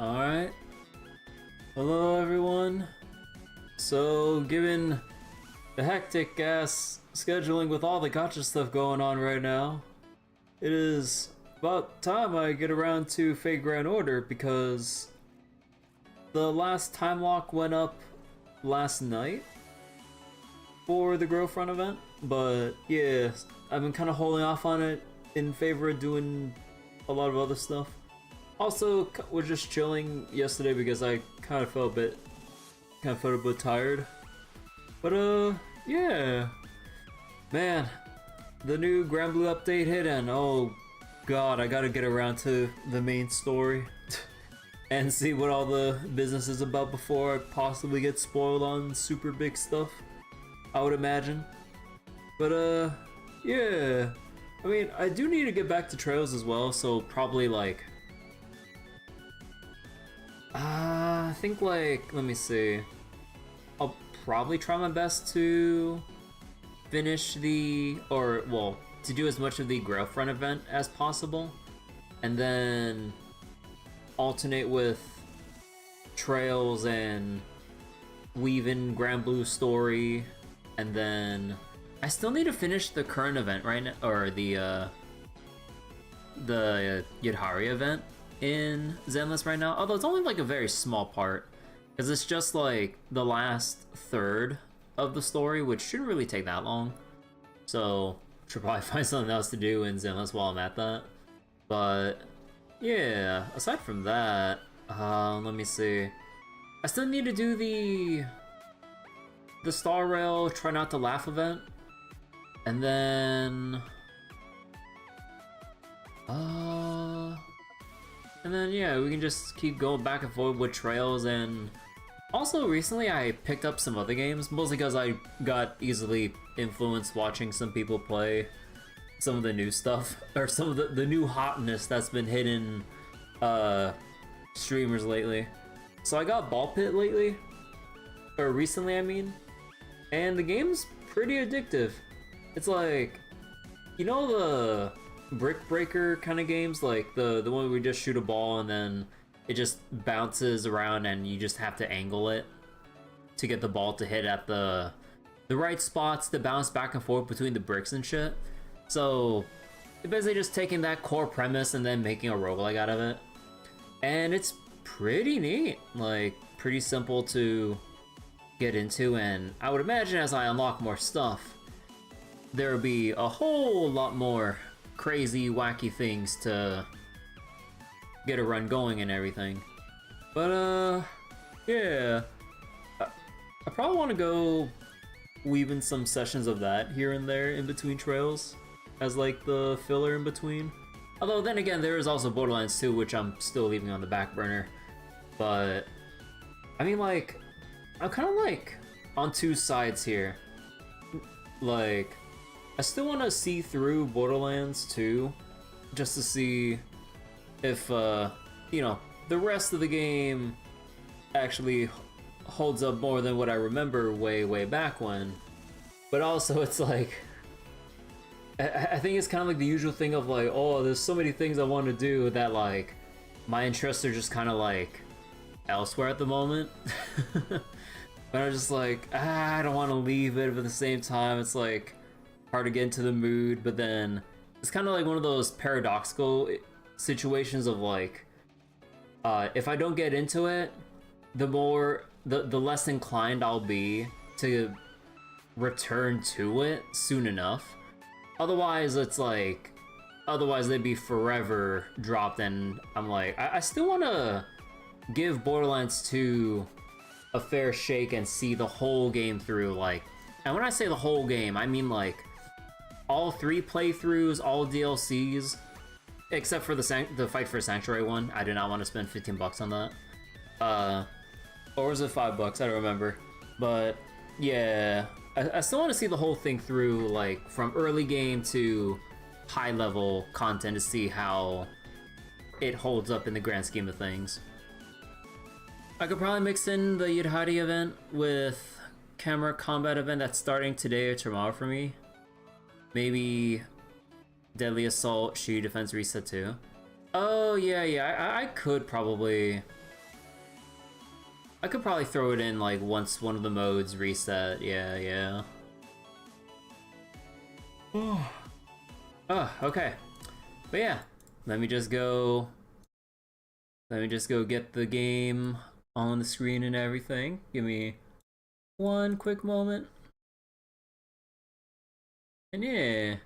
Alright. Hello everyone. So, given the hectic ass scheduling with all the gacha stuff going on right now, it is about time I get around to Fate Grand Order because the last time lock went up last night for the Grail Front event, but yeah, I've been kind of holding off on it in favor of doing a lot of other stuff. Also, we're just chilling yesterday because I kind of felt a bit tired. But yeah, man, the new Grand Blue update hit, and oh god, I gotta get around to the main story and see what all the business is about before I possibly get spoiled on super big stuff, I would imagine. But yeah, I mean, I do need to get back to Trails as well, so probably like I think like, let me see, I'll probably try my best to finish to do as much of the Grail Front event as possible, and then alternate with Trails and weave in Grand Blue story, and then I still need to finish the current event right now, or the Yadhari event in Zenless right now, although it's only like a very small part, because it's just like the last third of the story, which shouldn't really take that long, so should probably find something else to do in Zenless while I'm at that. But yeah, aside from that, let me see, I still need to do the Star Rail Try Not to Laugh event, and then yeah, we can just keep going back and forth with Trails. And also recently I picked up some other games, mostly because I got easily influenced watching some people play some of the new stuff, or some of the new hotness that's been hitting streamers lately. So I got Ball Pit lately, or recently I mean, and the game's pretty addictive. It's like, you know the brick breaker kind of games, like the one where we just shoot a ball and then it just bounces around and you just have to angle it to get the ball to hit at the right spots to bounce back and forth between the bricks and shit. So it's basically just taking that core premise and then making a roguelike out of it, and it's pretty neat, like pretty simple to get into. And I would imagine as I unlock more stuff, there will be a whole lot more crazy, wacky things to get a run going and everything. But yeah, I probably want to go weave in some sessions of that here and there in between Trails as like the filler in between. Although then again, there is also Borderlands 2, which I'm still leaving on the back burner. But I mean, like, I'm kind of like on two sides here. Like, I still want to see through Borderlands 2 just to see if, you know, the rest of the game actually holds up more than what I remember way back when. But also, it's like, I think it's kind of like the usual thing of like, oh, there's so many things I want to do that like my interests are just kind of like elsewhere at the moment. But I'm just like, I don't want to leave it, but at the same time, it's like hard to get into the mood. But then it's kind of like one of those paradoxical situations of like, if I don't get into it, the less inclined I'll be to return to it soon enough. Otherwise, it's like, otherwise they'd be forever dropped, and I'm like, I still want to give Borderlands 2 a fair shake and see the whole game through, like, and when I say the whole game, I mean like all 3 playthroughs, all DLCs, except for the Fight for Sanctuary one. I did not want to spend 15 bucks on that. Or was it 5 bucks? I don't remember. But yeah, I still want to see the whole thing through, like from early game to high level content, to see how it holds up in the grand scheme of things. I could probably mix in the Yadhari event with camera combat event that's starting today or tomorrow for me. Maybe Deadly Assault, Shield Defense Reset too. Oh yeah, I could probably I could probably throw it in like once one of the modes reset. Yeah. Oh, okay. But yeah, let me just go get the game on the screen and everything. Give me one quick moment. And yeah,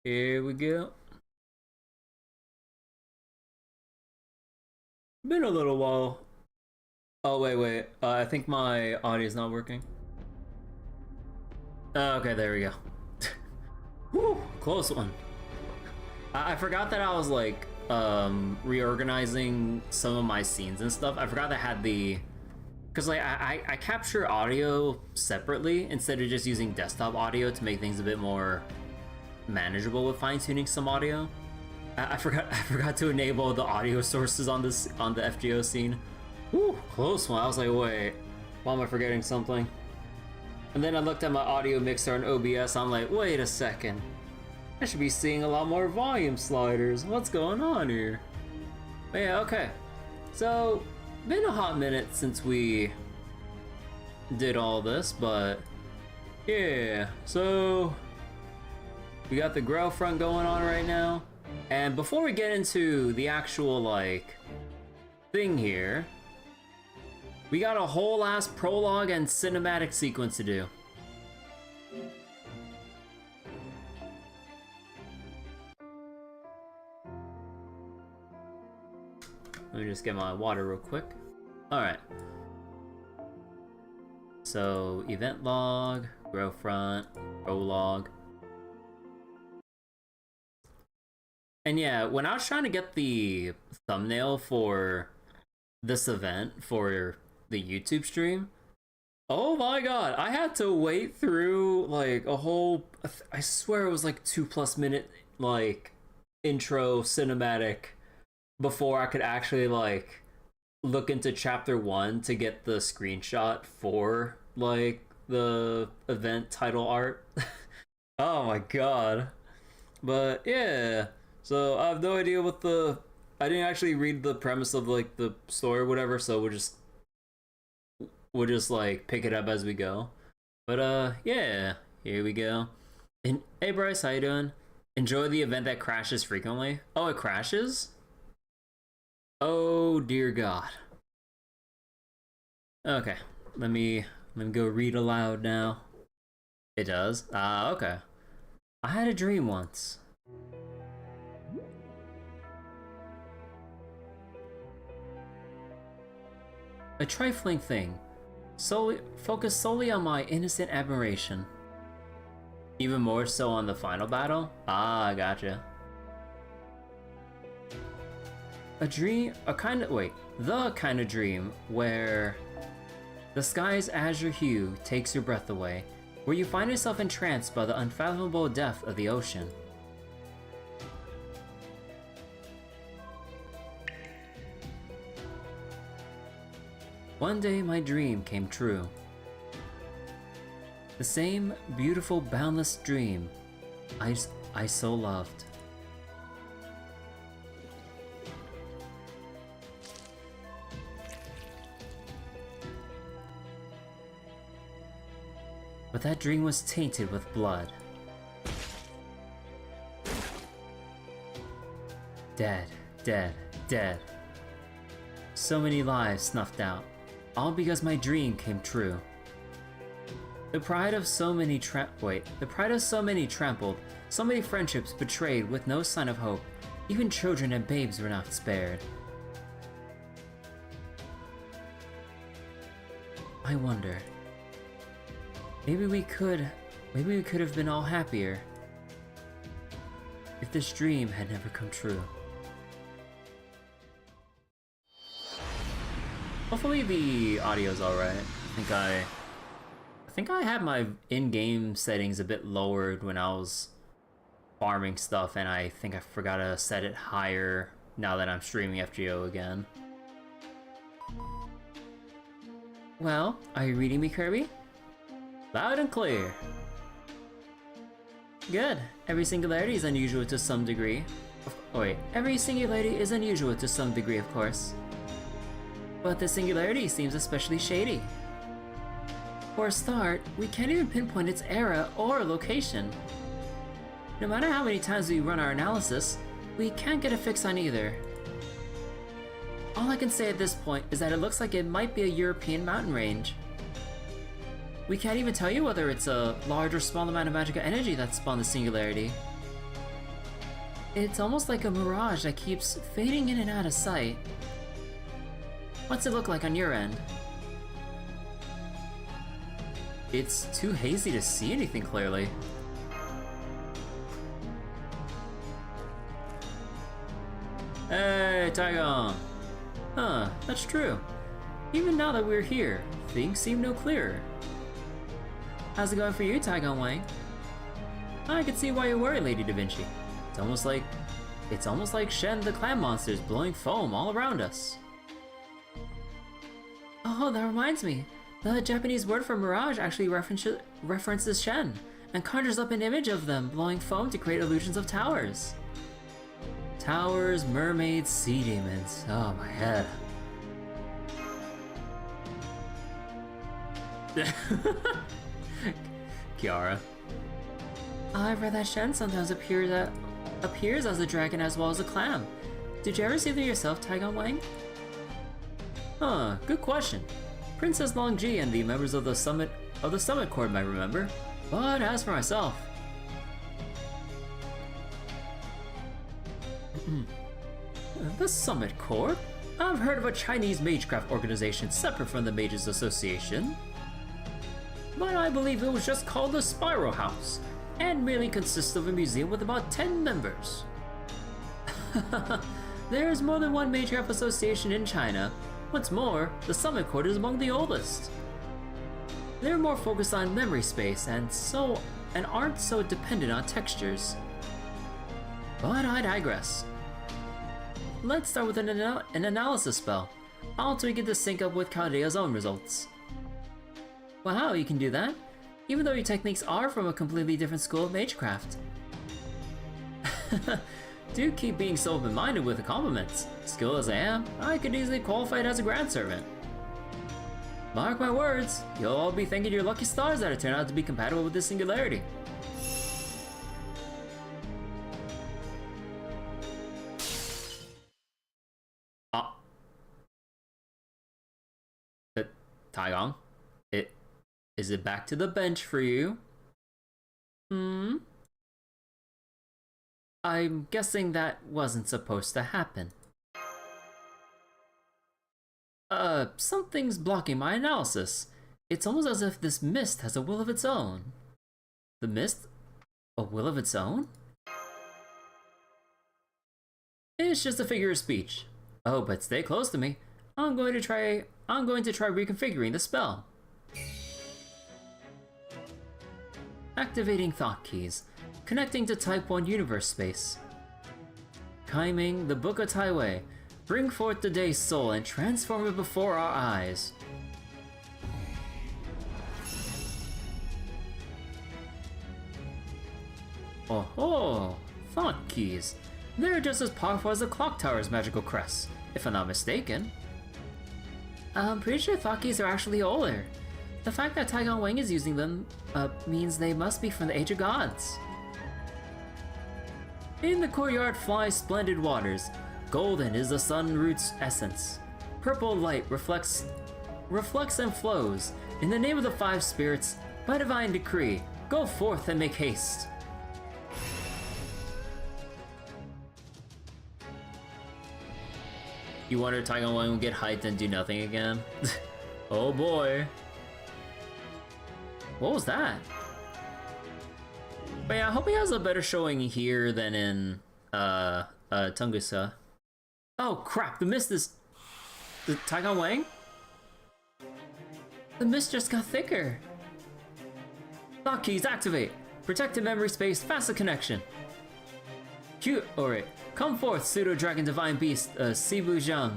here we go. Been a little while. Oh, wait. I think my audio's not working. Okay, there we go. Whew, close one. I forgot that I was like reorganizing some of my scenes and stuff. I forgot that I had the, because like I capture audio separately instead of just using desktop audio to make things a bit more manageable with fine-tuning some audio. I forgot to enable the audio sources on the FGO scene. Woo, close one. I was like, wait, why am I forgetting something? And then I looked at my audio mixer on OBS. I'm like, wait a second. I should be seeing a lot more volume sliders. What's going on here? But yeah, okay. So, been a hot minute since we did all this, but yeah. So, we got the Grail Front going on right now. And before we get into the actual, like, thing here, we got a whole ass prologue and cinematic sequence to do. Let me just get my water real quick. Alright. So, event log, Grail Front, prologue. And yeah, when I was trying to get the thumbnail for this event for the YouTube stream, oh my god, I had to wait through like a whole, I swear it was like 2+ minute like intro cinematic before I could actually like look into chapter 1 to get the screenshot for like the event title art. Oh my god. But yeah, so I have no idea what I didn't actually read the premise of like the story or whatever, so we'll just like pick it up as we go. But yeah, here we go. And hey Bryce, how you doing? Enjoy the event that crashes frequently. Oh, it crashes? Oh dear god. Okay, let me go read aloud now. It does? Okay. I had a dream once. A trifling thing, focused solely on my innocent admiration. Even more so on the final battle? Ah, gotcha. A dream, the kind of dream where the sky's azure hue takes your breath away, where you find yourself entranced by the unfathomable depth of the ocean. One day my dream came true. The same beautiful, boundless dream I so loved. But that dream was tainted with blood. Dead, dead, dead. So many lives snuffed out, all because my dream came true. The pride of so many trampled, so many friendships betrayed with no sign of hope. Even children and babes were not spared. I wonder. Maybe we could have been all happier if this dream had never come true. Hopefully the audio's alright. I think I had my in-game settings a bit lowered when I was farming stuff, and I think I forgot to set it higher now that I'm streaming FGO again. Well, are you reading me, Kirby? Loud and clear. Good. Every singularity is unusual to some degree. Every singularity is unusual to some degree, of course. But the singularity seems especially shady. For a start, we can't even pinpoint its era or location. No matter how many times we run our analysis, we can't get a fix on either. All I can say at this point is that it looks like it might be a European mountain range. We can't even tell you whether it's a large or small amount of magical energy that spawned the singularity. It's almost like a mirage that keeps fading in and out of sight. What's it look like on your end? It's too hazy to see anything clearly. Hey, Taigong! Huh, that's true. Even now that we're here, things seem no clearer. How's it going for you, Taigong Wang? I can see why you're worried, Lady Da Vinci. It's almost like Shen the clam monster's blowing foam all around us. Oh, that reminds me. The Japanese word for mirage actually references Shen, and conjures up an image of them blowing foam to create illusions of towers. Towers, mermaids, sea demons. Oh, my head. Kiara. I've read that Shen sometimes appears as a dragon as well as a clam. Did you ever see them yourself, Taigong Wang? Huh, good question. Princess Longji and the members of the Summit Court might remember. But as for myself... The Summit Court? I've heard of a Chinese magecraft organization separate from the Mages Association. But I believe it was just called the Spiral House, and merely consists of a museum with about 10 members. There's more than one magecraft association in China. What's more, the Summit Court is among the oldest. They're more focused on memory space and aren't so dependent on textures. But I digress. Let's start with an analysis spell. I'll tweak it to sync up with Caldea's own results. Wow, you can do that? Even though your techniques are from a completely different school of magecraft. Do keep being so open-minded with the compliments. Skilled as I am, I could easily qualify it as a grand servant. Mark my words, you'll all be thanking your lucky stars that it turned out to be compatible with this singularity. Taigong, is it back to the bench for you? I'm guessing that wasn't supposed to happen. Something's blocking my analysis. It's almost as if this mist has a will of its own. The mist? A will of its own? It's just a figure of speech. Oh, but stay close to me. I'm going to try reconfiguring the spell. Activating thought keys. Connecting to Type 1 universe space. Kaiming the Book of Taiwei. Bring forth the day's soul and transform it before our eyes. Oh, thought keys. They're just as powerful as the clock tower's magical crest, if I'm not mistaken. I'm pretty sure thought keys are actually older. The fact that Taigong Wang is using them means they must be from the Age of Gods. In the courtyard fly splendid waters. Golden is the sun root's essence. Purple light reflects and flows. In the name of the five spirits, by divine decree, go forth and make haste. You wonder if Taigong Wang will get hyped and do nothing again? Oh boy. What was that? But yeah, I hope he has a better showing here than in Tunguska. Oh crap, the mist is... The Taigong Wang? The mist just got thicker. Lock keys activate. Protected memory space, faster connection. Cute, alright. Come forth, pseudo dragon divine beast, Sibu Zhang.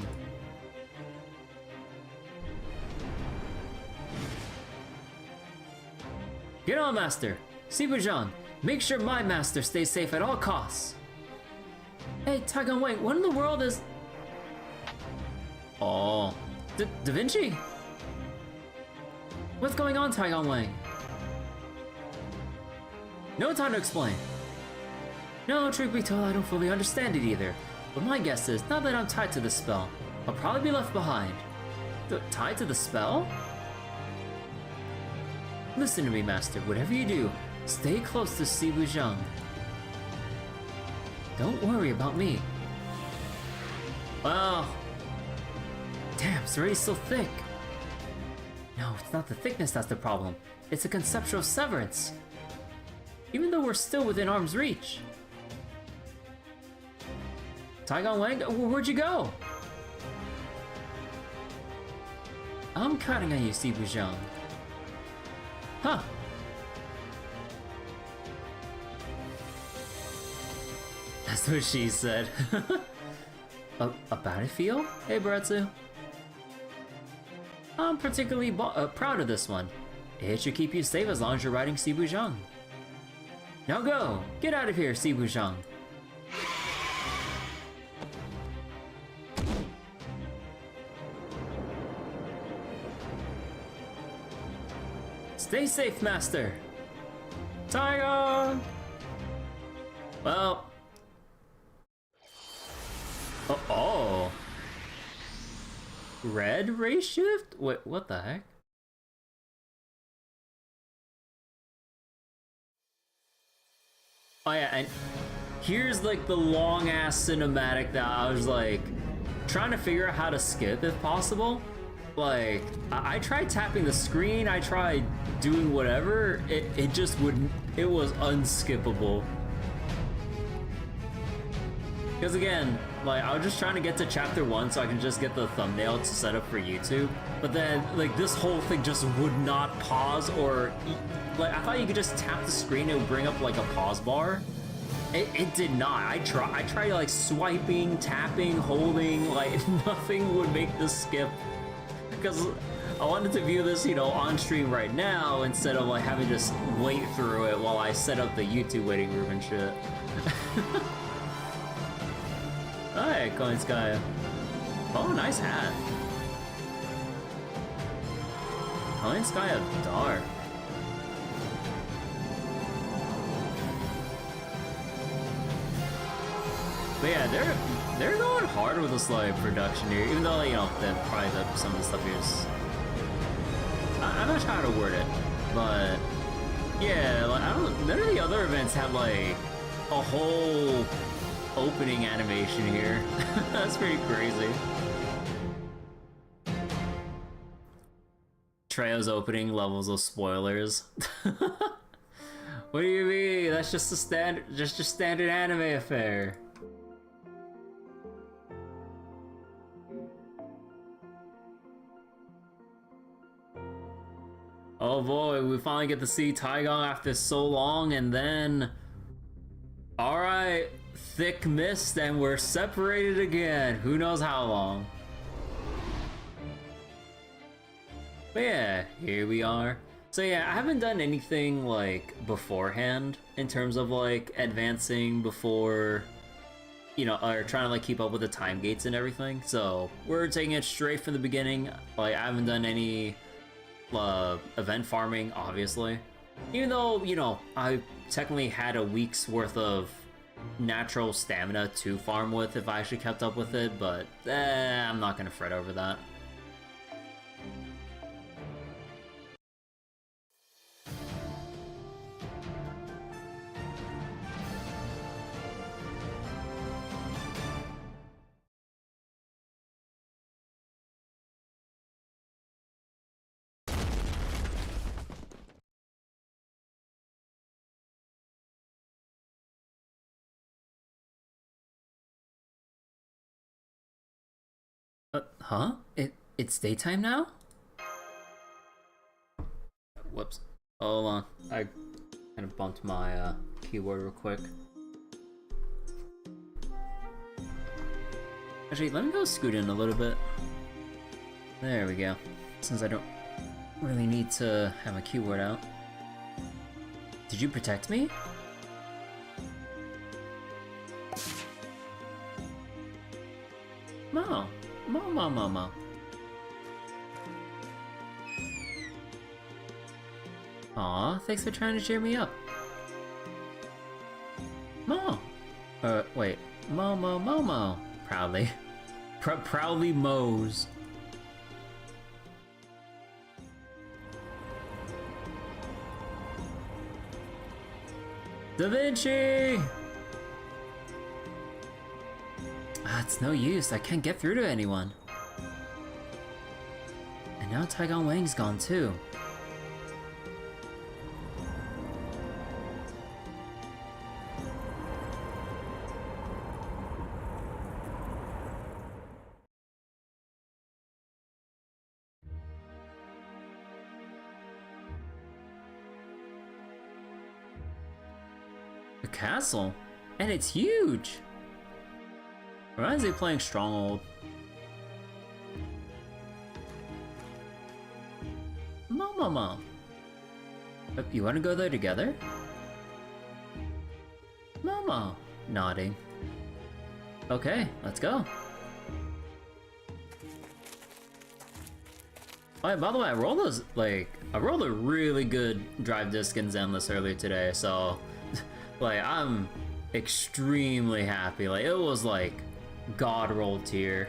Get on, master. Sibu Zhang, make sure my master stays safe at all costs. Hey, Taigong Wang, what in the world is... Oh, Da Vinci? What's going on, Taigon Wang? No time to explain. No, truth be told, I don't fully understand it either. But my guess is, now that I'm tied to the spell, I'll probably be left behind. Tied to the spell? Listen to me, Master. Whatever you do, stay close to Siwu Zhang. Don't worry about me. Well... Damn, it's already so thick. No, it's not the thickness that's the problem. It's a conceptual severance. Even though we're still within arm's reach. Taigon Wang, where'd you go? I'm counting on you, Siwu Zhang. Huh. That's what she said. A battlefield? Hey, Baretsu. I'm particularly proud of this one. It should keep you safe as long as you're riding Siwu Zhang. Now go! Get out of here, Siwu Zhang. Stay safe, Master! Tiger! Well... Oh. Red ray shift? Wait, what the heck? Oh yeah, and here's like the long ass cinematic that I was like trying to figure out how to skip if possible. Like, I tried tapping the screen, I tried doing whatever, it just wouldn't, it was unskippable. Because again, like, I was just trying to get to chapter 1 so I can just get the thumbnail to set up for YouTube. But then, like, this whole thing just would not pause or... Like, I thought you could just tap the screen and it would bring up, like, a pause bar. It did not. I tried, like, swiping, tapping, holding, like, nothing would make this skip. Because I wanted to view this, you know, on stream right now instead of, like, having to just wait through it while I set up the YouTube waiting room and shit. Hi, Koinskaya. Oh, nice hat. Koinskaya dark. But yeah, they're going hard with this like production here, even though, you know, probably some of the stuff here is... I'm not sure how to word it, but yeah, like none of the other events have like a whole opening animation here. That's pretty crazy. Treo's opening levels of spoilers. What do you mean? That's just a standard anime affair. Oh boy, we finally get to see Taigon after so long, and then... Alright, thick mist, and we're separated again. Who knows how long. But yeah, here we are. So yeah, I haven't done anything, like, beforehand, in terms of, like, advancing before, you know, or trying to, like, keep up with the time gates and everything. So, we're taking it straight from the beginning. Like, I haven't done any... event farming, obviously. Even though, you know, I technically had a week's worth of natural stamina to farm with if I actually kept up with it, but I'm not gonna fret over that. Huh? It's daytime now? Whoops. Hold on. I kind of bumped my keyboard real quick. Actually, let me go scoot in a little bit. There we go. Since I don't really need to have my keyboard out. Did you protect me? No. Mama. Aw, thanks for trying to cheer me up. Mo! Wait. Mo. Proudly. Proudly mows. Da Vinci! It's no use, I can't get through to anyone. And now Taigon Wang's gone too. The castle? And it's huge! Reminds me of playing Stronghold. Mom. You wanna go there together? Momo. Nodding. Okay, let's go. Oh, by the way, I rolled a really good drive disc in Zenless earlier today, so like I'm extremely happy. Like it was like God roll tier.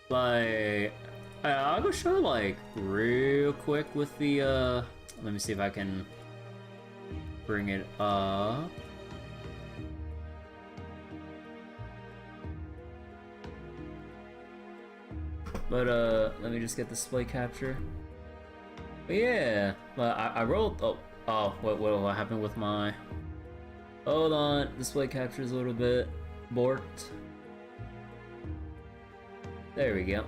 Like I'll go show like real quick with the let me see if I can bring it up. But let me just get the display capture. But yeah, but I rolled. What happened with my? Hold on, display captures a little bit borked. There we go.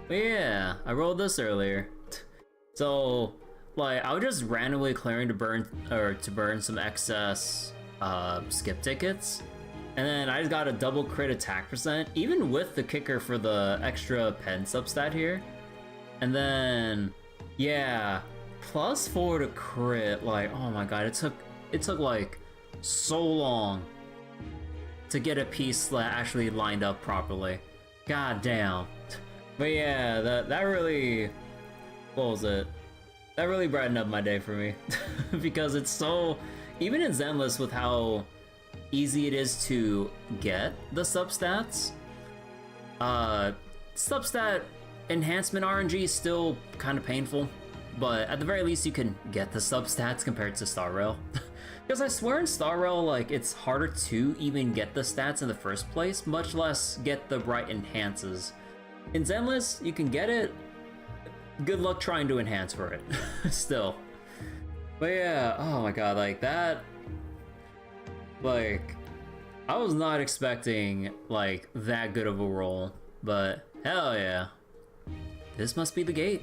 But yeah, I rolled this earlier. So like I was just randomly clearing to burn some excess skip tickets. And then I just got a double crit attack percent, even with the kicker for the extra pen substat here. And then, yeah, +4 to crit. Like, oh my god, it took like so long to get a piece that actually lined up properly. God damn. But yeah, that really, what was it? That really brightened up my day for me because it's so, even in Zenless with how easy it is to get the substats. Substat enhancement RNG is still kind of painful, but at the very least you can get the substats compared to Star Rail. Because I swear in Star Rail, like, it's harder to even get the stats in the first place, much less get the right enhances. In Zenless, you can get it. Good luck trying to enhance for it, still. But yeah, oh my god, like that. Like, I was not expecting, like, that good of a roll, but hell yeah. This must be the gate.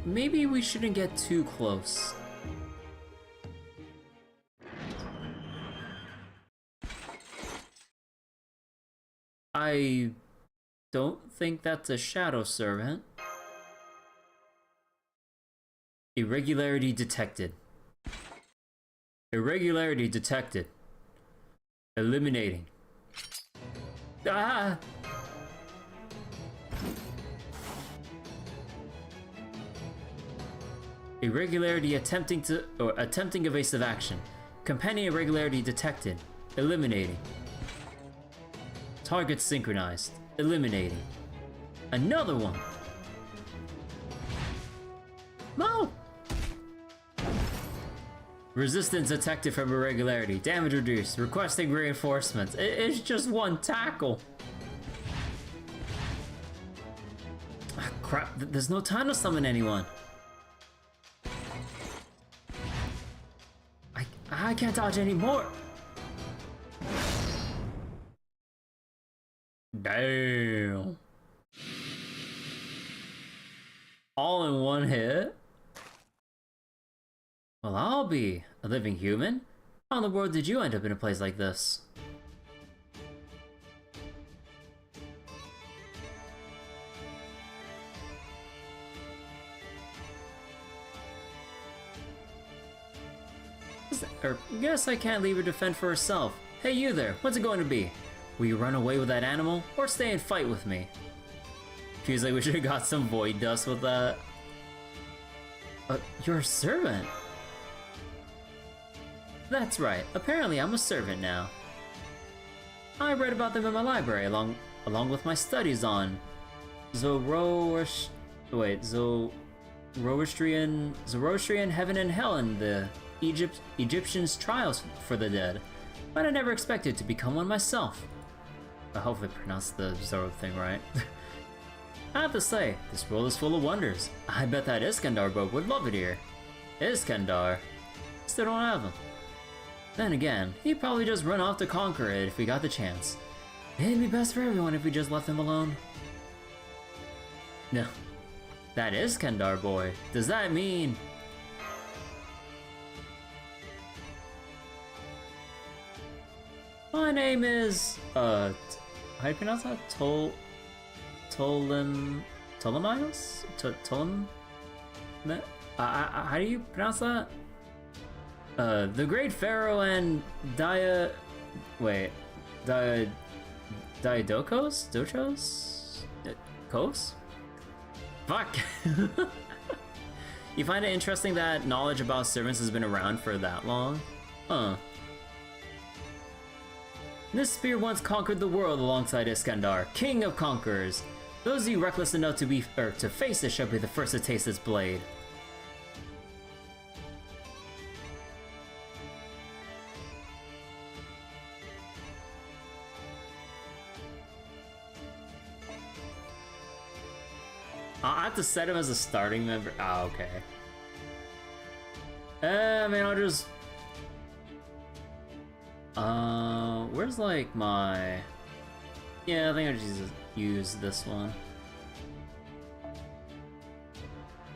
Maybe we shouldn't get too close. I don't think that's a shadow servant. Irregularity detected. Irregularity detected. Eliminating. Ah! Irregularity attempting evasive action. Companion irregularity detected. Eliminating. Target synchronized. Eliminating. Another one! No! Resistance detected from irregularity. Damage reduced. Requesting reinforcements. It's just one tackle. Ah, crap. There's no time to summon anyone. I can't dodge anymore. Damn. All in one hit? Well, I'll be a living human. How in the world did you end up in a place like this? Guess I can't leave her to fend for herself. Hey you there, what's it going to be? Will you run away with that animal, or stay and fight with me? Feels like we should've got some void dust with that. You're a servant? That's right, apparently I'm a servant now. I read about them in my library along with my studies on Zoroastrian heaven and hell and the Egyptians' trials for the dead. But I never expected to become one myself. I hope I pronounced the Zoro thing right. I have to say, this world is full of wonders. I bet that Iskandar boat would love it here. Iskandar? Still don't have him. Then again, he'd probably just run off to conquer it if we got the chance. It'd be best for everyone if we just left him alone. No. That Iskandar boy. Does that mean... My name is... how do you pronounce that? Ptolemios? How do you pronounce that? The Great Pharaoh and Diadokos? Dochos? Kos? Fuck! You find it interesting that knowledge about servants has been around for that long? Huh. This spear once conquered the world alongside Iskandar, king of conquerors. Those of you reckless enough to face it shall be the first to taste its blade. I have to set him as a starting member. Ah, okay. I mean, I'll just... where's like my... Yeah, I think I'll just use this one.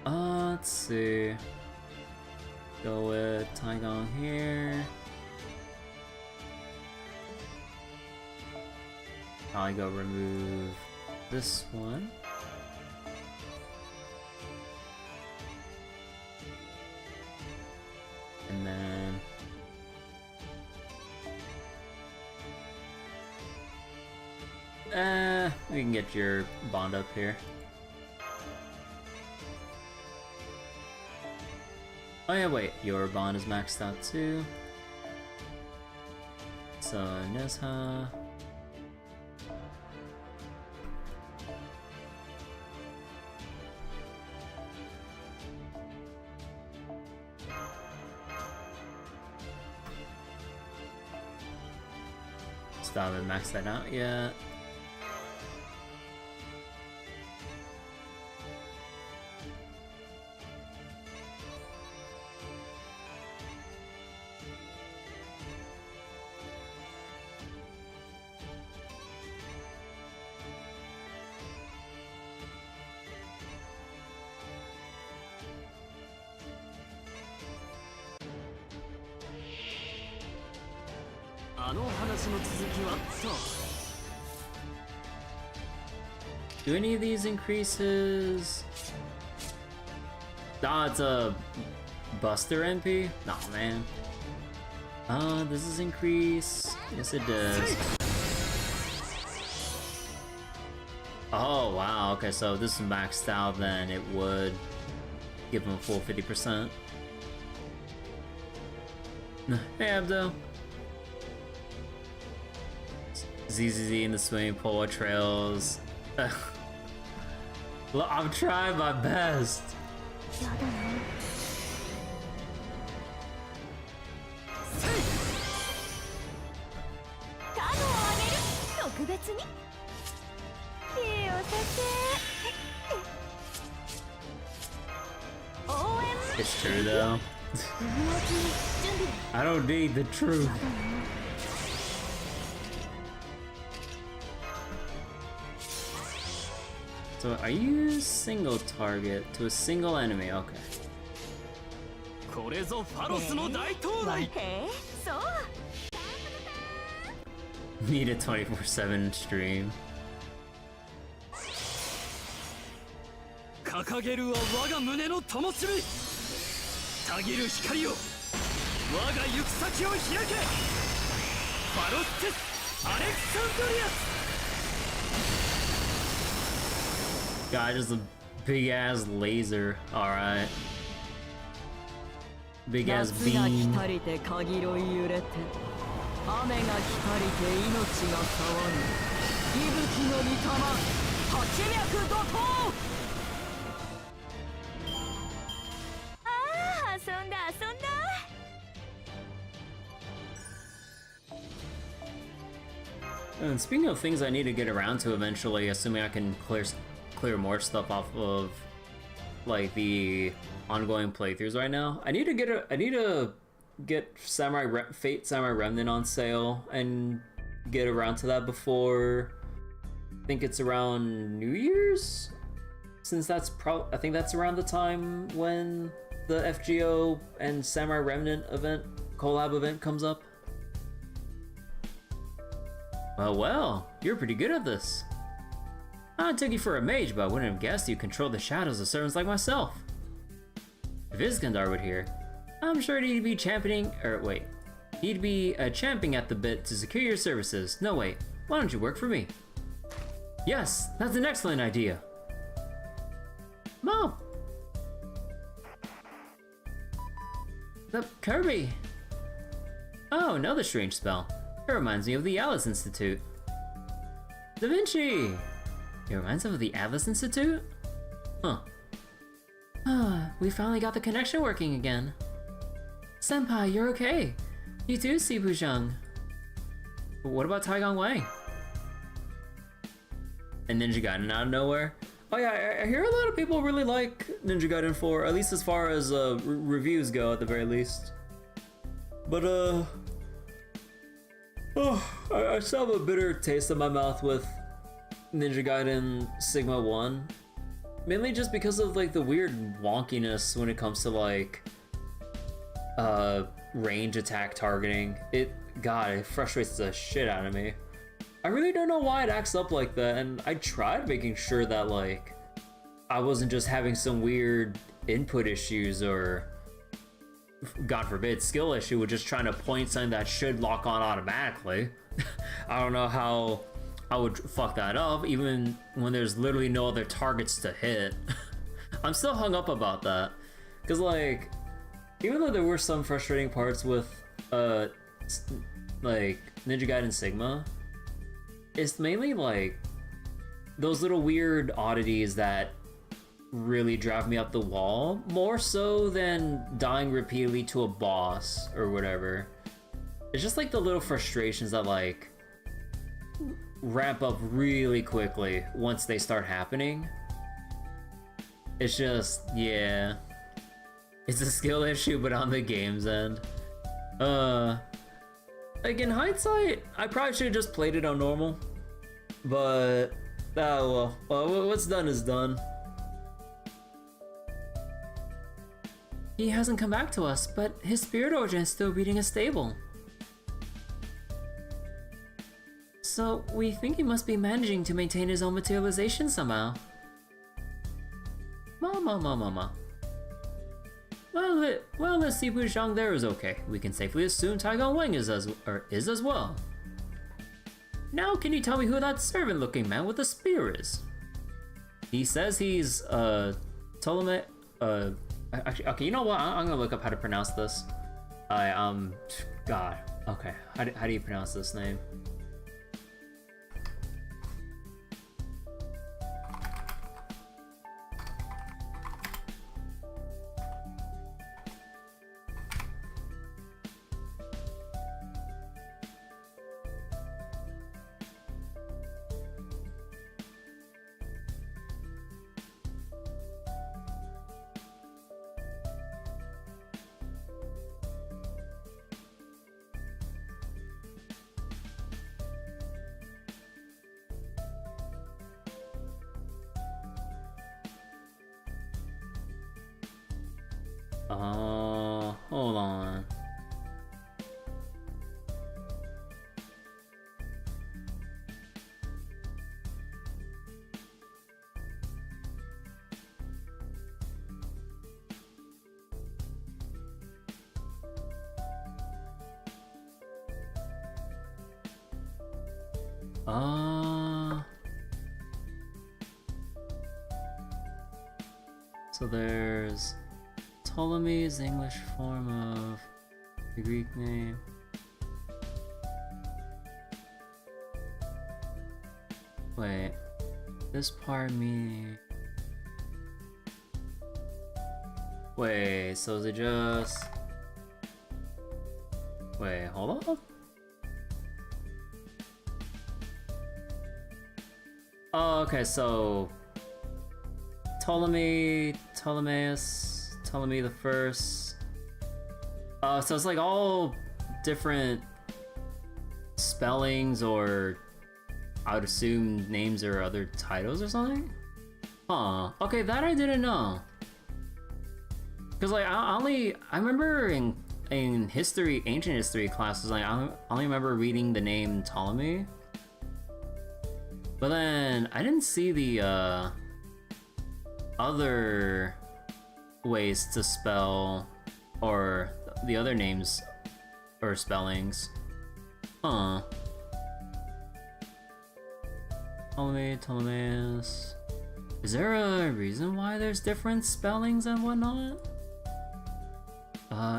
Let's see. Go with Taigong here. I'll go remove this one. And then... we can get your bond up here. Oh yeah, wait, your bond is maxed out too. So, Nezha... Still haven't maxed that out yet. Do any of these increases? Ah, it's a Buster MP? Nah, man. Does this increase? Yes, it does. Oh, wow. Okay, so if this is maxed out, then it would give him a full 50%. Hey, Abdo. ZZZ in the swimming pool trails. Look, I'm trying my best. It's true though. I don't need the truth. So are you single target to a single enemy? Okay. Need a 24/7 stream. 我が行く先を開けファロステスアレクサンドリアス God, just a big ass laser. Alright. Big ass 夏が来 beam. たりて限ろい揺れて雨が来たりて命が騒ぐ息吹の御霊八脈怒涛ああ、遊んだ遊んだ。 And speaking of things I need to get around to eventually, assuming I can clear more stuff off of like the ongoing playthroughs right now, I need to get Fate Samurai Remnant on sale and get around to that before I think it's around New Year's, since that's I think that's around the time when the FGO and Samurai Remnant collab event comes up. Well, you're pretty good at this. I took you for a mage, but I wouldn't have guessed you controlled the shadows of servants like myself. If Iskandar were here, I'm sure he'd be championing, he'd be champing at the bit to secure your services. No, wait, why don't you work for me? Yes, that's an excellent idea. Mom! The Kirby! Oh, another strange spell. It reminds me of the Alice Institute. Da Vinci! It reminds him of the Atlas Institute? Huh. We finally got the connection working again. Senpai, you're okay. You too, Sibu Zhang. What about Taigong Wang? And Ninja Gaiden out of nowhere? Oh yeah, I hear a lot of people really like Ninja Gaiden 4, at least as far as reviews go at the very least. But I still have a bitter taste in my mouth with Ninja Gaiden Sigma 1. Mainly just because of like the weird wonkiness when it comes to like range attack targeting. It frustrates the shit out of me. I really don't know why it acts up like that, and I tried making sure that like I wasn't just having some weird input issues or, God forbid, skill issue with just trying to point something that should lock on automatically. I don't know how I would fuck that up even when there's literally no other targets to hit. I'm still hung up about that, because like even though there were some frustrating parts with like Ninja Gaiden Sigma, it's mainly like those little weird oddities that really drive me up the wall, more so than dying repeatedly to a boss or whatever. It's just like the little frustrations that like ramp up really quickly once they start happening. It's just, yeah, it's a skill issue, but on the game's end. Like in hindsight, I probably should have just played it on normal, but well, what's done is done. He hasn't come back to us, but his spirit origin is still beating a stable. So we think he must be managing to maintain his own materialization somehow. Mama. Well, the Sibu Zhang there is okay. We can safely assume Taigong Wang is as well. Now can you tell me who that servant-looking man with the spear is? He says he's Ptolemy. Actually, okay, you know what? I'm gonna look up how to pronounce this. God. Okay, how do you pronounce this name? Hold on. So there's Ptolemy is the English form of the Greek name. Wait, this part meaning. Wait, so is it just. Wait, hold up. Oh, okay, so Ptolemeus, Ptolemy the First. So it's like all different spellings, or I would assume names or other titles or something? Huh, okay, that I didn't know. Cause like I remember in history, ancient history classes, like I only remember reading the name Ptolemy. But then I didn't see the other ways to spell, or the other names or spellings. Huh. Ptolemy, Ptolemeus. Is there a reason why there's different spellings and whatnot?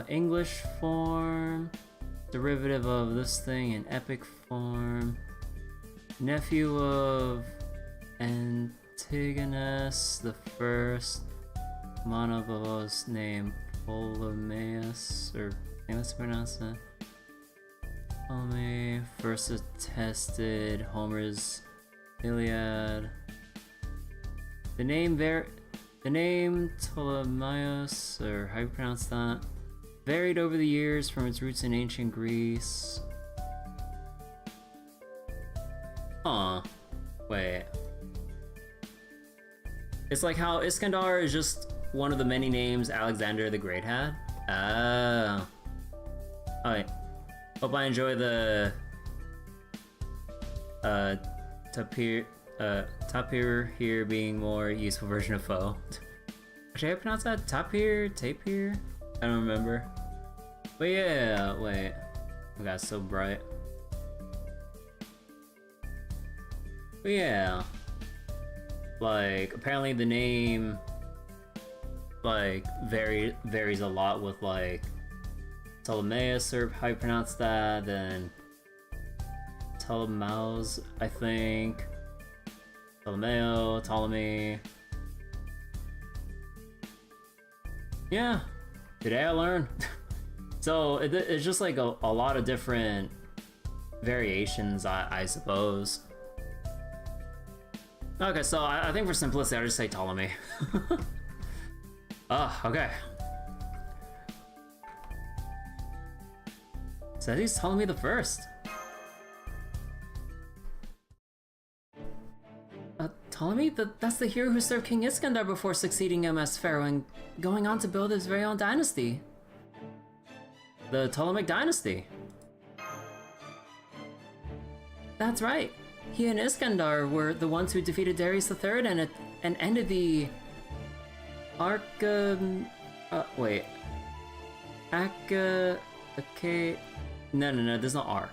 English form, derivative of this thing in epic form. Nephew of Antigonus the First, Monobos named Ptolemaeus, or I think that's pronounced that. Ptolemy first attested Homer's Iliad. The name Ptolemaeus, or how you pronounce that, varied over the years from its roots in ancient Greece. Huh. Wait. It's like how Iskandar is just one of the many names Alexander the Great had. Oh. Alright. Hope I enjoy the tapir here being more useful version of foe. Should I pronounce that? Tapir? Tapir? I don't remember. But yeah, wait. Oh god, it's so bright. But yeah, like apparently the name like varies a lot with like Ptolemaeus, or how you pronounce that, then Ptolemaus, I think, Ptolemeo, Ptolemy. Yeah, today I learned. So it's just like a lot of different variations, I suppose. Okay, so I think for simplicity, I'll just say Ptolemy. Okay. Says he's Ptolemy the First. Ptolemy? That's the hero who served King Iskandar before succeeding him as pharaoh and going on to build his very own dynasty. The Ptolemaic dynasty. That's right. He and Iskandar were the ones who defeated Darius III and ended the No, there's no R.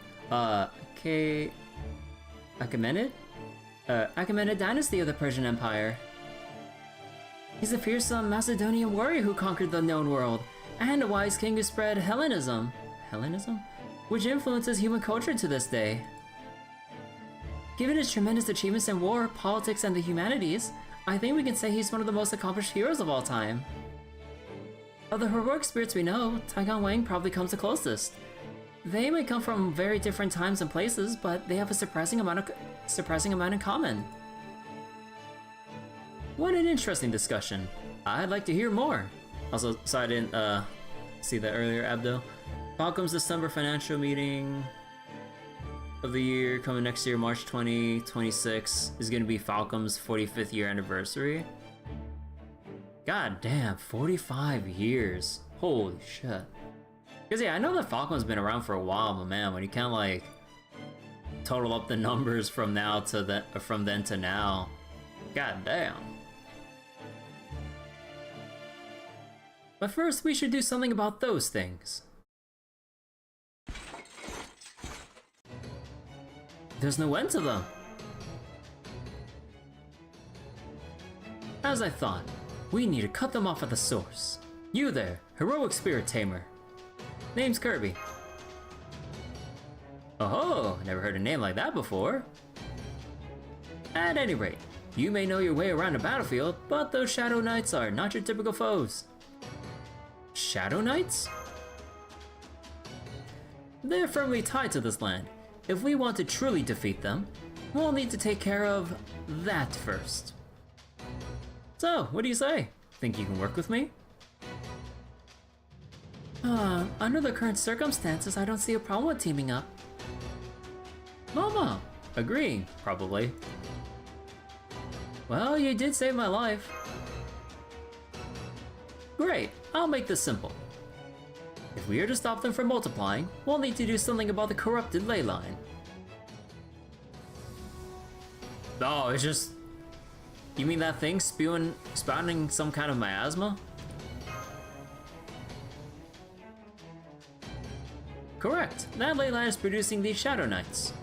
Achaemenid dynasty of the Persian Empire. He's a fearsome Macedonian warrior who conquered the known world, and a wise king who spread Hellenism, which influences human culture to this day. Given his tremendous achievements in war, politics, and the humanities, I think we can say he's one of the most accomplished heroes of all time. Of the heroic spirits we know, Taigan Wang probably comes the closest. They may come from very different times and places, but they have a surprising amount in common. What an interesting discussion. I'd like to hear more. Also, sorry I didn't see that earlier, Abdo. Falcom's December financial meeting of the year coming next year, March 2026, is going to be Falcom's 45th year anniversary. God damn, 45 years. Holy shit. Because yeah, I know that Falcom's been around for a while, but man, when you kind of like total up the numbers from then to now, god damn. But first, we should do something about those things. There's no end to them. As I thought, we need to cut them off at the source. You there, heroic spirit tamer. Name's Kirby. Oh, never heard a name like that before. At any rate, you may know your way around a battlefield, but those Shadow Knights are not your typical foes. Shadow Knights? They're firmly tied to this land. If we want to truly defeat them, we'll need to take care of that first. So, what do you say? Think you can work with me? Under the current circumstances, I don't see a problem with teaming up. Mama! Agreeing, probably. Well, you did save my life. Great, I'll make this simple. If we are to stop them from multiplying, we'll need to do something about the corrupted ley line. Oh, it's just... You mean that thing spouting some kind of miasma? Correct, that ley line is producing these Shadow Knights.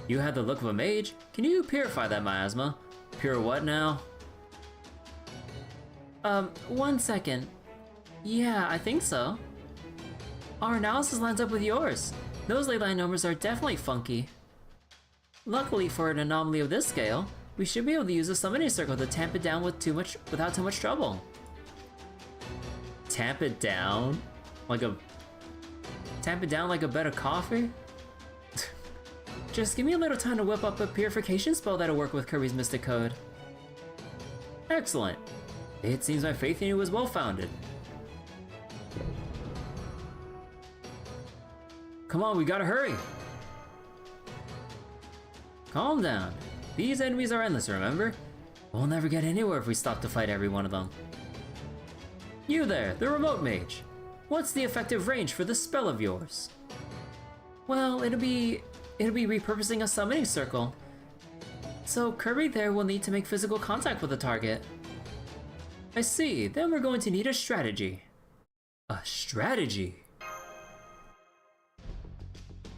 You had the look of a mage. Can you purify that miasma? Pure what now? 1 second. Yeah, I think so. Our analysis lines up with yours. Those ley line numbers are definitely funky. Luckily for an anomaly of this scale, we should be able to use a summoning circle to tamp it down without too much trouble. Tamp it down? Tamp it down like a bed of coffee? Just give me a little time to whip up a purification spell that'll work with Kirby's Mystic Code. Excellent. It seems my faith in you was well founded. Come on, we gotta hurry. Calm down. These enemies are endless, remember? We'll never get anywhere if we stop to fight every one of them. You there, the remote mage. What's the effective range for this spell of yours? Well, it'll be repurposing a summoning circle. So Kirby there will need to make physical contact with the target. I see, then we're going to need a strategy. A strategy?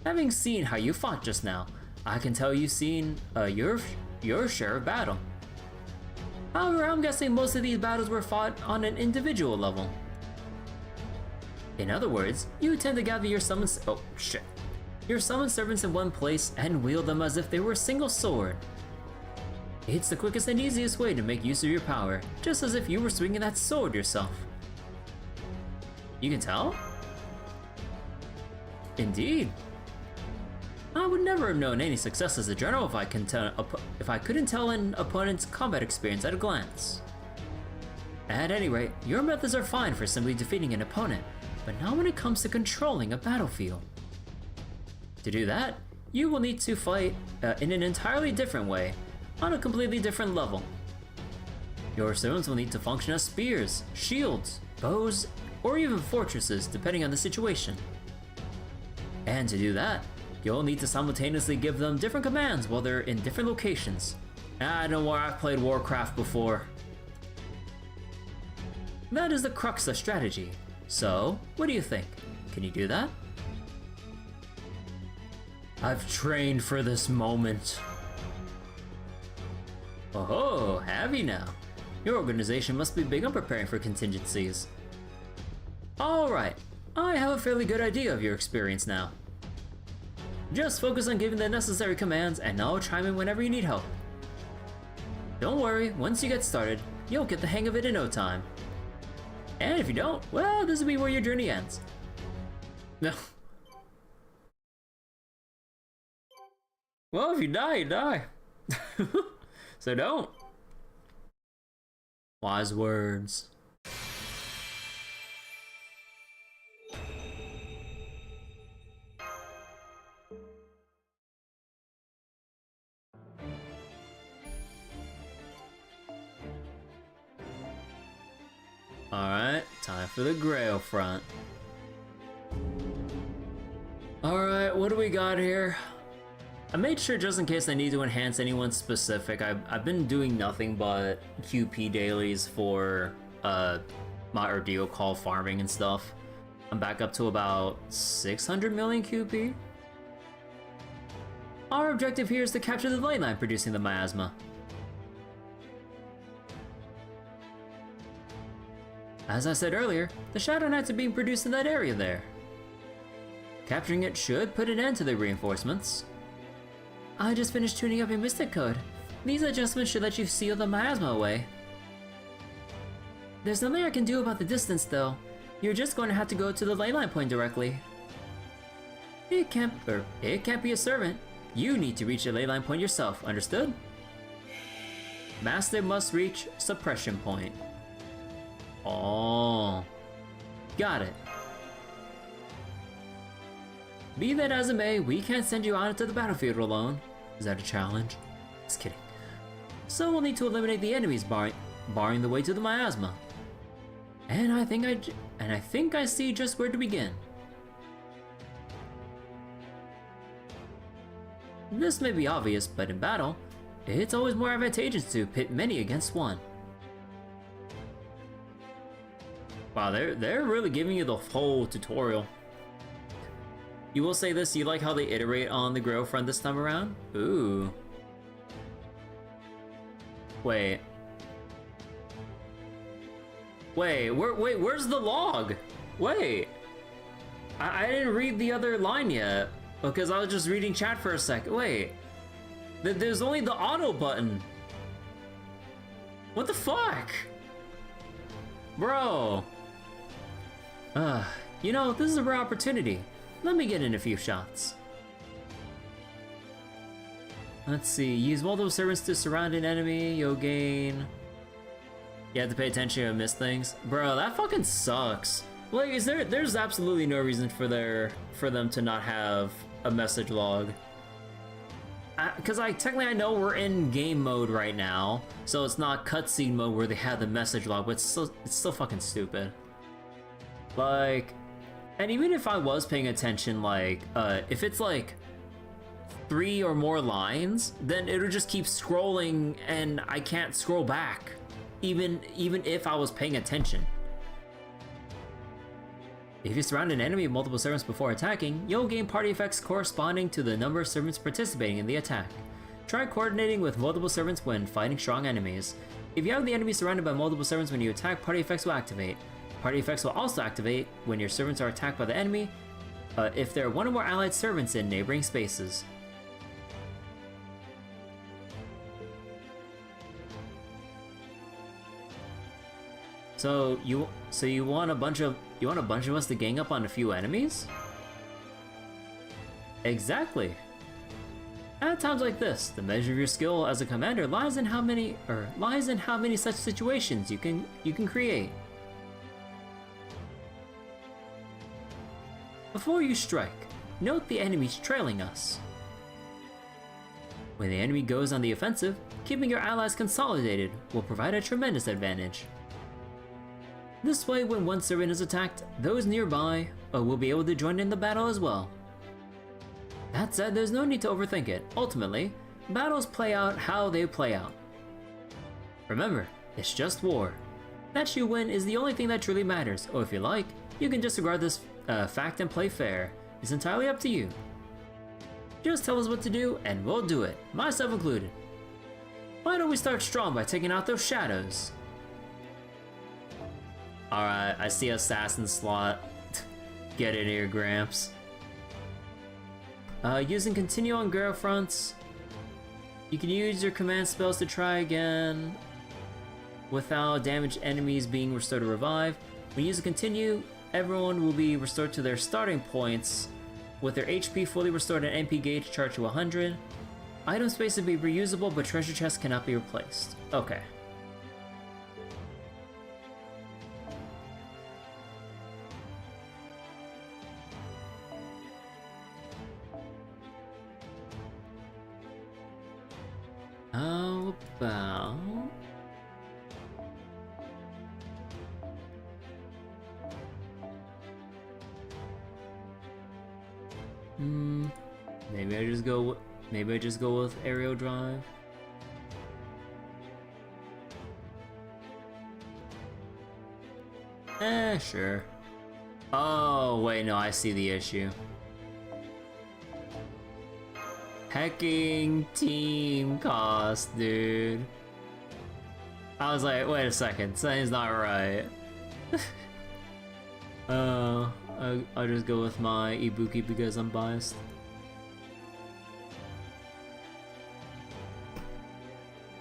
Having seen how you fought just now, I can tell you've seen your share of battle. However, I'm guessing most of these battles were fought on an individual level. In other words, you tend to gather your summoned servants in one place and wield them as if they were a single sword. It's the quickest and easiest way to make use of your power, just as if you were swinging that sword yourself. You can tell? Indeed. I would never have known any success as a general if I couldn't tell an opponent's combat experience at a glance. At any rate, your methods are fine for simply defeating an opponent, but not when it comes to controlling a battlefield. To do that, you will need to fight in an entirely different way, on a completely different level. Your servants will need to function as spears, shields, bows, or even fortresses, depending on the situation. And to do that, you'll need to simultaneously give them different commands while they're in different locations. I know where I've played Warcraft before. That is the crux of strategy. So, what do you think? Can you do that? I've trained for this moment. Oh, have you now? Your organization must be big on preparing for contingencies. Alright, I have a fairly good idea of your experience now. Just focus on giving the necessary commands and I'll chime in whenever you need help. Don't worry, once you get started, you'll get the hang of it in no time. And if you don't, well, this will be where your journey ends. No. Well, if you die, you die. So don't. Wise words. Alright, time for the Grail Front. Alright, what do we got here? I made sure just in case I need to enhance anyone specific, I've been doing nothing but QP dailies for my ordeal call farming and stuff. I'm back up to about 600 million QP. Our objective here is to capture the ley line producing the miasma. As I said earlier, the Shadow Knights are being produced in that area there. Capturing it should put an end to the reinforcements. I just finished tuning up your Mystic Code. These adjustments should let you seal the miasma away. There's nothing I can do about the distance though. You're just going to have to go to the ley line point directly. It can't be a servant. You need to reach the ley line point yourself, understood? Master must reach suppression point. Oh, got it. Be that as it may, we can't send you out into the battlefield alone. Is that a challenge? Just kidding. So we'll need to eliminate the enemies barring the way to the miasma. And I think I see just where to begin. This may be obvious, but in battle, it's always more advantageous to pit many against one. Wow, they're really giving you the whole tutorial. You will say this, you like how they iterate on the Grail Front this time around? Ooh. Wait, where's the log? Wait. I didn't read the other line yet, because I was just reading chat for a second. Wait. There's only the auto button. What the fuck? Bro. You know, this is a rare opportunity. Let me get in a few shots. Let's see, use multiple servants to surround an enemy, you'll gain... You have to pay attention and miss things. Bro, that fucking sucks. Like, there's absolutely no reason for them to not have a message log. Cause technically I know we're in game mode right now, so it's not cutscene mode where they have the message log, but it's still fucking stupid. Like, and even if I was paying attention, like, if it's like 3 or more lines, then it'll just keep scrolling and I can't scroll back, even if I was paying attention. If you surround an enemy with multiple servants before attacking, you'll gain party effects corresponding to the number of servants participating in the attack. Try coordinating with multiple servants when fighting strong enemies. If you have the enemy surrounded by multiple servants when you attack, party effects will activate. Party effects will also activate when your servants are attacked by the enemy, if there are one or more allied servants in neighboring spaces. So you want a bunch of us to gang up on a few enemies? Exactly. At times like this, the measure of your skill as a commander lies in how many such situations you can create. Before you strike, note the enemies trailing us. When the enemy goes on the offensive, keeping your allies consolidated will provide a tremendous advantage. This way, when one servant is attacked, those nearby will be able to join in the battle as well. That said, there's no need to overthink it. Ultimately, battles play out how they play out. Remember, it's just war. That you win is the only thing that truly matters, or if you like, you can disregard this fact and play fair. It's entirely up to you. Just tell us what to do, and we'll do it, myself included. Why don't we start strong by taking out those shadows? Alright, I see assassin slot. Get in here, Gramps. Using continue on Grail Fronts, you can use your command spells to try again without damaged enemies being restored or revived. When you use a continue, everyone will be restored to their starting points with their HP fully restored and MP gauge charged to 100. Item space will be reusable, but treasure chests cannot be replaced. Okay. How about... Maybe I just go with aerial drive. Sure. Oh, wait, no, I see the issue. Hecking team cost, dude. I was like, wait a second, something's not right. I'll just go with my Ibuki because I'm biased.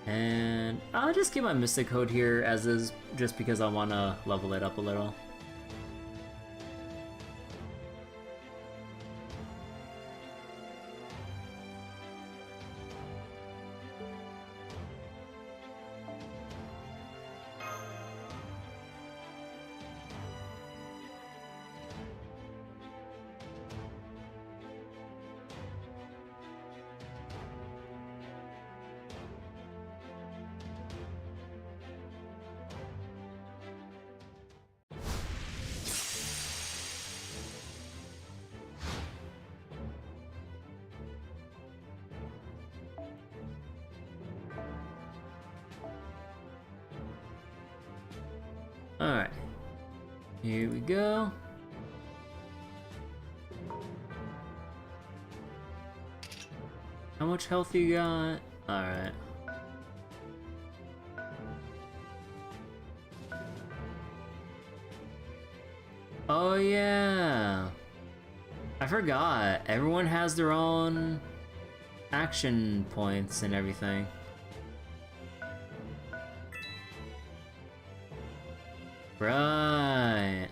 And I'll just keep my Mystic Code here as is, just because I want to level it up a little. Alright, here we go. How much health you got? Alright. Oh yeah! I forgot, everyone has their own action points and everything. Right.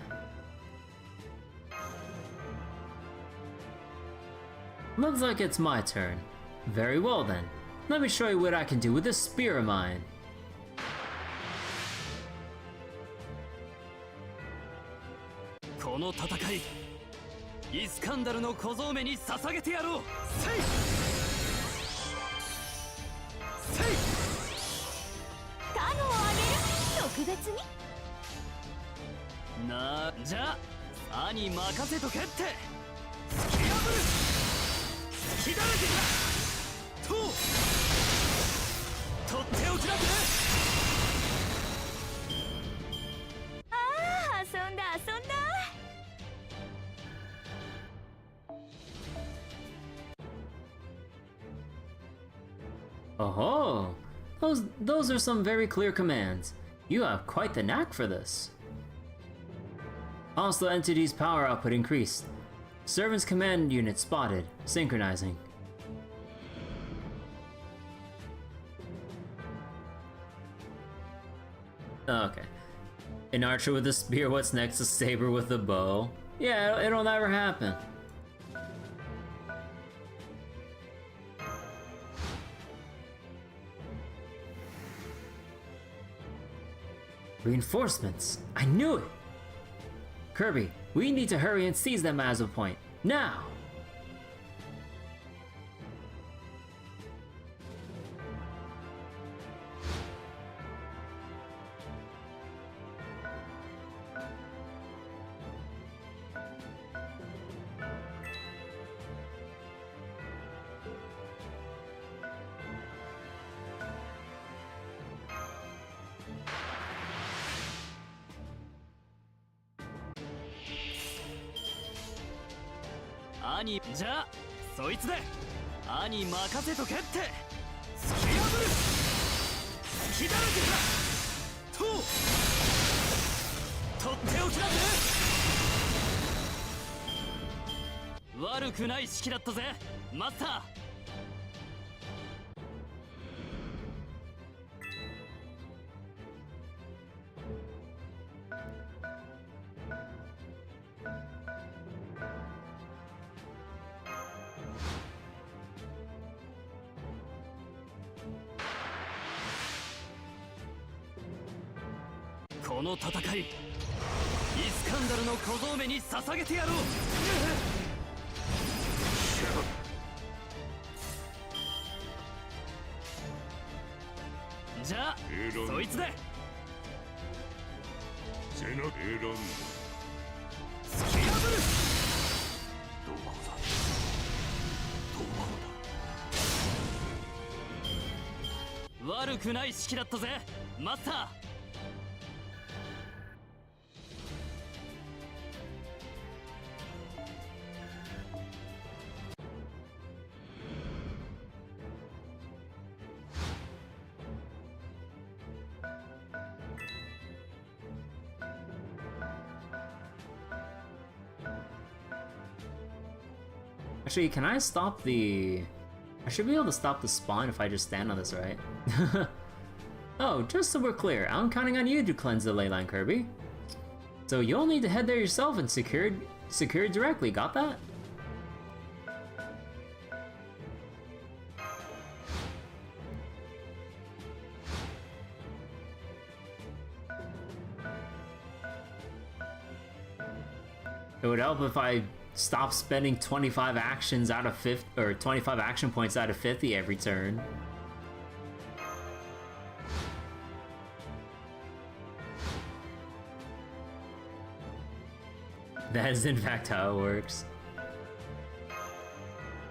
Looks like it's my turn. Very well then. Let me show you what I can do with this spear of mine. Kono tatakai, Iskandar no kozoume ni sasagete yarou. Sei! Sei! カノをあげる特別になあ、じゃあ兄任せとけって。突き破る、突きだらけだととっておきだぜ。ああ、遊んだ遊んだ。Oh, those are some very clear commands. You have quite the knack for this. Hostile entity's power output increased. Servant's command unit spotted. Synchronizing. Okay. An archer with a spear, what's next? A saber with a bow? Yeah, it'll never happen. Reinforcements! I knew it! Kirby, we need to hurry and seize them as a point. Now!兄、じゃあそいつで兄任せとけって。突き破る、突きだらけだとっておきだぜ。悪くない式だったぜマスター。この戦い、イスカンダルの小僧めに捧げてやろう。じゃあそいつで突き破る、どこだどこだ。悪くない式だったぜマスター。Actually, can I stop the... I should be able to stop the spawn if I just stand on this, right? Oh, just so we're clear, I'm counting on you to cleanse the ley line, Kirby. So you'll need to head there yourself and secure it directly, got that? It would help if I stopped spending 25 actions out of 50, or 25 action points out of 50 every turn. That is in fact how it works.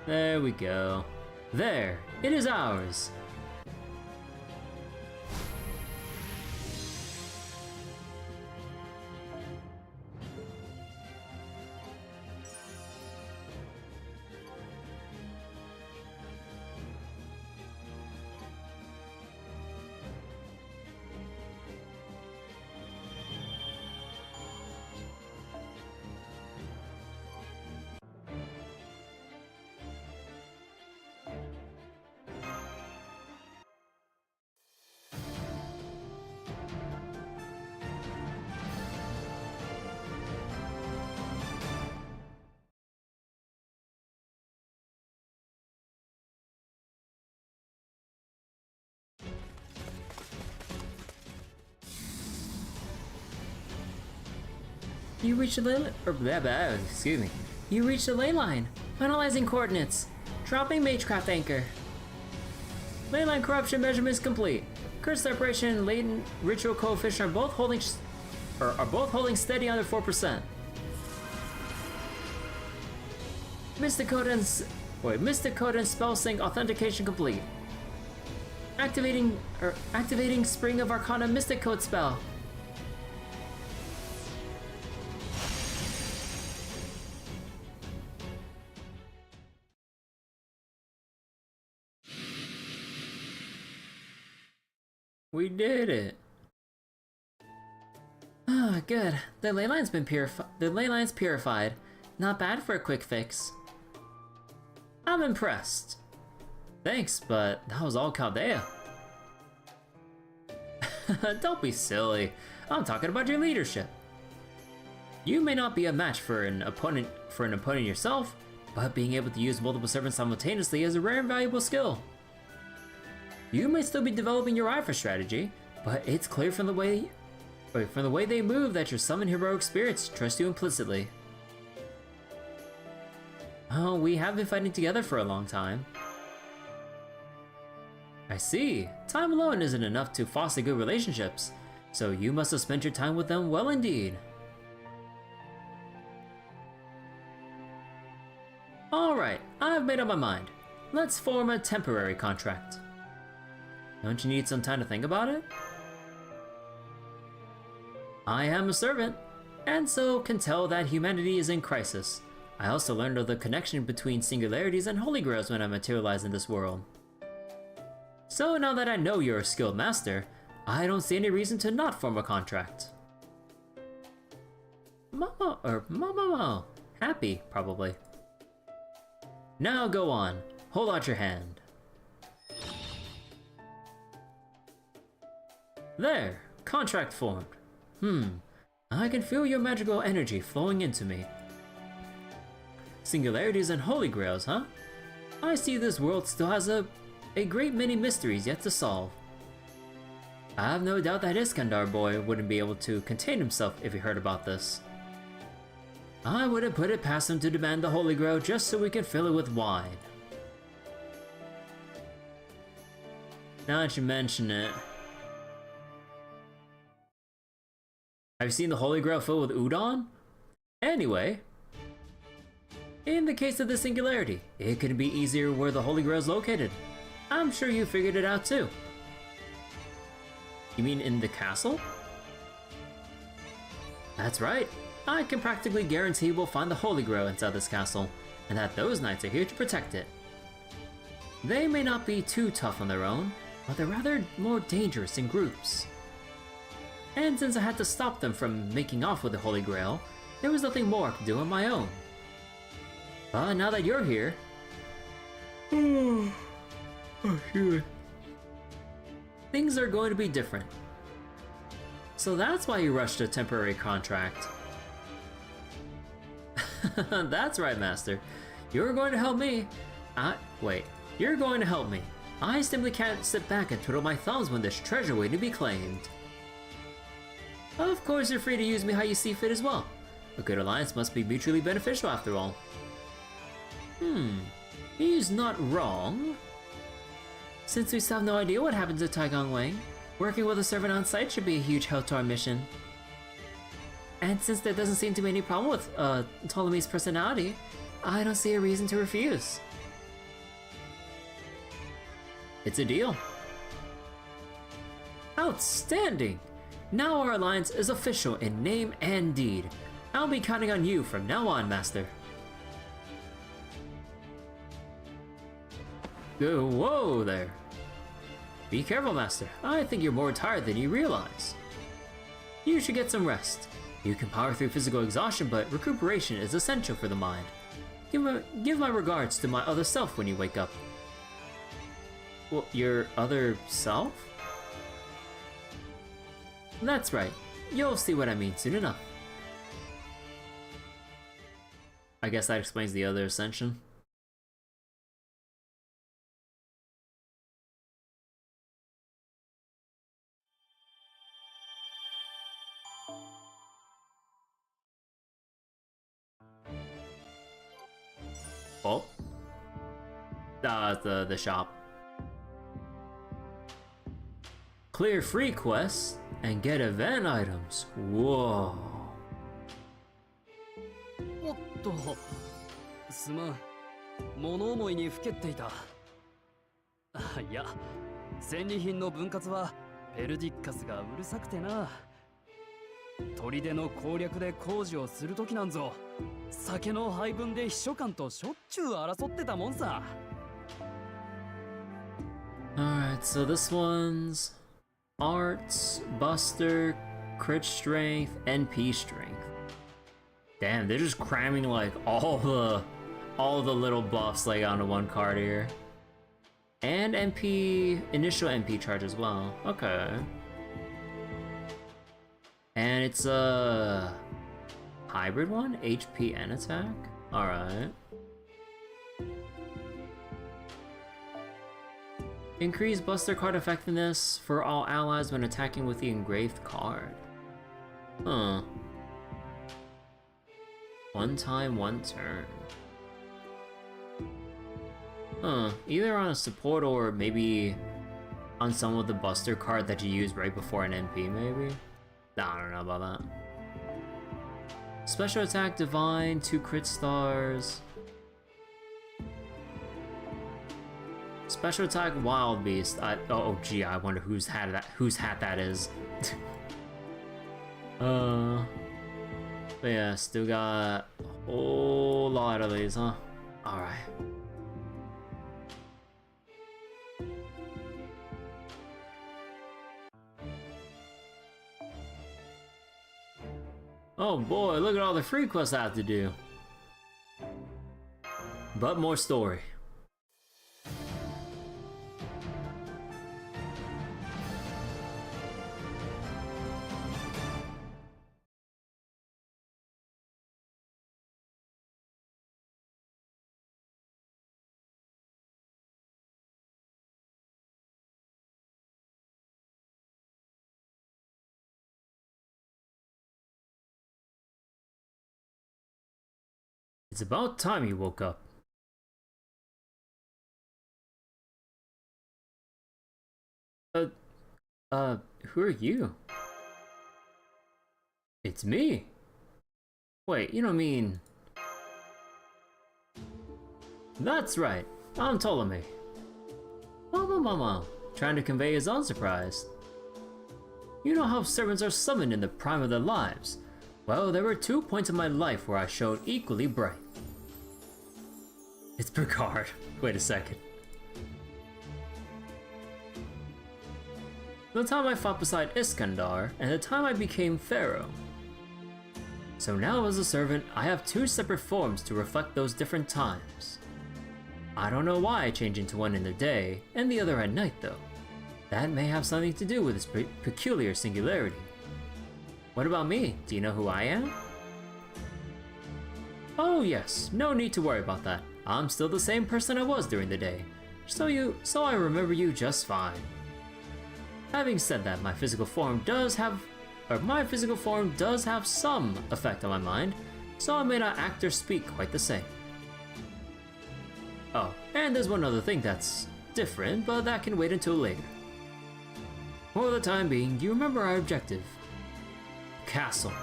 There we go. There, it is ours. You reached the ley excuse me. You reached the ley line. Finalizing coordinates. Dropping Magecraft anchor. Ley line corruption measurements complete. Curse separation and latent ritual coefficient are both holding steady under 4%. Mystic Code and Spell Sync authentication complete. Activating Spring of Arcana Mystic Code spell. We did it. Ah, good. The ley line's been purified. Not bad for a quick fix. I'm impressed. Thanks, but that was all Chaldea. Don't be silly. I'm talking about your leadership. You may not be a match for an opponent yourself, but being able to use multiple servants simultaneously is a rare and valuable skill. You may still be developing your eye for strategy, but it's clear from the way they move that your summon heroic spirits trust you implicitly. Oh, we have been fighting together for a long time. I see. Time alone isn't enough to foster good relationships, so you must have spent your time with them well indeed. Alright, I've made up my mind. Let's form a temporary contract. Don't you need some time to think about it? I am a servant, and so can tell that humanity is in crisis. I also learned of the connection between singularities and holy grails when I materialize in this world. So now that I know you're a skilled master, I don't see any reason to not form a contract. Mama, happy, probably. Now go on, hold out your hand. There, contract formed. I can feel your magical energy flowing into me. Singularities and holy grails, huh? I see this world still has a great many mysteries yet to solve. I have no doubt that Iskandar boy wouldn't be able to contain himself if he heard about this. I wouldn't put it past him to demand the holy grail just so we can fill it with wine. Now that you mention it, have you seen the holy grail filled with udon? Anyway, in the case of the singularity, it could be easier where the holy grail is located. I'm sure you figured it out too. You mean in the castle? That's right. I can practically guarantee we'll find the holy grail inside this castle, and that those knights are here to protect it. They may not be too tough on their own, but they're rather more dangerous in groups. And since I had to stop them from making off with the holy grail, there was nothing more I could do on my own. Now that you're here... things are going to be different. So that's why you rushed a temporary contract. That's right, Master. You're going to help me. Wait. You're going to help me. I simply can't sit back and twiddle my thumbs when there's treasure waiting to be claimed. Of course, you're free to use me how you see fit as well. A good alliance must be mutually beneficial after all. He's not wrong. Since we still have no idea what happened to Taigong Wang, working with a servant on site should be a huge help to our mission. And since there doesn't seem to be any problem with Ptolemy's personality, I don't see a reason to refuse. It's a deal. Outstanding! Now our alliance is official in name and deed. I'll be counting on you from now on, Master. Whoa there. Be careful, Master. I think you're more tired than you realize. You should get some rest. You can power through physical exhaustion, but recuperation is essential for the mind. Give my regards to my other self when you wake up. Well, your other self? That's right. You'll see what I mean soon enough. I guess that explains the other ascension. Oh. The shop. Clear free quests and get event items. Whoa. おっと、すまん。物思いにふけっていた。いや、戦利品の分割はペルディッカスがうるさくてな。砦の攻略で工事をするときなんぞ、酒の配分で秘書官としょっちゅう争ってたもんさ。Alright, so this one's Arts, Buster, Crit Strength, NP Strength. Damn, they're just cramming like all the little buffs like onto one card here. And NP, initial NP charge as well. Okay. And it's a hybrid one? HP and attack? Alright. Increase Buster card effectiveness for all allies when attacking with the engraved card. Huh. One time, one turn. Huh. Either on a support or maybe on some of the Buster card that you use right before an NP, maybe? I don't know about that. Special attack divine, 2 crit stars. Special attack wild beast. Oh gee, I wonder whose hat that is. But yeah, still got a whole lot of these, huh? Alright. Oh boy, look at all the free quests I have to do. But more story. It's about time you woke up. Who are you? It's me. Wait, you don't mean... That's right, I'm Ptolemy. Mama, trying to convey his own surprise. You know how servants are summoned in the prime of their lives. Well, there were 2 points in my life where I showed equally bright. It's Picard. Wait a second. The time I fought beside Iskandar, and the time I became Pharaoh. So now as a servant, I have two separate forms to reflect those different times. I don't know why I change into one in the day and the other at night though. That may have something to do with this peculiar singularity. What about me? Do you know who I am? Oh yes, no need to worry about that. I'm still the same person I was during the day. So I remember you just fine. Having said that, my physical form does have some effect on my mind, so I may not act or speak quite the same. Oh, and there's one other thing that's different, but that can wait until later. For the time being, do you remember our objective? Castle.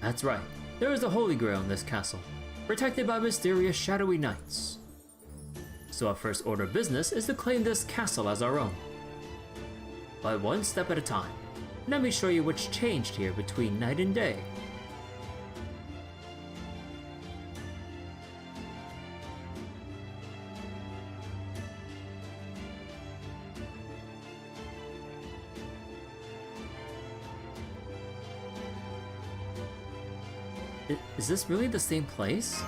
That's right, there is the Holy Grail in this castle, protected by mysterious shadowy knights. So our first order of business is to claim this castle as our own. But one step at a time. Let me show you what's changed here between night and day. Is this really the same place?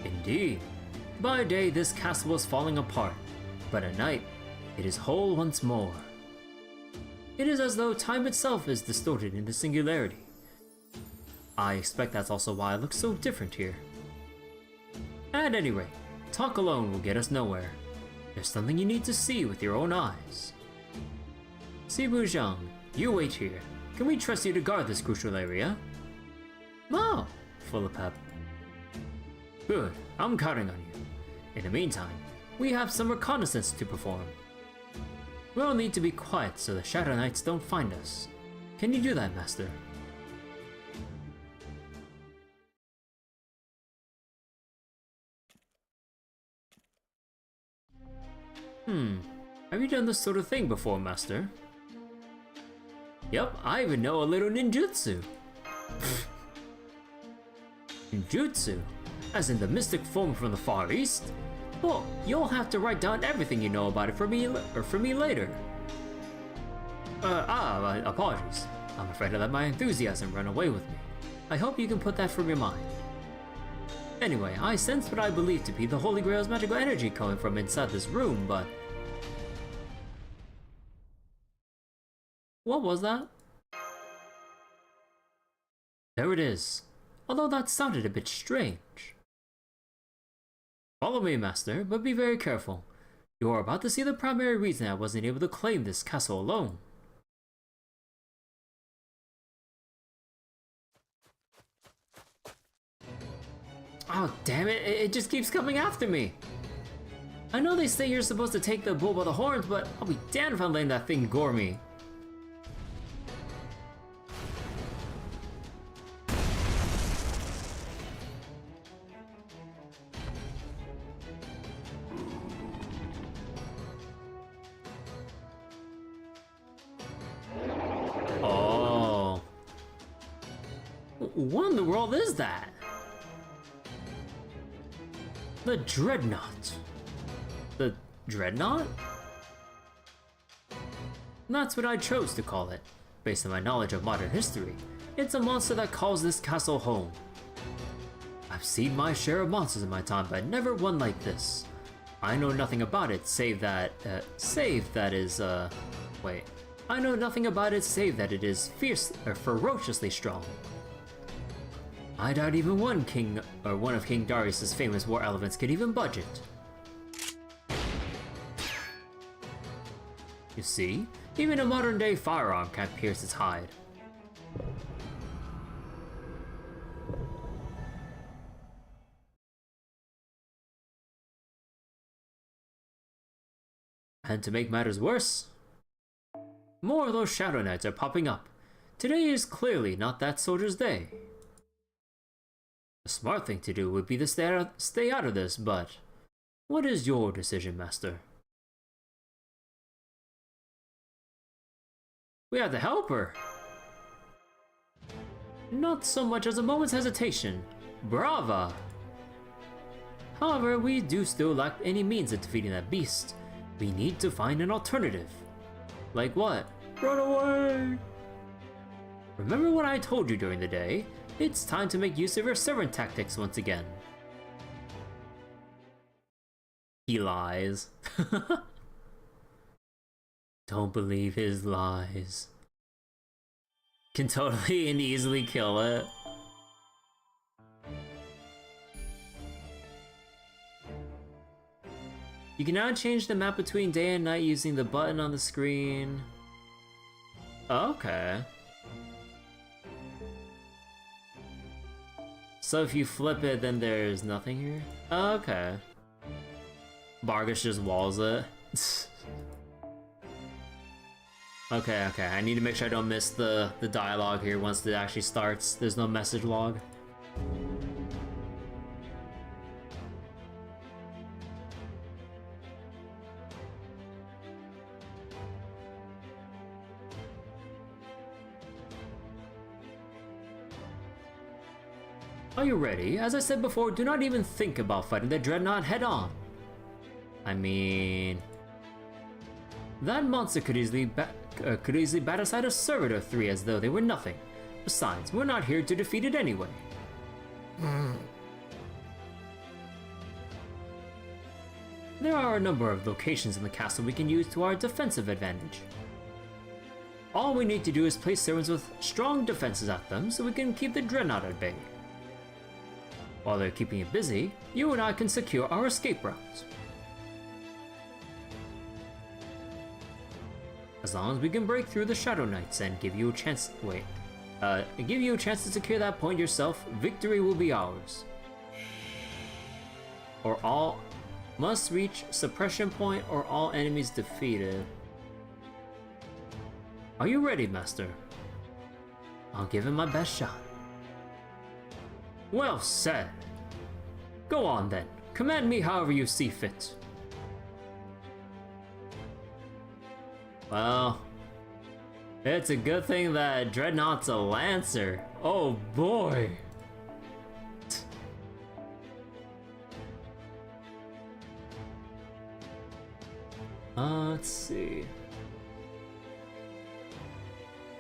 Indeed. By day, this castle was falling apart, but at night, it is whole once more. It is as though time itself is distorted into singularity. I expect that's also why it looks so different here. At any rate, talk alone will get us nowhere. There's something you need to see with your own eyes. Sibu Zhang, you wait here. Can we trust you to guard this crucial area? Oh, full of pep. Good, I'm counting on you. In the meantime, we have some reconnaissance to perform. We'll need to be quiet so the Shadow Knights don't find us. Can you do that, Master? Have you done this sort of thing before, Master? Yep, I even know a little ninjutsu. Ninjutsu? As in the mystic form from the Far East? Well, you'll have to write down everything you know about it for me later. Apologies. I'm afraid I let my enthusiasm run away with me. I hope you can put that from your mind. Anyway, I sense what I believe to be the Holy Grail's magical energy coming from inside this room, but... What was that? There it is. Although that sounded a bit strange. Follow me, Master, but be very careful. You are about to see the primary reason I wasn't able to claim this castle alone. Oh, damn it, it just keeps coming after me. I know they say you're supposed to take the bull by the horns, but I'll be damned if I'm letting that thing gore me. Oh. What in the world is that? The Dreadnought. The Dreadnought? That's what I chose to call it. Based on my knowledge of modern history, it's a monster that calls this castle home. I've seen my share of monsters in my time, but never one like this. I know nothing about it save that I know nothing about it save that it is ferociously strong. I doubt even one of King Darius' famous war elephants could even budge it. You see, even a modern-day firearm can't pierce its hide. And to make matters worse, more of those Shadow Knights are popping up. Today is clearly not that soldier's day. The smart thing to do would be to stay out of this, but what is your decision, Master? We have to help her. Not so much as a moment's hesitation. Brava! However, we do still lack any means of defeating that beast. We need to find an alternative. Like what? Run away! Remember what I told you during the day? It's time to make use of your servant tactics once again. He lies. Don't believe his lies. Can totally and easily kill it. You can now change the map between day and night using the button on the screen. Okay. So if you flip it, then there's nothing here? Okay. Bargus just walls it. Okay, I need to make sure I don't miss the dialogue here once it actually starts. There's no message log. Are you ready? As I said before, do not even think about fighting the Dreadnought head on. I mean... that monster could easily bat aside a Servitor 3 as though they were nothing. Besides, we're not here to defeat it anyway. There are a number of locations in the castle we can use to our defensive advantage. All we need to do is place servants with strong defenses at them so we can keep the Dreadnought at bay. While they're keeping it busy, you and I can secure our escape routes. As long as we can break through the Shadow Knights and give you a chance to secure that point yourself, victory will be ours. Or all must reach suppression point or all enemies defeated. Are you ready, Master? I'll give it my best shot. Well said. Go on then. Command me however you see fit. Well, it's a good thing that Dreadnought's a Lancer. Oh boy. Let's see.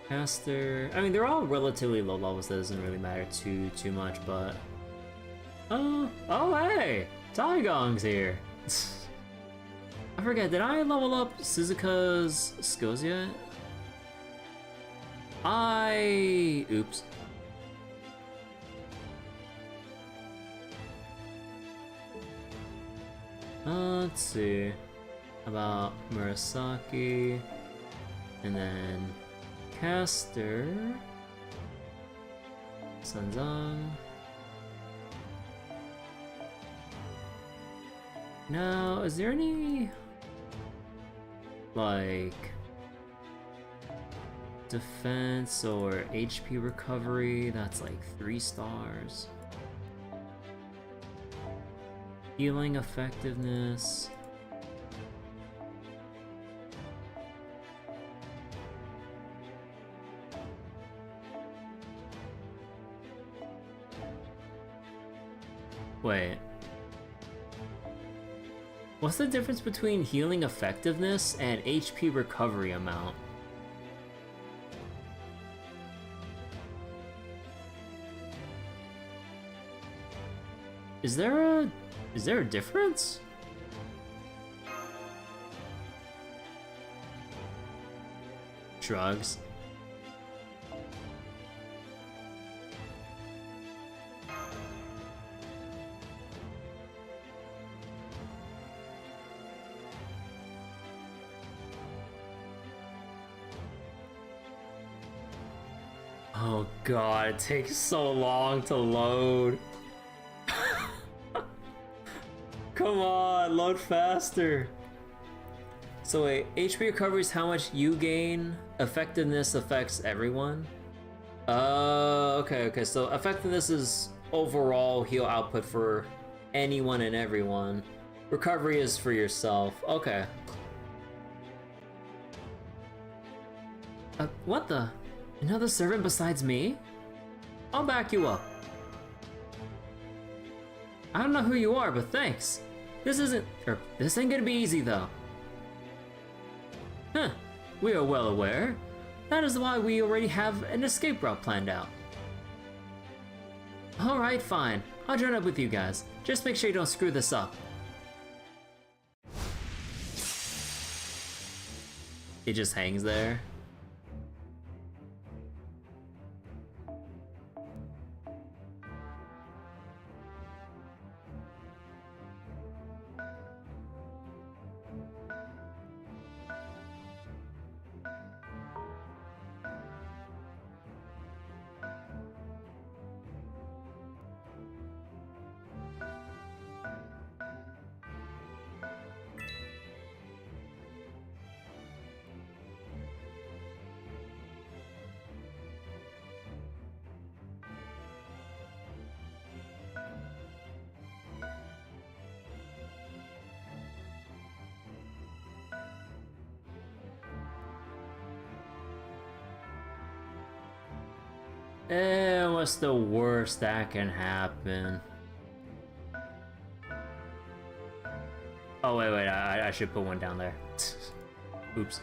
Caster. I mean, they're all relatively low levels. That doesn't really matter too much, but oh hey, Taigong's here. I forget, did I level up Suzuka's skills yet? Oops. Let's see. About Murasaki, and then Caster, Sanzang. Now, is there any like defense or HP recovery that's like 3 stars? Healing effectiveness. Wait. What's the difference between healing effectiveness and HP recovery amount? Is there a difference? Shrugs. Oh god, it takes so long to load. Come on, load faster. So wait, HP recovery is how much you gain. Effectiveness affects everyone. Okay, so effectiveness is overall heal output for anyone and everyone. Recovery is for yourself. Okay. What the? Another servant besides me? I'll back you up. I don't know who you are, but thanks. This ain't gonna be easy though. Huh, we are well aware. That is why we already have an escape route planned out. Alright, fine. I'll join up with you guys. Just make sure you don't screw this up. It just hangs there. What's the worst that can happen? Oh, wait, I should put one down there. Oops.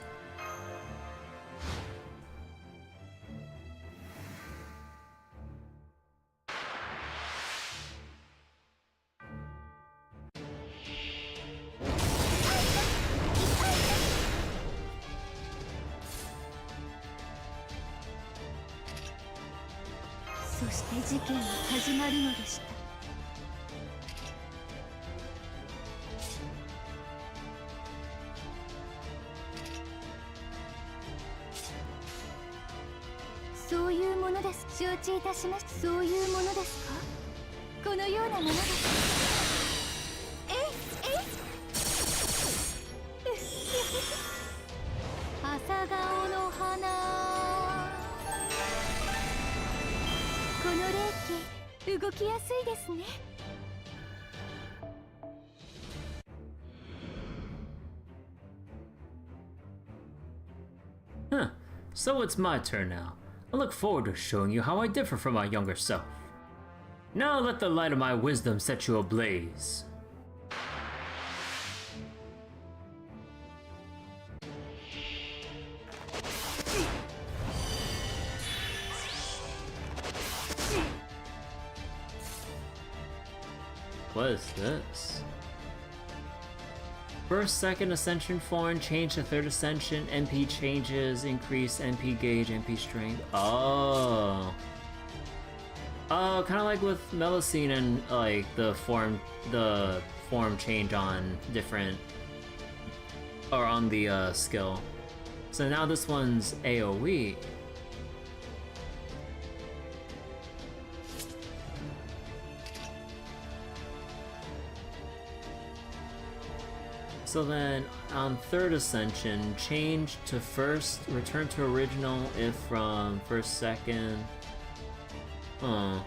Huh, so it's my turn now. I look forward to showing you how I differ from my younger self. Now let the light of my wisdom set you ablaze. What is this? First, second ascension form, change to third ascension, MP changes, increase MP gauge, MP strength. Oh. Oh, kind of like with Melusine and like the form change on different, or on the skill. So now this one's AoE. So then, on third ascension, change to first, return to original if from first, second. Huh.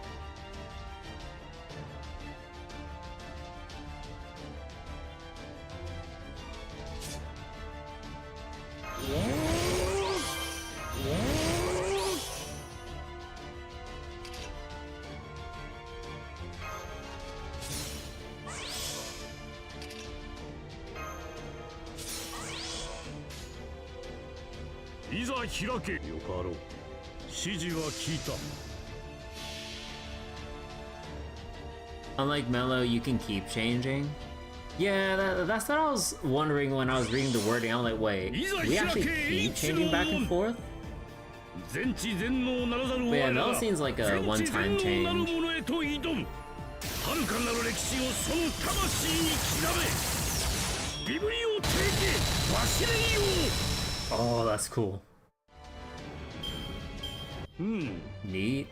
Unlike Mellow, you can keep changing. Yeah, that's what I was wondering when I was reading the wording. I'm like, wait, we actually keep changing back and forth? But yeah, Mellow seems like a one-time change. Oh, that's cool. Neat.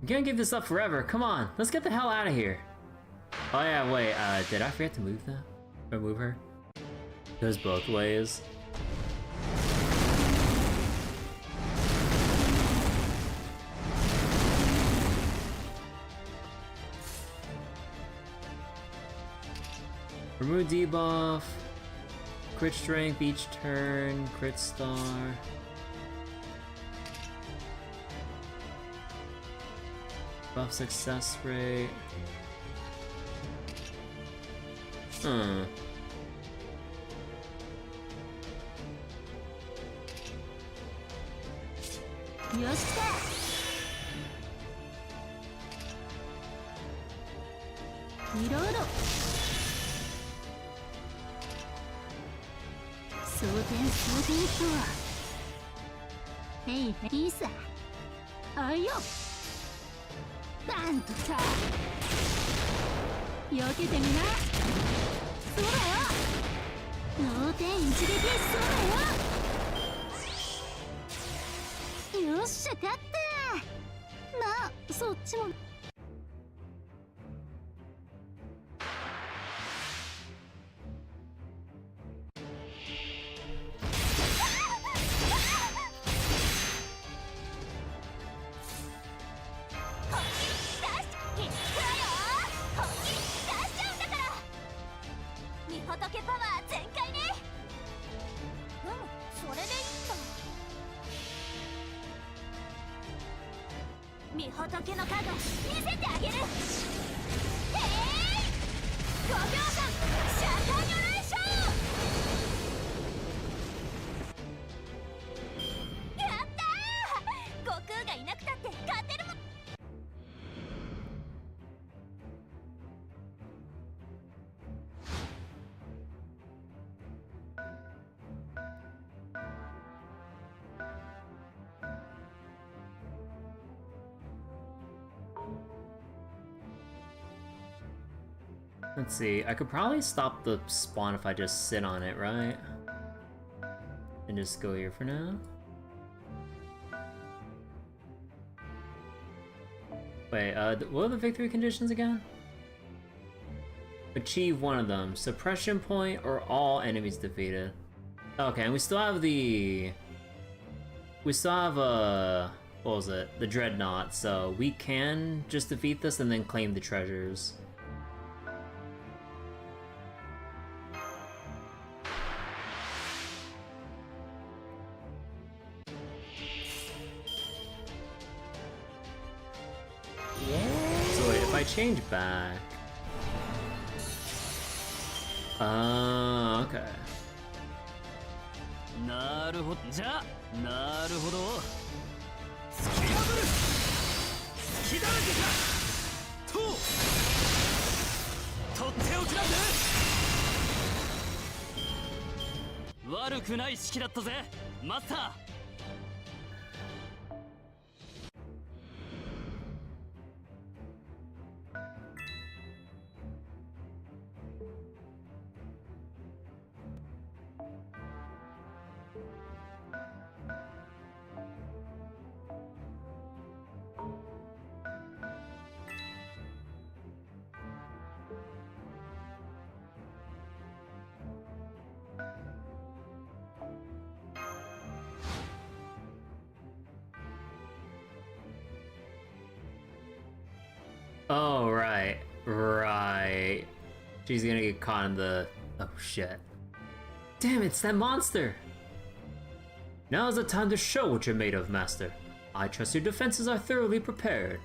We can't give this up forever. Come on, let's get the hell out of here. Oh yeah, wait, did I forget to move that? Or move her? Goes both ways. Remove debuff, crit strength each turn, crit star. Buff success rate. Hmm. よし来た。リロード。装填とは。へいいいさ。あいよ。なんとか。避けてみな。そうだよ。脳天一撃そうだよ。よっしゃ勝った。まあそっちも。御仏の加護見せてあげる。へい5秒間シャーターニョレーション。やったー、悟空がいなくたって勝てるもん。Let's see, I could probably stop the spawn if I just sit on it, right? And just go here for now. Wait, what are the victory conditions again? Achieve one of them. Suppression point or all enemies defeated. Okay, and we still have the... We still have, what was it? The Dreadnought, so we can just defeat this and then claim the treasures. So wait, if I change back... okay. なるほど。じゃあ、なるほど。突き破る。突きだらけか。とっておきなんだ。悪くない式だったぜ、マスター。Oh, right. Right. She's gonna get caught in the... Oh, shit. Damn, it's that monster! Now is the time to show what you're made of, Master. I trust your defenses are thoroughly prepared.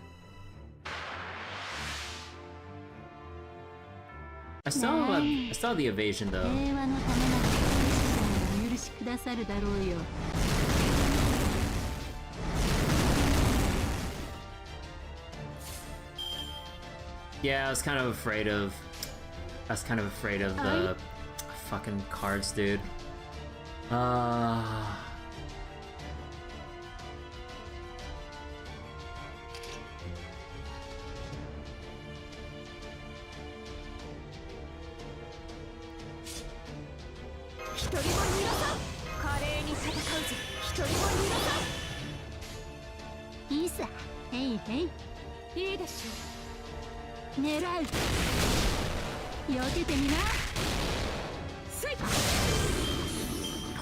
I still have the evasion, though. 平和のためならお許しくださるだろうよ。Yeah, I was kind of afraid of the fucking cards, dude.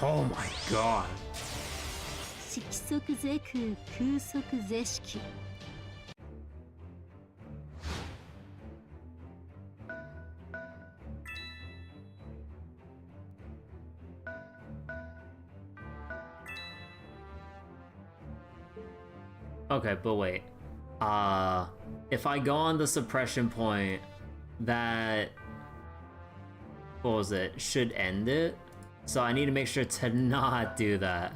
Oh my god. 色即是空、空即是色。Okay, but wait. if I go on the suppression point, that, what was it, should end it. So I need to make sure to not do that.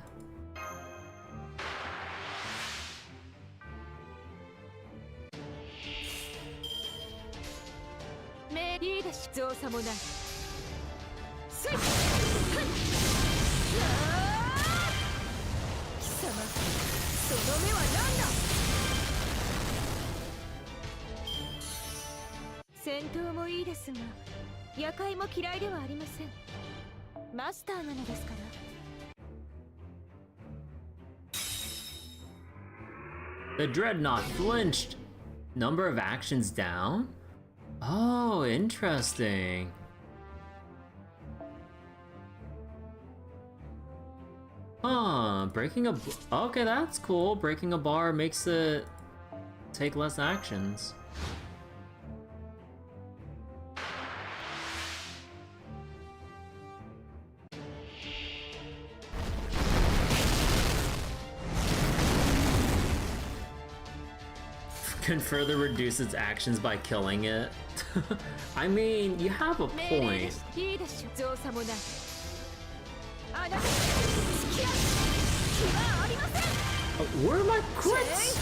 The Dreadnought flinched. Number of actions down? Oh, interesting. Huh, breaking a... Okay, that's cool. Breaking a bar makes it take less actions. Can further reduce its actions by killing it. I mean, you have a point. Where are my crits?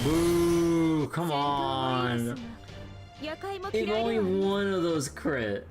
Boo, come on. If only one of those crit.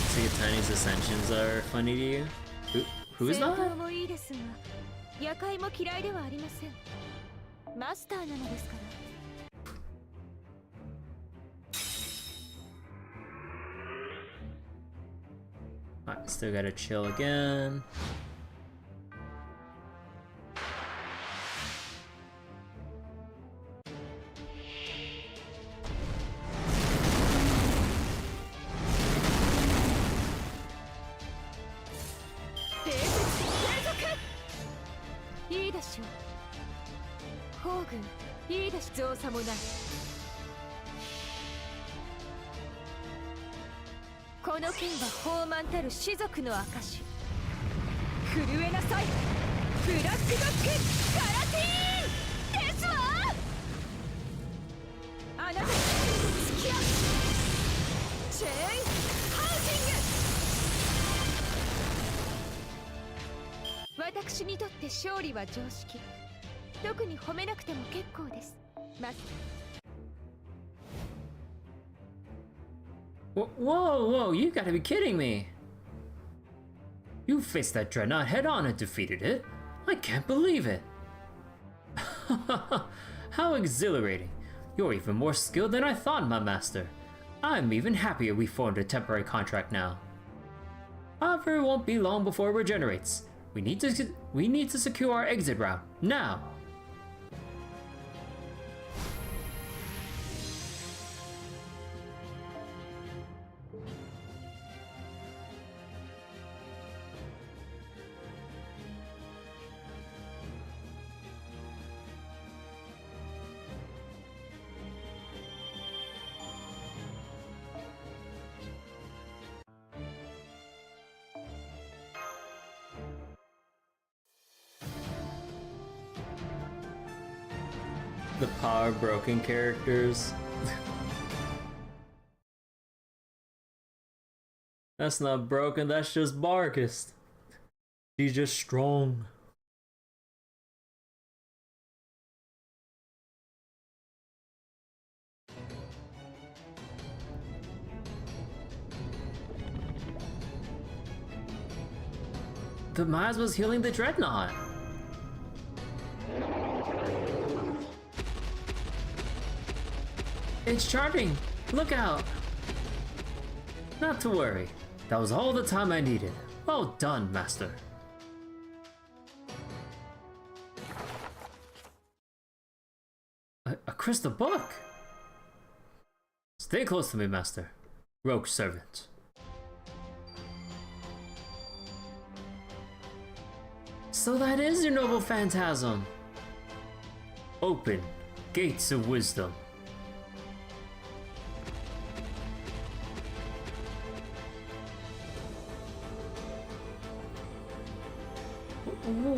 Sugatani's ascensions are funny to you? Who is that? Alright, still gotta chill again. Whoa, you gotta be kidding me! You faced that Dreadnought head-on and defeated it? I can't believe it! How exhilarating! You're even more skilled than I thought, my master. I'm even happier we formed a temporary contract now. However, it won't be long before it regenerates. We need to secure our exit route, now! The power broken characters. That's not broken, that's just Barkist. She's just strong. The Maz was healing the Dreadnought. It's charging! Look out! Not to worry. That was all the time I needed. Well done, Master. A crystal book? Stay close to me, master. Rogue servant. So that is your noble phantasm. Open gates of wisdom.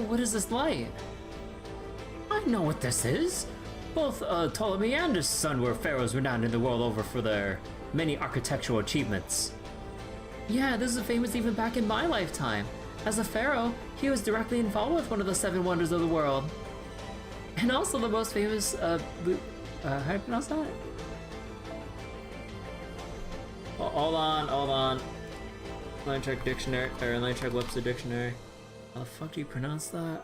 What is this light? I know what this is. Both Ptolemy and his son were pharaohs renowned in the world over for their many architectural achievements. Yeah, this is famous even back in my lifetime. As a pharaoh, he was directly involved with one of the 7 wonders of the world. And also the most famous, how do you pronounce that? Hold on. Let me check dictionary, or let me check Webster dictionary. How the fuck do you pronounce that?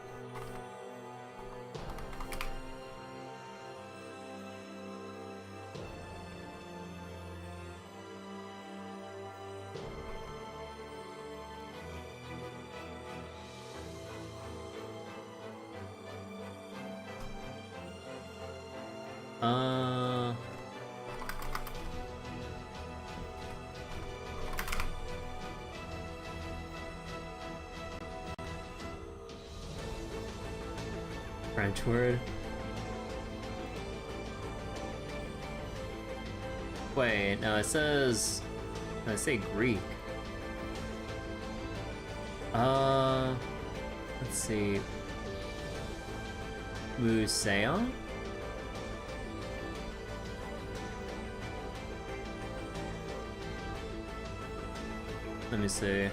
French word. Wait, no, it says. No, I say Greek. Let's see. Museum? Let me see.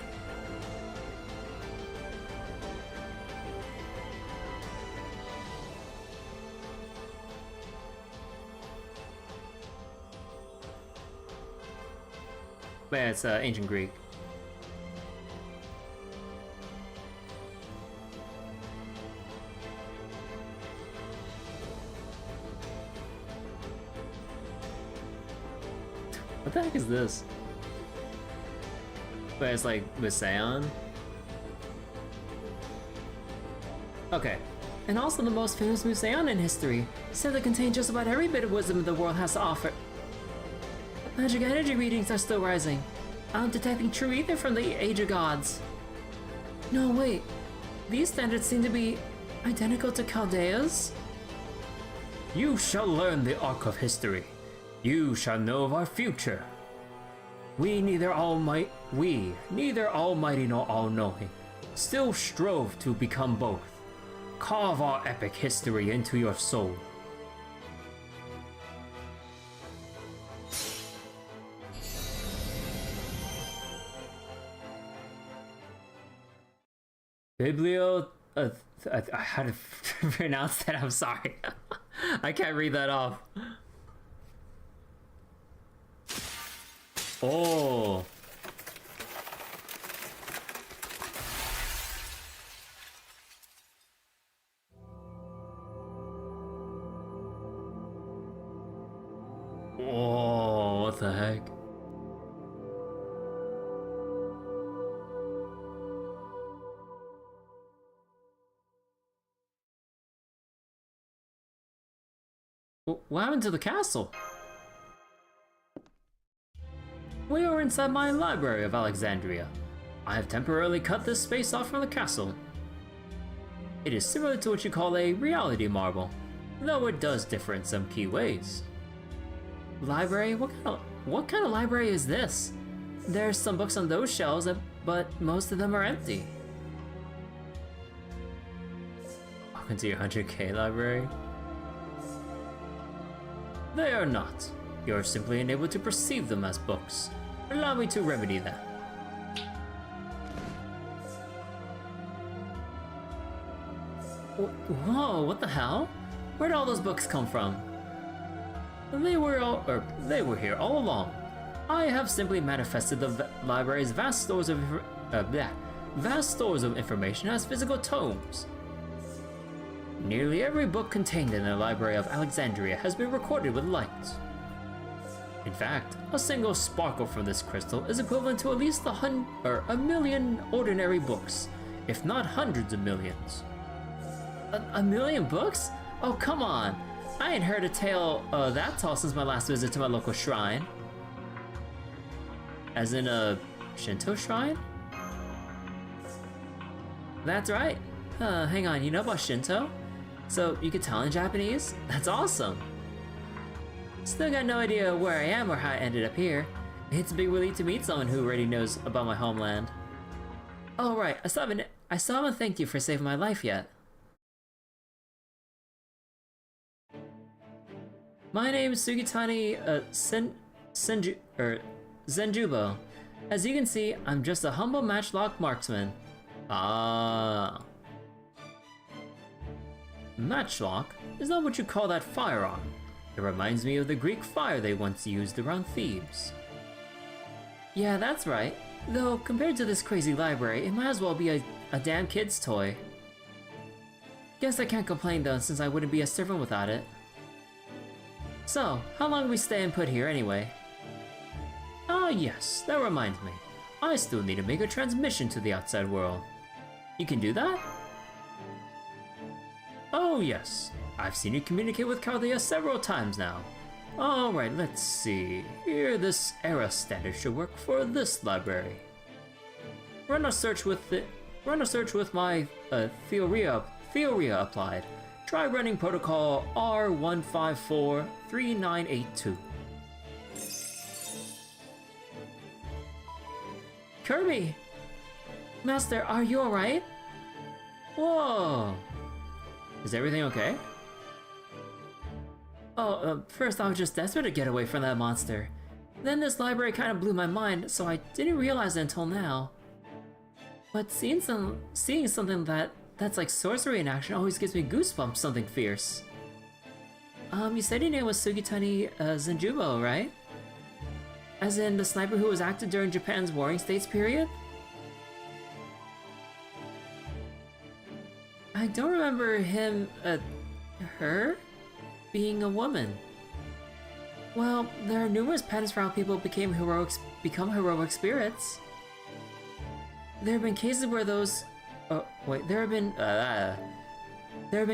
Yeah, it's ancient Greek. What the heck is this? But it's like Museon. Okay. And also the most famous museum in history, said to contain just about every bit of wisdom the world has to offer. Magic energy readings are still rising. I'm detecting true ether from the Age of Gods. No, wait. These standards seem to be identical to Chaldea's? You shall learn the arc of history. You shall know of our future. We neither almighty nor all-knowing, still strove to become both. Carve our epic history into your soul. Biblio... how to pronounce that? I'm sorry. I can't read that off. Oh. Oh, what the heck? What happened to the castle? We are inside my library of Alexandria. I have temporarily cut this space off from the castle. It is similar to what you call a reality marble, though it does differ in some key ways. Library? What kind of library is this? There's some books on those shelves, but most of them are empty. Welcome to your 100K library. They are not. You are simply unable to perceive them as books. Allow me to remedy that. Whoa, what the hell? Where'd all those books come from? They were here all along. I have simply manifested the library's vast stores of information as physical tomes. Nearly every book contained in the Library of Alexandria has been recorded with light. In fact, a single sparkle from this crystal is equivalent to at least a million ordinary books, if not hundreds of millions. A million books? Oh, come on. I ain't heard a tale that tall since my last visit to my local shrine. As in a Shinto shrine? That's right. Hang on, you know about Shinto? So you can tell in Japanese? That's awesome! Still got no idea where I am or how I ended up here. It's a big relief to meet someone who already knows about my homeland. Oh right, I still haven't thanked you for saving my life yet. My name is Sugitani Zenjubo. As you can see, I'm just a humble matchlock marksman. Ah. Matchlock? Is that what you call that firearm? It reminds me of the Greek fire they once used around Thebes. Yeah, that's right. Though, compared to this crazy library, it might as well be a damn kid's toy. Guess I can't complain though, since I wouldn't be a servant without it. So, how long do we stay and put here anyway? Ah yes, that reminds me. I still need to make a transmission to the outside world. You can do that? Oh yes, I've seen you communicate with Chaldea several times now. Alright, let's see. Here, this era standard should work for this library. Run a search with my Theoria applied. Try running protocol R1543982. Kirby! Master, are you alright? Whoa! Is everything okay? Oh, first I was just desperate to get away from that monster. Then this library kind of blew my mind, so I didn't realize it until now. But seeing something that's like sorcery in action always gives me goosebumps, something fierce. You said your name was Sugitani Zenjubo, right? As in the sniper who was active during Japan's Warring States period? I don't remember him, her? Being a woman. Well, there are numerous patterns for how people become heroic spirits. There have been cases where those there have been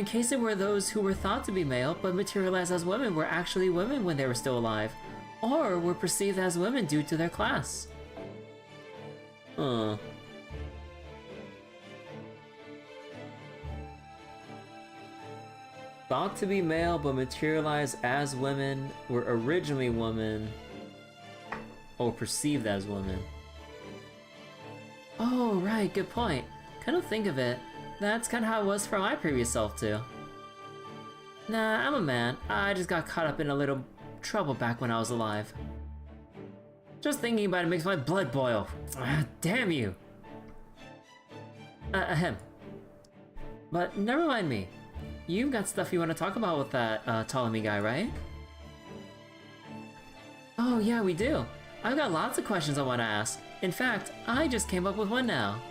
cases where those who were thought to be male but materialized as women were actually women when they were still alive, or were perceived as women due to their class. Huh. Thought to be male but materialized as women were originally women, or perceived as women. Oh right, good point. Kind of think of it, that's kind of how it was for my previous self too. Nah, I'm a man. I just got caught up in a little trouble back when I was alive. Just thinking about it makes my blood boil. Damn you. Ahem. But never mind me. You've got stuff you want to talk about with that Ptolemy guy, right? Oh yeah, we do. I've got lots of questions I want to ask. In fact, I just came up with one now.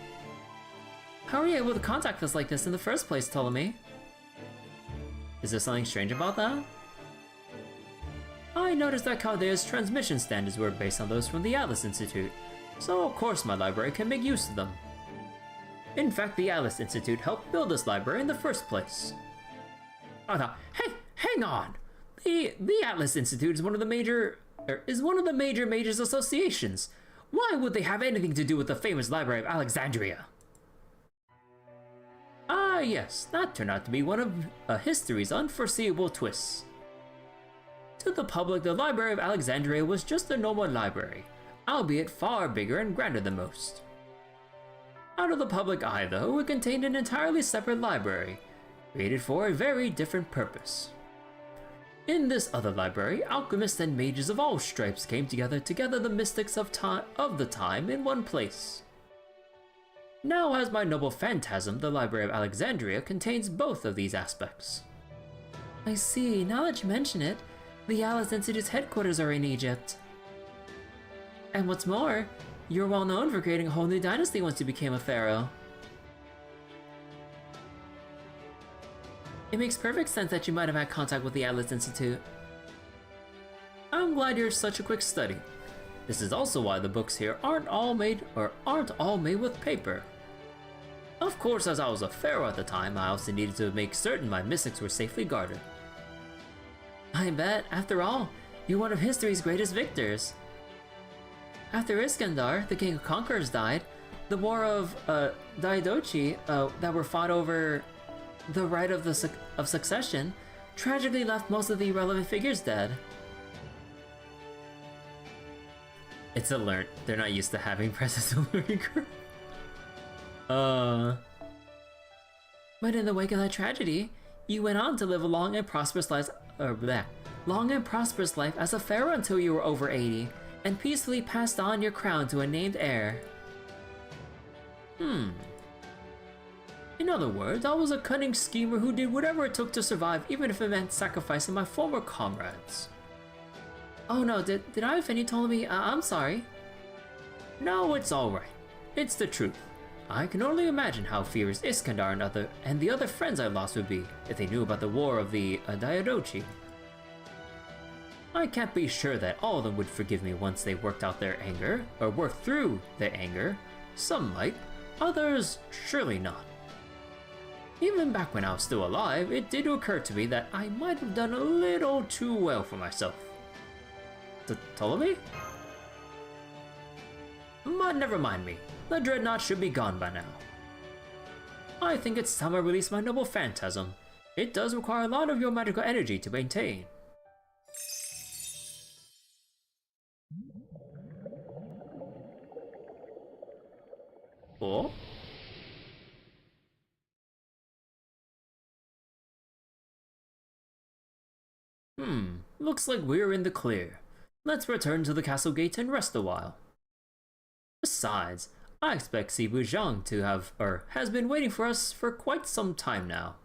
How are you able to contact us like this in the first place, Ptolemy? Is there something strange about that? I noticed that Chaldea's transmission standards were based on those from the Atlas Institute, so of course my library can make use of them. In fact, the Atlas Institute helped build this library in the first place. Hey, hang on! The Atlas Institute is one of the major associations. Why would they have anything to do with the famous Library of Alexandria? Ah yes, that turned out to be one of history's unforeseeable twists. To the public, the Library of Alexandria was just a normal library, albeit far bigger and grander than most. Out of the public eye though, it contained an entirely separate library, created for a very different purpose. In this other library, alchemists and mages of all stripes came together to gather the mystics of the time in one place. Now, as my noble phantasm, the Library of Alexandria contains both of these aspects. I see, now that you mention it, the Atlas Institute's headquarters are in Egypt. And what's more, you're well known for creating a whole new dynasty once you became a pharaoh. It makes perfect sense that you might have had contact with the Atlas Institute. I'm glad you're such a quick study. This is also why the books here aren't all made with paper. Of course, as I was a pharaoh at the time, I also needed to make certain my mystics were safely guarded. I bet, after all, you're one of history's greatest victors. After Iskandar, the king of conquerors, died, the war of Daidochi that were fought over the right of succession tragically left most of the relevant figures dead. It's a learn. They're not used to having Princess Learning Curve. But in the wake of that tragedy, you went on to live a long and prosperous life, as a pharaoh until you were over 80, and peacefully passed on your crown to a named heir. In other words, I was a cunning schemer who did whatever it took to survive, even if it meant sacrificing my former comrades. Oh no, did I offend you, Ptolemy? I'm sorry. No, it's alright. It's the truth. I can only imagine how furious Iskandar and the other friends I lost would be if they knew about the war of the Daidochi. I can't be sure that all of them would forgive me once they worked out their anger, or worked through their anger. Some might, others surely not. Even back when I was still alive, it did occur to me that I might have done a little too well for myself. Ptolemy? But never mind me. The dreadnought should be gone by now. I think it's time I release my noble phantasm. It does require a lot of your magical energy to maintain. Oh? Looks like we're in the clear. Let's return to the castle gate and rest a while. Besides, I expect Sibu Zhang to has been waiting for us for quite some time now.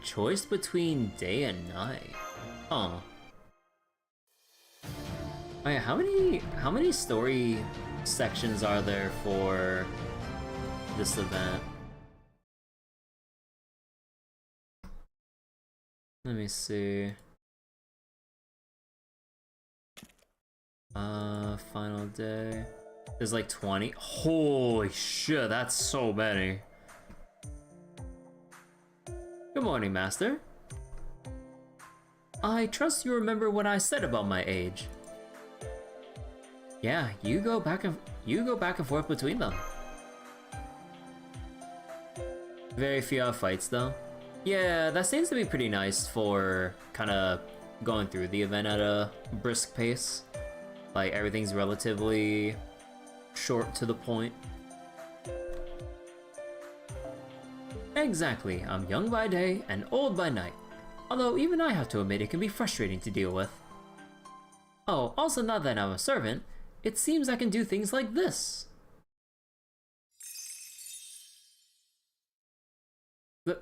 Choice between day and night? Huh. Wait, how many story sections are there for this event? Let me see. Final day. There's like 20. Holy shit, that's so many. Good morning, Master. I trust you remember what I said about my age. Yeah, you go back and forth between them. Very few fights though. Yeah, that seems to be pretty nice for kind of going through the event at a brisk pace. Like everything's relatively short to the point. Exactly, I'm young by day and old by night. Although even I have to admit it can be frustrating to deal with. Oh, also now that I'm a servant, it seems I can do things like this.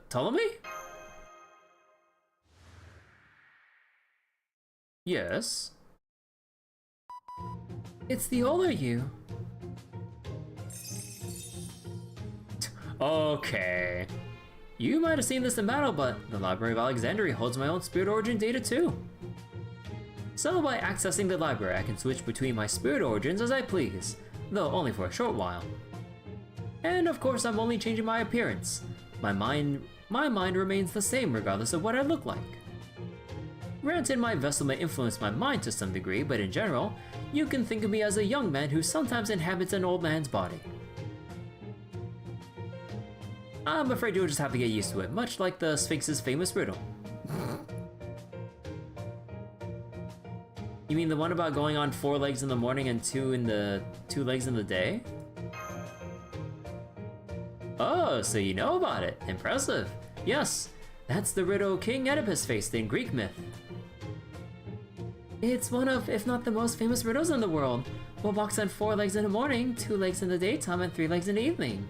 Ptolemy? Yes? It's the older you. Okay. You might have seen this in battle, but the Library of Alexandria holds my own spirit origin data too. So by accessing the library, I can switch between my spirit origins as I please, though only for a short while. And of course I'm only changing my appearance. My mind remains the same regardless of what I look like. Granted, my vessel may influence my mind to some degree, but in general, you can think of me as a young man who sometimes inhabits an old man's body. I'm afraid you'll just have to get used to it, much like the Sphinx's famous riddle. You mean the one about going on 4 legs in the morning and 2 legs in the day? Oh, so you know about it. Impressive. Yes, that's the riddle King Oedipus faced in Greek myth. It's one of, if not the most famous riddles in the world. What walks on 4 legs in the morning, 2 legs in the daytime, and 3 legs in the evening?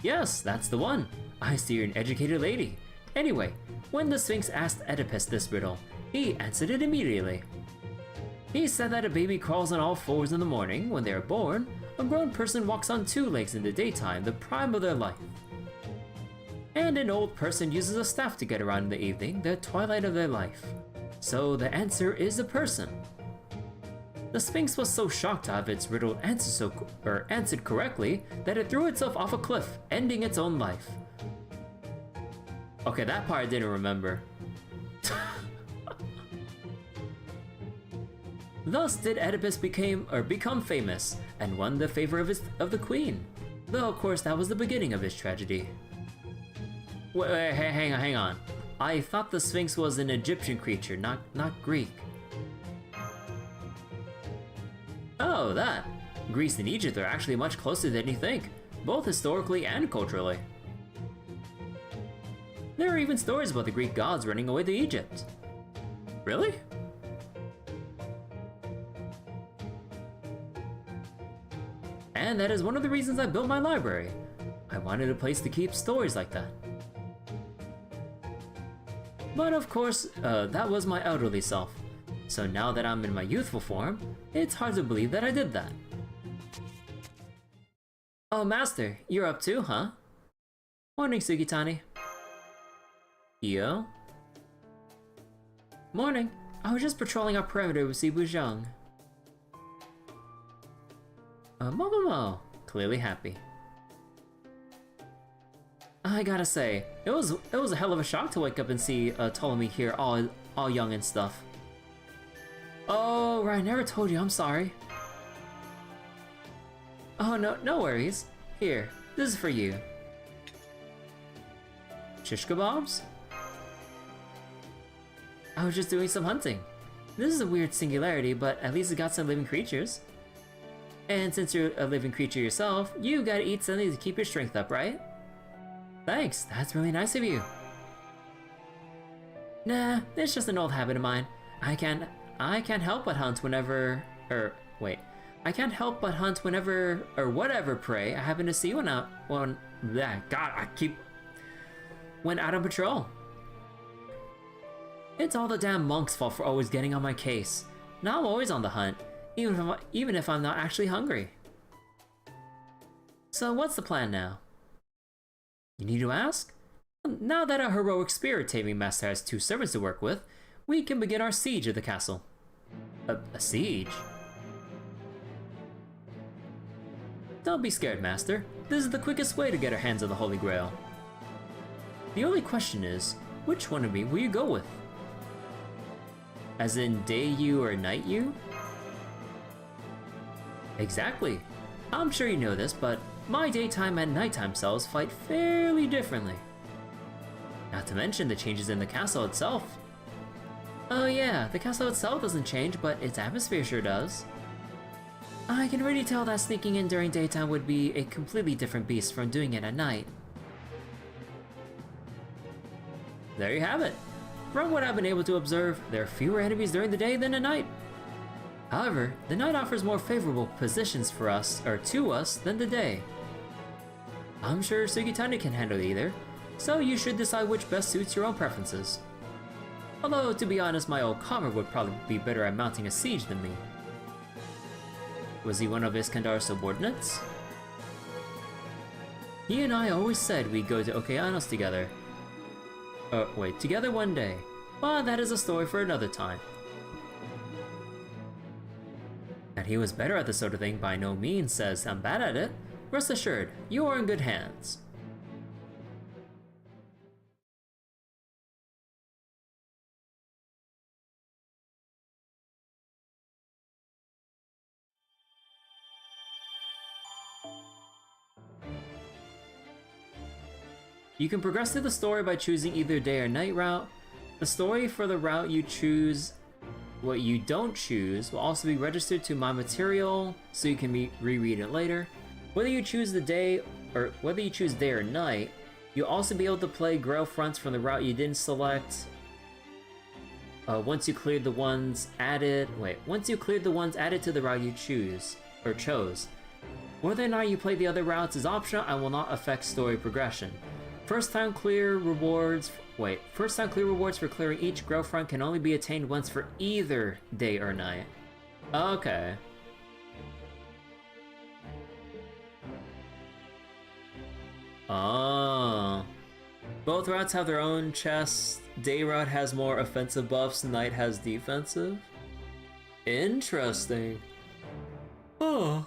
Yes, that's the one. I see you're an educated lady. Anyway, when the Sphinx asked Oedipus this riddle, he answered it immediately. He said that a baby crawls on all 4s in the morning when they are born, a grown person walks on two legs in the daytime, the prime of their life. And an old person uses a staff to get around in the evening, the twilight of their life. So the answer is a person. The Sphinx was so shocked to have its riddle answered correctly that it threw itself off a cliff, ending its own life. Okay, that part I didn't remember. Thus did Oedipus become famous, and won the favor of the queen. Though of course that was the beginning of his tragedy. Wait, hang on. I thought the Sphinx was an Egyptian creature, not Greek. Oh, that. Greece and Egypt are actually much closer than you think, both historically and culturally. There are even stories about the Greek gods running away to Egypt. Really? And that is one of the reasons I built my library. I wanted a place to keep stories like that. But of course, that was my elderly self. So now that I'm in my youthful form, it's hard to believe that I did that. Oh, Master, you're up too, huh? Morning, Sugitani. Yo? Morning. I was just patrolling our perimeter with Sibujang. Momomo. Clearly happy. I gotta say, it was a hell of a shock to wake up and see Ptolemy here all young and stuff. Oh, right, I never told you, I'm sorry. Oh, no worries. Here, this is for you. Shish kebabs? I was just doing some hunting. This is a weird singularity, but at least it got some living creatures. And since you're a living creature yourself, you gotta eat something to keep your strength up, right? Thanks, that's really nice of you. Nah, it's just an old habit of mine. I can't help but hunt whenever, I can't help but hunt whenever, or whatever prey I happen to see when out on patrol. It's all the damn monk's fault for always getting on my case. Now I'm always on the hunt, even if I'm not actually hungry. So what's the plan now? You need to ask? Now that our heroic spirit taming master has 2 servants to work with, we can begin our siege of the castle. A siege? Don't be scared, Master. This is the quickest way to get our hands on the Holy Grail. The only question is, which one of me will you go with? As in day you or night you? Exactly. I'm sure you know this, but my daytime and nighttime selves fight fairly differently. Not to mention the changes in the castle itself. Oh yeah, the castle itself doesn't change, but its atmosphere sure does. I can already tell that sneaking in during daytime would be a completely different beast from doing it at night. There you have it. From what I've been able to observe, there are fewer enemies during the day than at night. However, the night offers more favorable positions for us, or to us, than the day. I'm sure Sugitani can handle either, so you should decide which best suits your own preferences. Although, to be honest, my old comrade would probably be better at mounting a siege than me. Was he one of Iskandar's subordinates? He and I always said we'd go to Okeanos together. Together one day. But that is a story for another time. And he was better at this sort of thing by no means says I'm bad at it. Rest assured, you are in good hands. You can progress through the story by choosing either day or night route. The story for the route you choose, what you don't choose, will also be registered to My Material, so you can reread it later. Whether you choose day or night, you'll also be able to play Grail Fronts from the route you didn't select. Once you cleared the ones added to the route you chose. Whether or not you play the other routes is optional and will not affect story progression. First time clear rewards for clearing each Grail Front can only be attained once for either day or night. Okay. Oh. Both routes have their own chests. Day route has more offensive buffs, night has defensive. Interesting. Oh.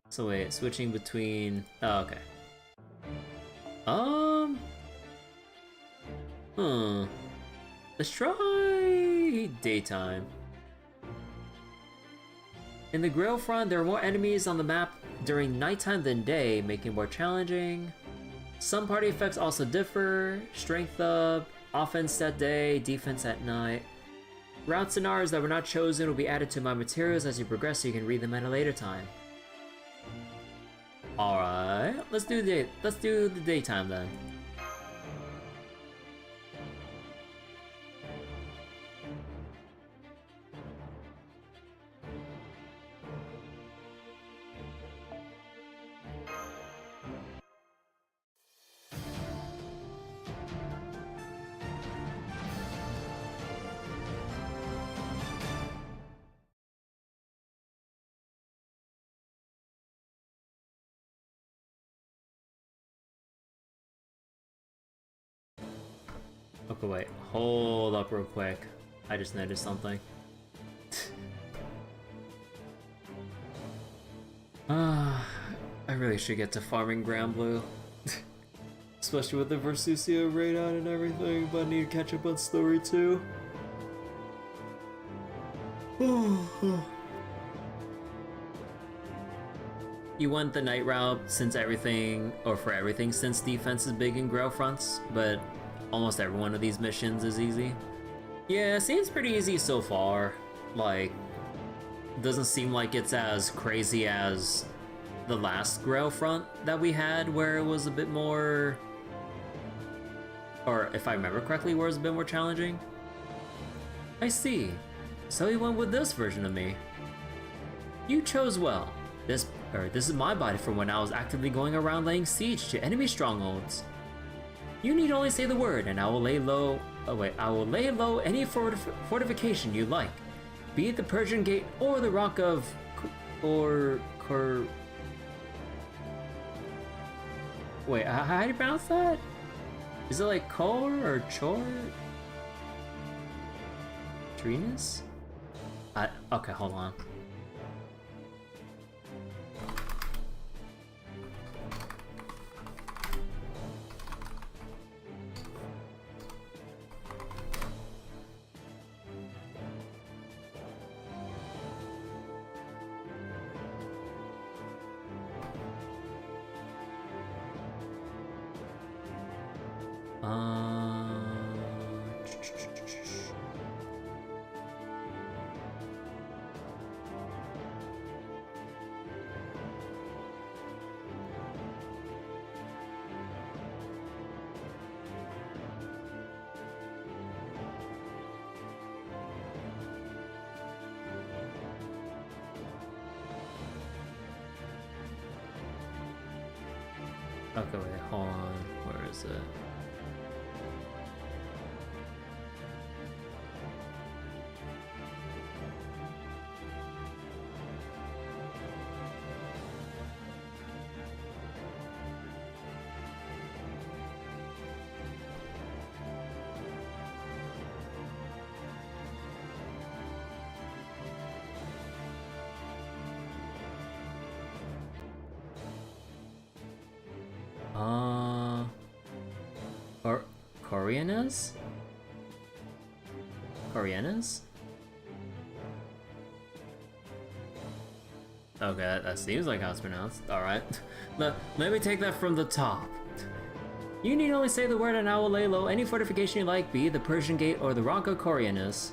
So wait, switching between... Oh, okay. Let's try daytime. In the Grail Front, there are more enemies on the map during nighttime than day, making it more challenging. Some party effects also differ. Strength up, offense at day, defense at night. Route scenarios that were not chosen will be added to my materials as you progress, so you can read them at a later time. Alright, let's do the daytime then. Okay, wait, hold up real quick. I just noticed something. I really should get to farming Grand Blue. Especially with the Versusio raid on and everything, but I need to catch up on story too. You want the night route since everything, or for everything since defense is big in Grail Fronts, but almost every one of these missions is easy. Yeah, it seems pretty easy so far. Like, doesn't seem like it's as crazy as the last Grail Front that we had, where it was a bit more... Or, if I remember correctly, where it was a bit more challenging. I see. So you went with this version of me. You chose well. This is my body from when I was actively going around laying siege to enemy strongholds. You need only say the word, and I will lay low... Oh wait, I will lay low any fortification you like. Be it the Persian Gate or the Rock of... Wait, how do you pronounce that? Is it like Kor or Chor? Trinus? Okay, hold on. Okay, wait, hold on. Where is it? Corianas? Corianas? Okay, that seems like how it's pronounced. Alright. Let me take that from the top. You need only say the word and I will lay low any fortification you like, be it the Persian Gate or the Rock of Corianas.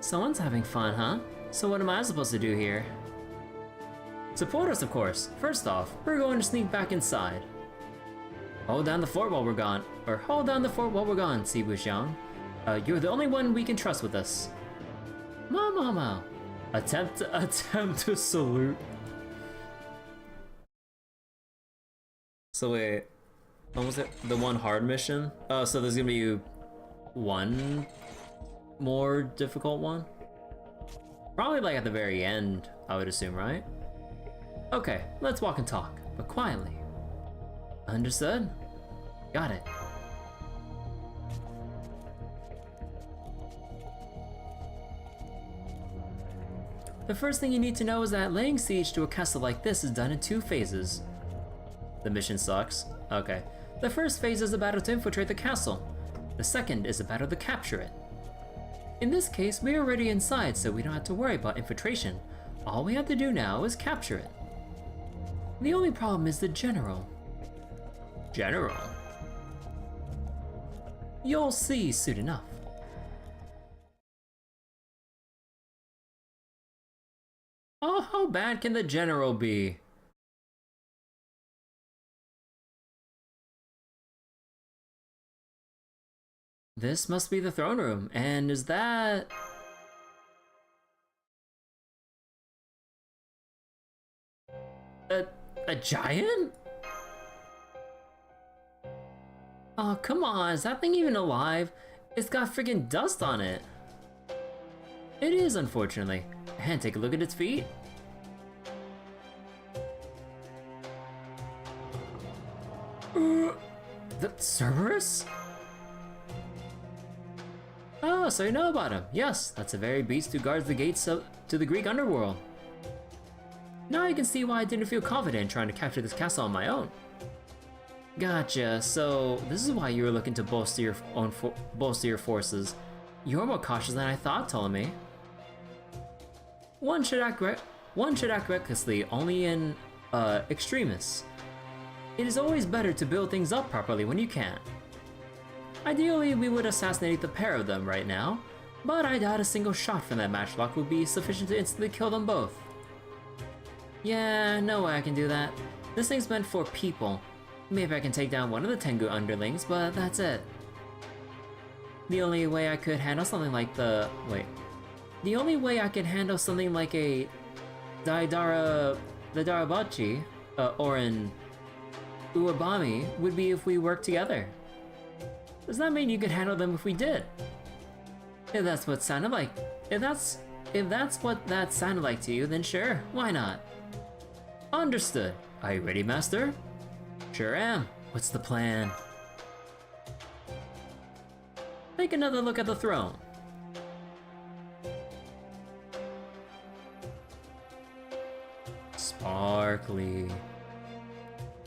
Someone's having fun, huh? So what am I supposed to do here? Support us, of course. First off, we're going to sneak back inside. Hold down the fort while we're gone. Or hold down the fort while we're gone, Sibu Xiang. You're the only one we can trust with us. Ma. Attempt to salute. So wait, what was it? The one hard mission? Oh, so there's gonna be one more difficult one? Probably like at the very end, I would assume, right? Okay, let's walk and talk, but quietly. Understood? Got it. The first thing you need to know is that laying siege to a castle like this is done in 2 phases. The mission sucks. Okay. The first phase is a battle to infiltrate the castle. The second is a battle to capture it. In this case, we are already inside, so we don't have to worry about infiltration. All we have to do now is capture it. The only problem is the general. General? You'll see soon enough. Oh, how bad can the general be? This must be the throne room, and is that... A giant? Oh, come on, is that thing even alive? It's got friggin' dust on it. It is, unfortunately. And take a look at its feet. The Cerberus? Oh, so you know about him. Yes, that's the very beast who guards the gates to the Greek underworld. Now you can see why I didn't feel confident trying to capture this castle on my own. Gotcha, so this is why you were looking to bolster your forces. You're more cautious than I thought, Ptolemy. One should act recklessly only in extremis. It is always better to build things up properly when you can. Ideally, we would assassinate the pair of them right now, but I doubt a single shot from that matchlock would be sufficient to instantly kill them both. Yeah, no way I can do that. This thing's meant for people. Maybe I can take down one of the Tengu underlings, but that's it. The only way I could handle something like the Darabachi, or an Uwabami would be if we worked together. Does that mean you could handle them if we did? If that's what sounded like, if that's what that sounded like to you, then sure, why not? Understood. Are you ready, Master? Sure am. What's the plan? Take another look at the throne. Sparkly.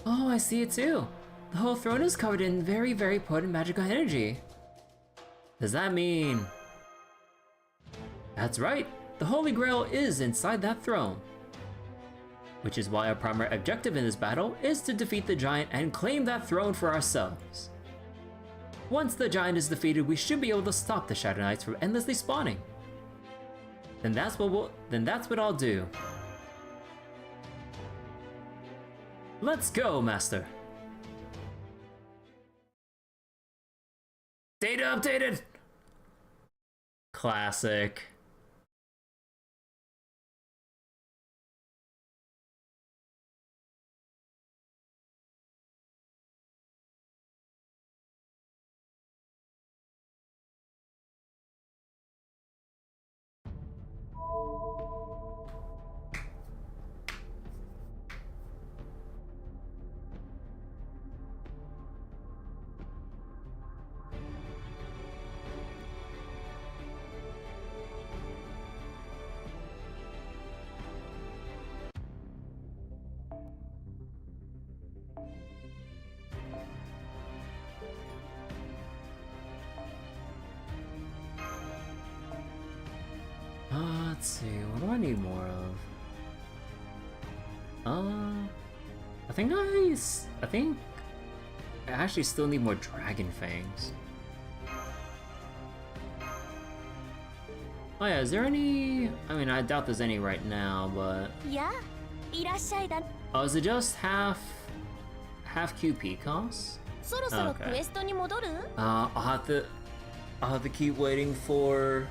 Oh, I see it too. The whole throne is covered in very, very potent magical energy. Does that mean... That's right. The Holy Grail is inside that throne. Which is why our primary objective in this battle is to defeat the giant and claim that throne for ourselves. Once the giant is defeated, we should be able to stop the Shadow Knights from endlessly spawning. Then that's what I'll do. Let's go, Master. Data updated. Classic. Let's see, what do I need more of? I think I actually still need more dragon fangs. Oh yeah, is there any? I mean, I doubt there's any right now, but oh, is it just half QP costs? Okay. I'll have to keep waiting for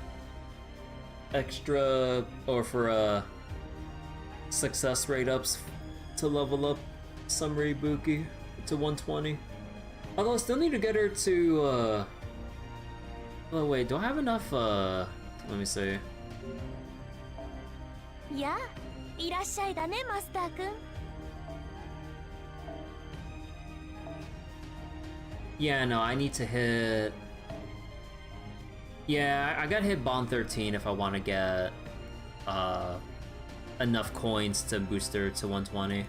extra or for success rate ups to level up Summary Buki to 120. Although I still need to get her to oh wait, do I have enough let me see. いらっしゃいだね、マスターくん。 Yeah, no, I need to hit... Yeah, I gotta hit Bond 13 if I want to get enough coins to boost her to 120.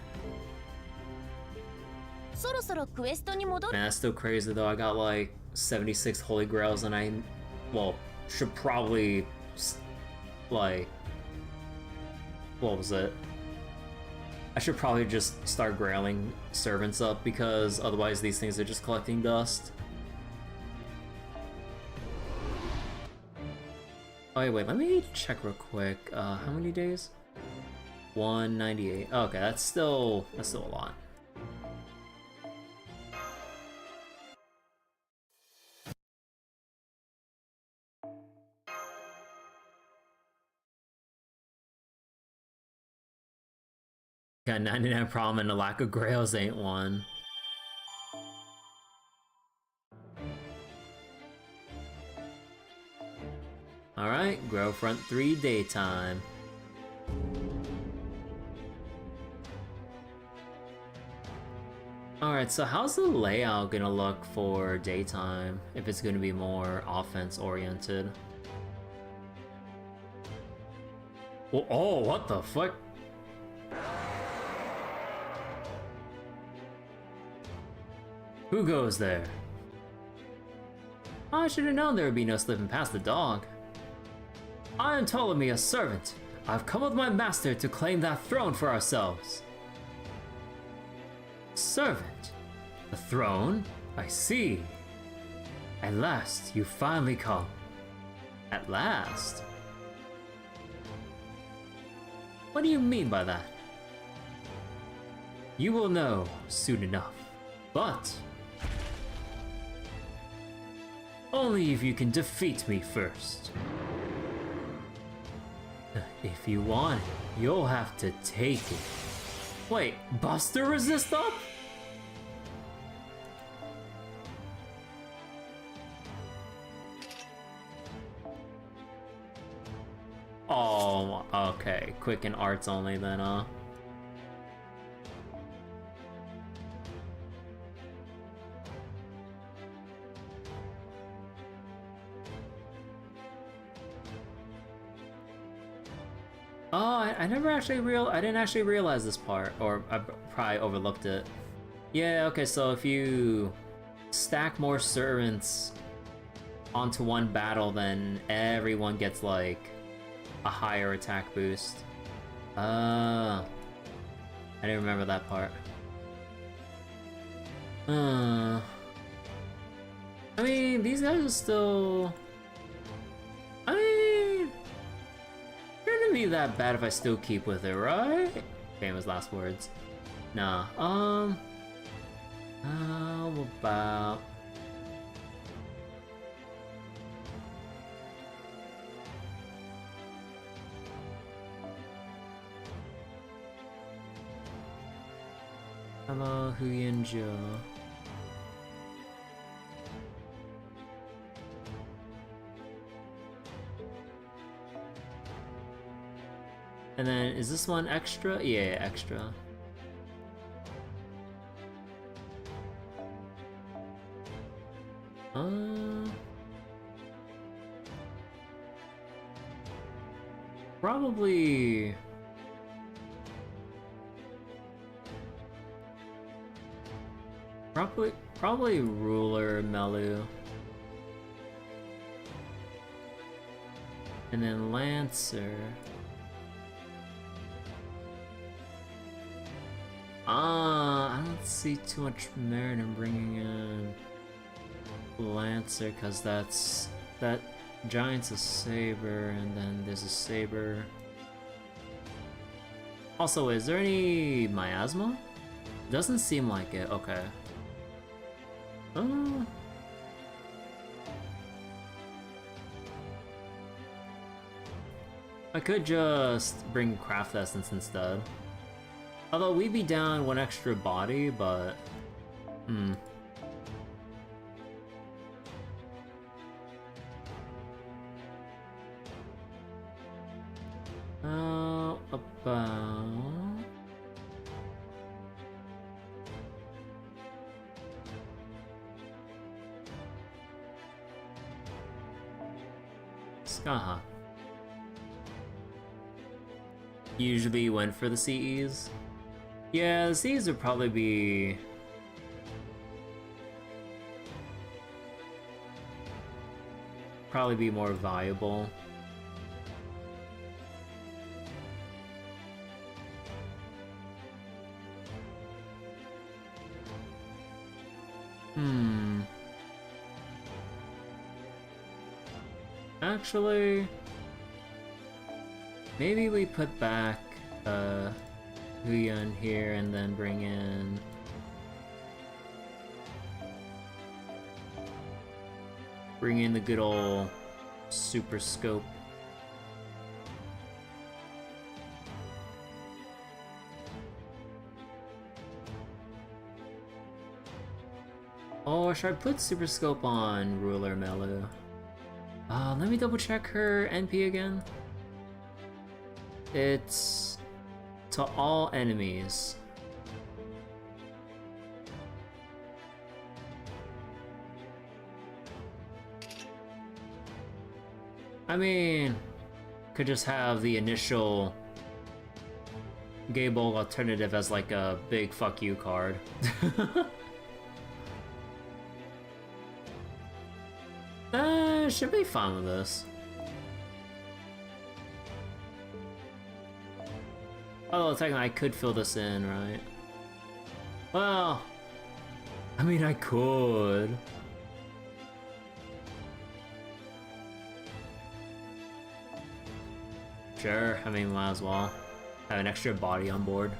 そろそろクエストに戻る。 Man, that's still crazy though. I got like 76 Holy Grails and I, well, should probably, like, what was it? I should probably just start grailing servants up because otherwise these things are just collecting dust. Oh wait, let me check real quick. How many days? 198. Okay, that's still a lot. Got 99 problem and a lack of grails ain't one. Alright, Grail Front 3 daytime. Alright, so how's the layout gonna look for daytime if it's gonna be more offense oriented? Oh, what the fuck? Who goes there? I should have known there would be no slipping past the dog. I am Ptolemy, a servant. I've come with my master to claim that throne for ourselves. Servant? The throne? I see. At last, you finally come. At last? What do you mean by that? You will know soon enough, but only if you can defeat me first. If you want it, you'll have to take it. Wait, Buster resist up? Oh, okay. Quick and arts only then, huh? Oh, I never actually I didn't actually realize this part, or I probably overlooked it. Yeah, okay, so if you stack more servants onto one battle, then everyone gets like a higher attack boost. I didn't remember that part. I mean, these guys are still... I mean... Shouldn't be that bad if I still keep with it, right? Famous last words. Nah, how about... Hello, Huyen Jo. And then, is this one extra? Yeah, extra. Probably... Probably Ruler, Melu. And then Lancer. I don't see too much merit in bringing in Lancer, because that Giant's a Saber, and then there's a Saber. Also, is there any miasma? Doesn't seem like it. Okay. I could just bring Craft Essence instead. Although we'd be down one extra body, but... about... Skaha. Usually went for the CEs. Yeah, the CEs would probably be... more viable. Actually, maybe we put back Huyun here and then bring in the good old Super Scope. Or should I put Super Scope on Ruler Melu? Let me double check her NP again. It's to all enemies. I mean, could just have the initial Gable alternative as like a big fuck you card. Should be fine with this. Although technically I could fill this in, right? Well, I mean I could. Sure, I mean might as well have an extra body on board.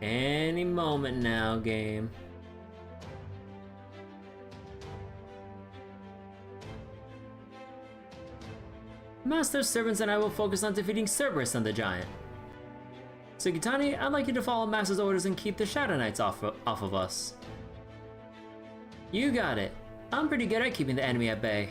Any moment now, game. Master servants and I will focus on defeating Cerberus and the Giant. Sugitani, I'd like you to follow Master's orders and keep the Shadow Knights off of us. You got it. I'm pretty good at keeping the enemy at bay.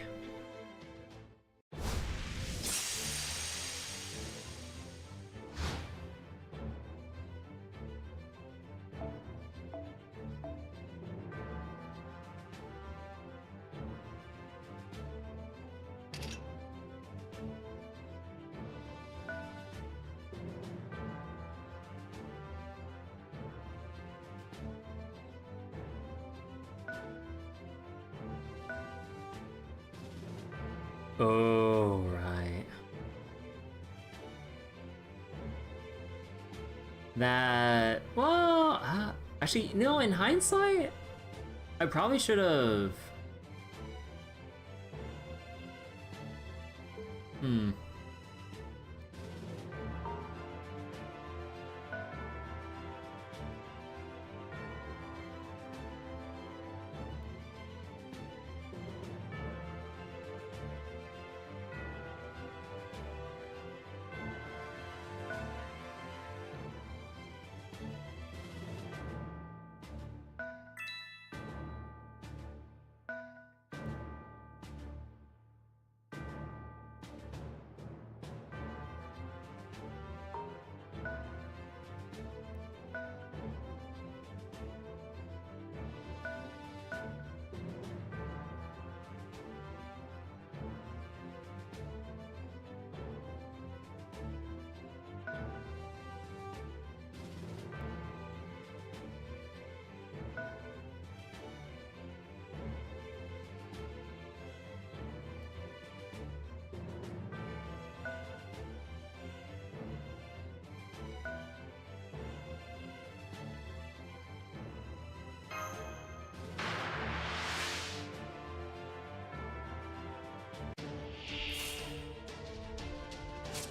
Oh, right. That... Well, actually, no, in hindsight, I probably should have...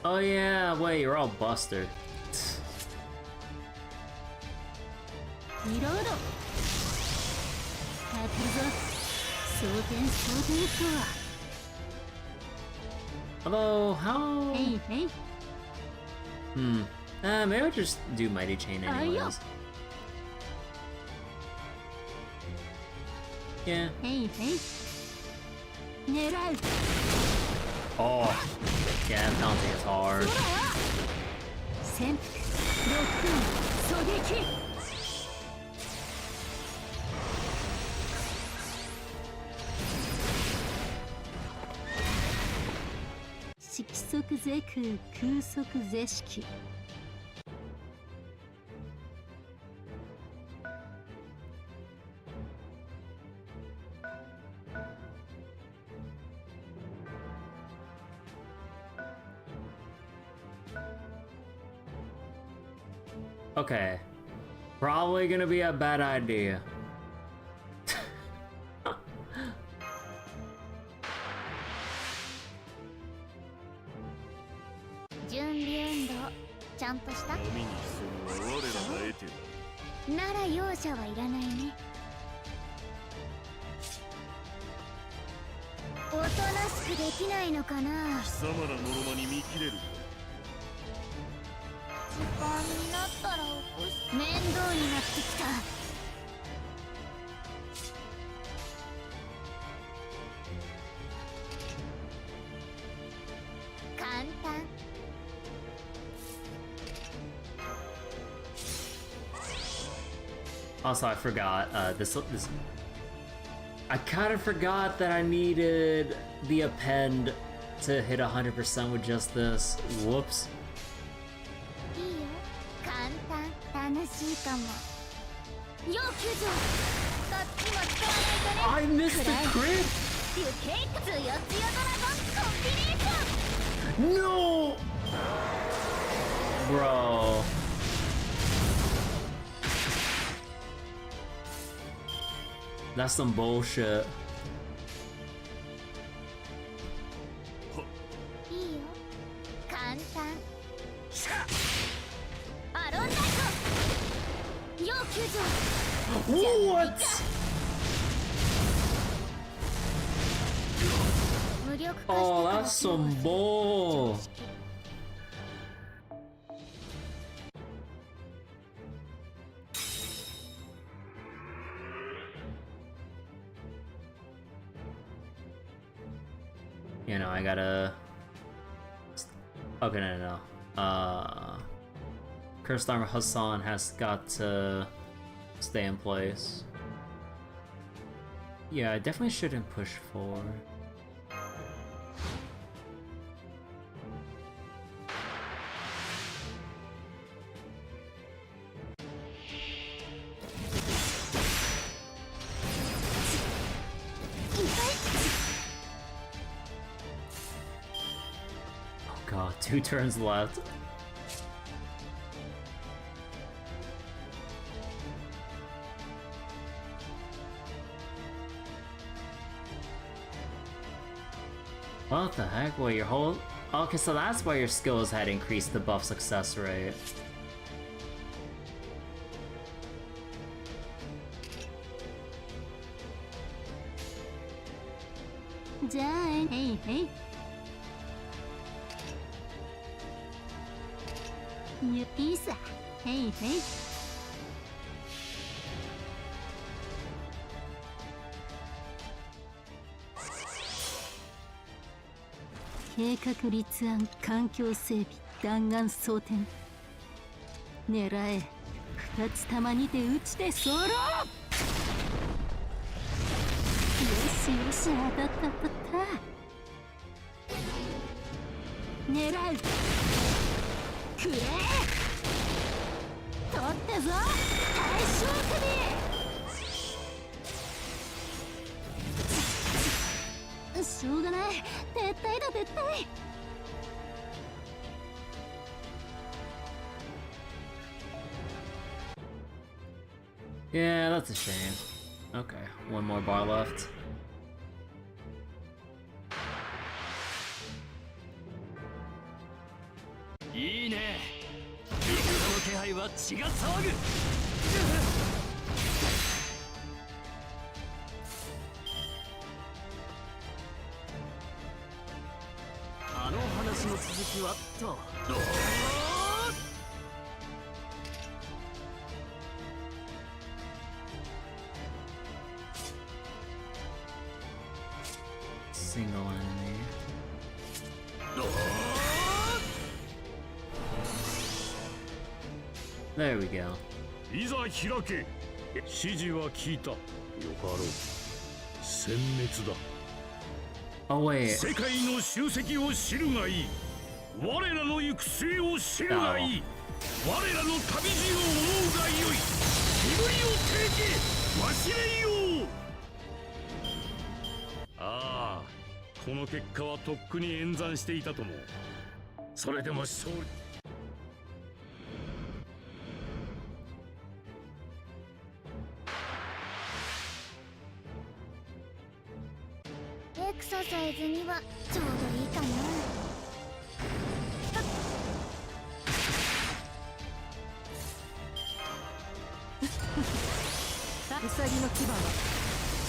Oh yeah, wait, you're all Buster. リロード当たるぞ装填装填とは Although, how... へいへい maybe I'll just do Mighty Chain anyways. Yeah. へいへい狙う Oh. Yeah, penalty is hard. 潜伏ロックン狙撃色即是空空即是色 Okay. Probably gonna be a bad idea. 準備運動ちゃんとした？波に潜むは我らが得てる。なら容赦はいらないね。おとなしくできないのかな。貴様らのろまに見切れるか。時間になったら起こす。面倒になってきた。簡単。Also, I forgot, this... I kinda forgot that I needed the append to hit 100% with just this. Whoops. いいよ。簡単。楽しいかも。要救助。こっちも使わないとね。 I missed the crit! ビュケイク強強ドラゴンコンビネーション。 No! Bro. That's some bullshit. いいよ。簡単。アロンナイト。要救助。 What? 無力化して Oh, から that's some bull. You know, I gotta... Okay, no. Cursed Armor Hassan has got to stay in place. Yeah, I definitely shouldn't push forward. Oh god, 2 turns left. What the heck? Well, your whole... Okay, so that's why your skills had increased the buff success rate. Hey, hey. Isa. Hey, hey. 計画立案環境整備弾丸装填狙え2つ弾にて撃ちてソロよしよし当たった当たった狙うくれ取ったぞ大将首しょうがない撤退だ撤退 Yeah, that's a shame. Okay, one more bar left.いいね。味方の気配は血が騒ぐ。あのじわっと。 Single enemy. There we go. いざ開け。指示は聞いた。よかろう。殲滅だ。 Oh wait. 世界の集積を知るがいい。我らの行く末を知るがいい。我らの旅路を思うがよい。身振りをてけ忘れよう。ああ、この結果はとっくに演算していたとも。それでも勝利。 エクササイズにはちょうどいいかな。ウサギの牙は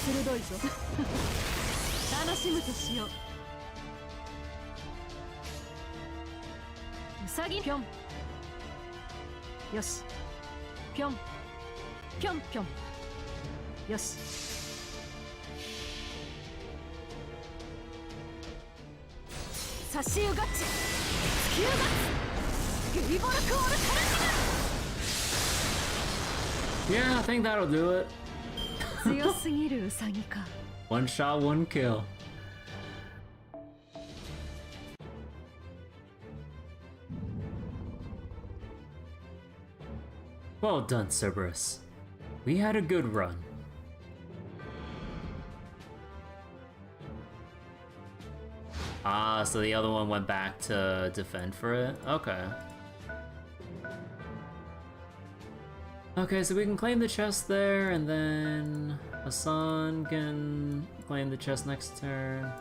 鋭いぞ。楽しむとしよう。ウサギぴょん。よし。ぴょん。ぴょんぴょん。よし。 差しうがち、突きうがち、ゲイボルクオルタラジ Yeah, I think that'll do it. ナ。強すぎるウサギか。 One shot, one kill. Well done, Cerberus. We had a good run. Ah, so the other one went back to defend for it? Okay. Okay, so we can claim the chest there, and then Hassan can claim the chest next turn.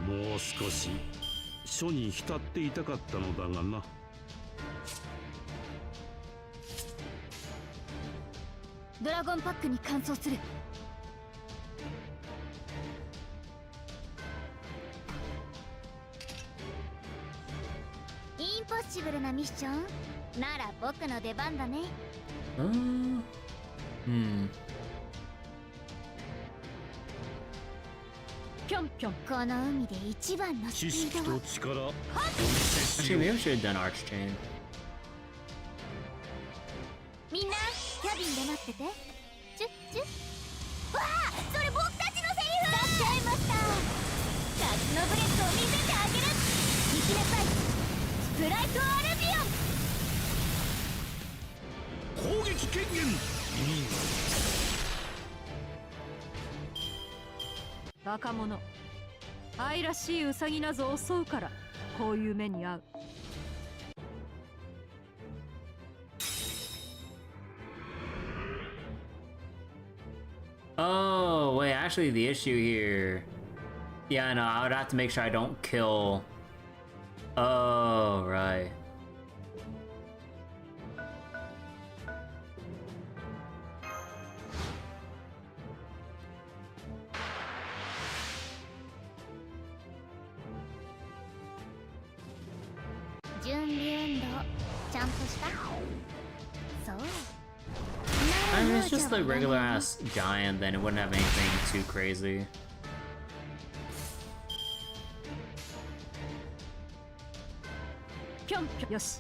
もう少し書に浸っていたかったのだがな。ドラゴンパックに換装する。インポッシブルなミッションなら僕の出番だね。ぴょんぴょん。この海で一番のスピ知識ードを。と力お見せ Actually, しよう。 maybe I should have done Arch Chain. みんなキャビンで待ってて。チュッチュッ。わあ、それ僕たちのセリフ出しちゃいました。夏のブレッドを見せてあげる。行きなさい、スプライトアルビオン。攻撃権限。若者。愛らしいウサギなぞ襲うから、こういう目に遭う。 Oh, wait, actually the issue here... Yeah, I know, I would have to make sure I don't kill... Oh, right. I mean, it's just the regular ass giant, then it wouldn't have anything too crazy.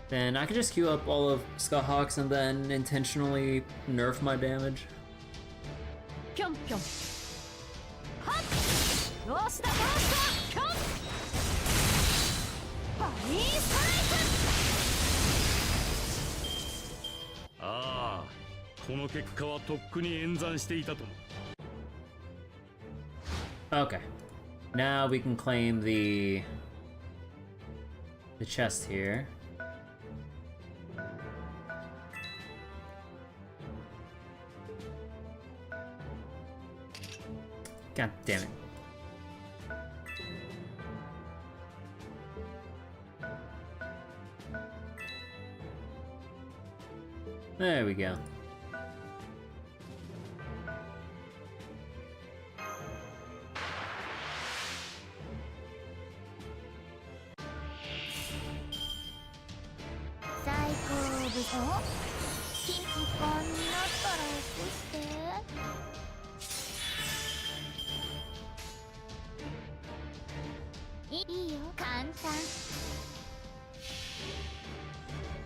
Then I could just queue up all of Skyhawks and then intentionally nerf my damage. Ah, この結果はとっくに演算していたとも。 Okay. Now we can claim the the chest here. God damn it. There we go.